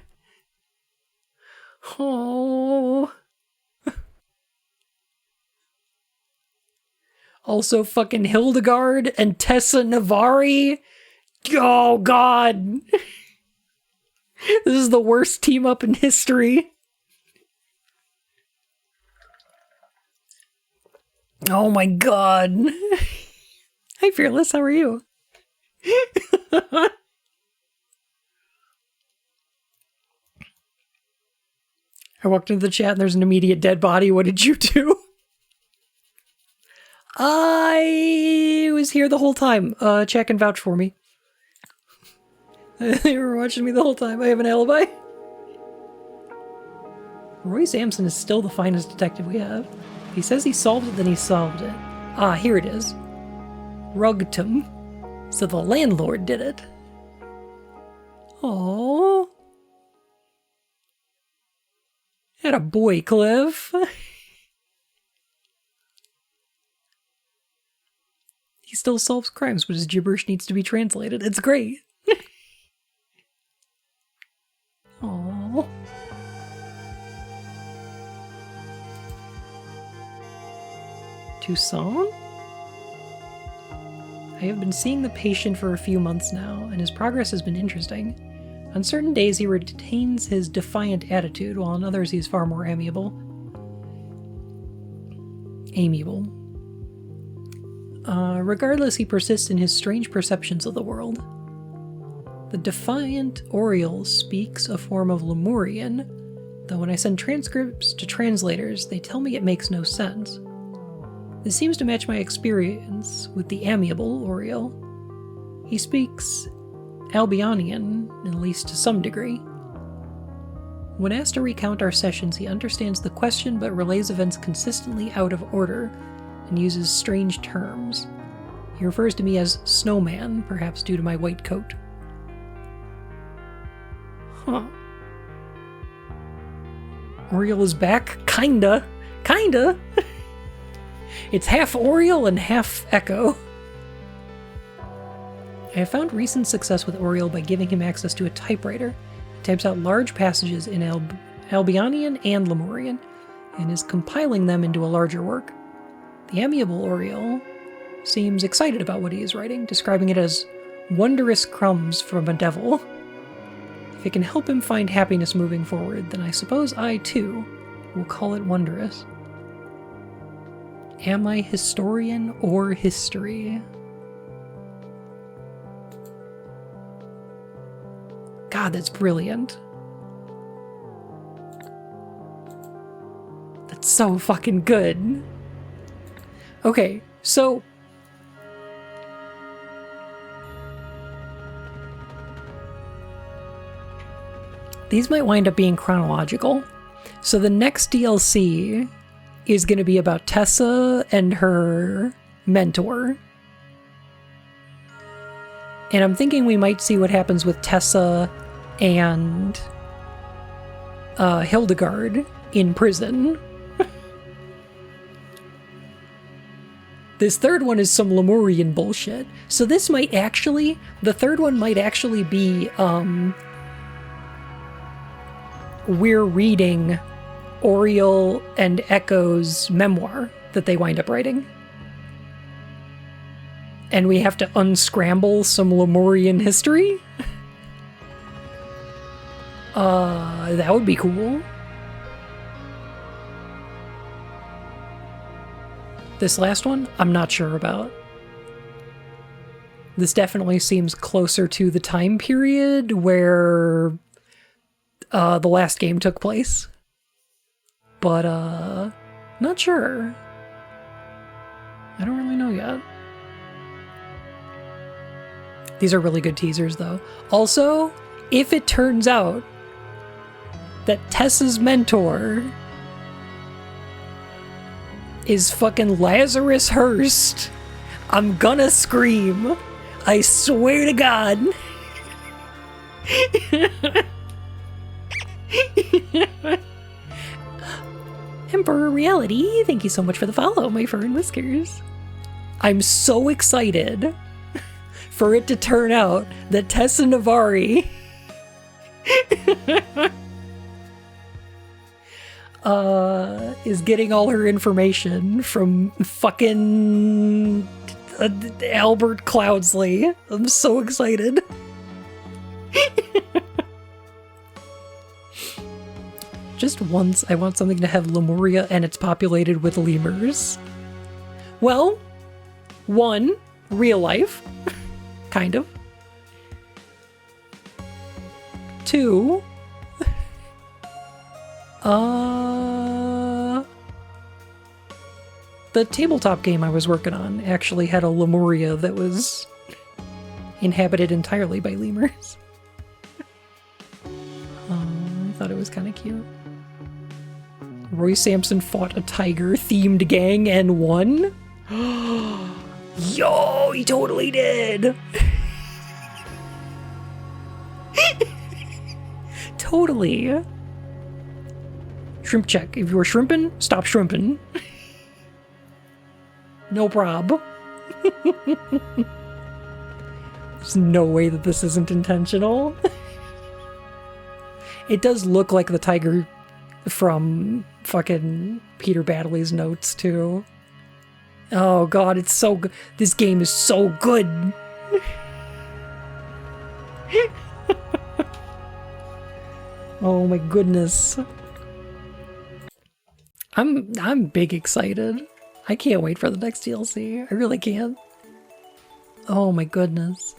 Oh. Also fucking Hildegard and Tessa Navari. Oh, God. This is the worst team up in history. Oh my God. Hi, Fearless. How are you? I walked into the chat and there's an immediate dead body. What did you do? I was here the whole time. Check and vouch for me. They were watching me the whole time. I have an alibi. Roy Sampson is still the finest detective we have. If he says he solved it, then he solved it. Ah, here it is. Rugtum. So the landlord did it. Aww. Atta boy, Cliff. He still solves crimes, but his gibberish needs to be translated. It's great. Aww. Toussaint? I have been seeing the patient for a few months now, and his progress has been interesting. On certain days he retains his defiant attitude, while on others he is far more amiable. Regardless, he persists in his strange perceptions of the world. The defiant Oriole speaks a form of Lemurian, though when I send transcripts to translators, they tell me it makes no sense. This seems to match my experience with the amiable Oriole. He speaks Albionian, at least to some degree. When asked to recount our sessions, he understands the question but relays events consistently out of order and uses strange terms. He refers to me as Snowman, perhaps due to my white coat. Huh. Oriole is back? Kinda. Kinda! It's half Oriole and half Echo. I have found recent success with Oriole by giving him access to a typewriter. He types out large passages in Albionian and Lemurian, and is compiling them into a larger work. The amiable Oriole seems excited about what he is writing, describing it as wondrous crumbs from a devil. If it can help him find happiness moving forward, then I suppose I, too, will call it wondrous. Am I historian or history? God, that's brilliant. That's so fucking good. Okay, so... these might wind up being chronological. So the next DLC is going to be about Tessa and her mentor. And I'm thinking we might see what happens with Tessa and Hildegard in prison. This third one is some Lemurian bullshit. So this might actually, the third one might actually be, we're reading Oriole and Echo's memoir that they wind up writing. And we have to unscramble some Lemurian history? That would be cool. This last one, I'm not sure about. This definitely seems closer to the time period where the last game took place. But, not sure. I don't really know yet. These are really good teasers, though. Also, if it turns out that Tessa's mentor is fucking Lazarus Hearst, I'm gonna scream. I swear to God. Emperor Reality, thank you so much for the follow, my fur and whiskers. I'm so excited for it to turn out that Tessa Navari is getting all her information from fucking Albert Cloudsley. I'm so excited. Just once, I want something to have Lemuria and it's populated with lemurs. Well, one, real life. Kind of. Two, the tabletop game I was working on actually had a Lemuria that was inhabited entirely by lemurs. I thought it was kind of cute. Roy Sampson fought a tiger-themed gang and won? Yo, he totally did! Totally. Shrimp check. If you were shrimping, stop shrimping. No prob. There's no way that this isn't intentional. It does look like the tiger from fucking Peter Baddeley's notes, too. Oh god, it's so good. This game is so good. Oh my goodness. I'm big excited. I can't wait for the next DLC. I really can't. Oh my goodness.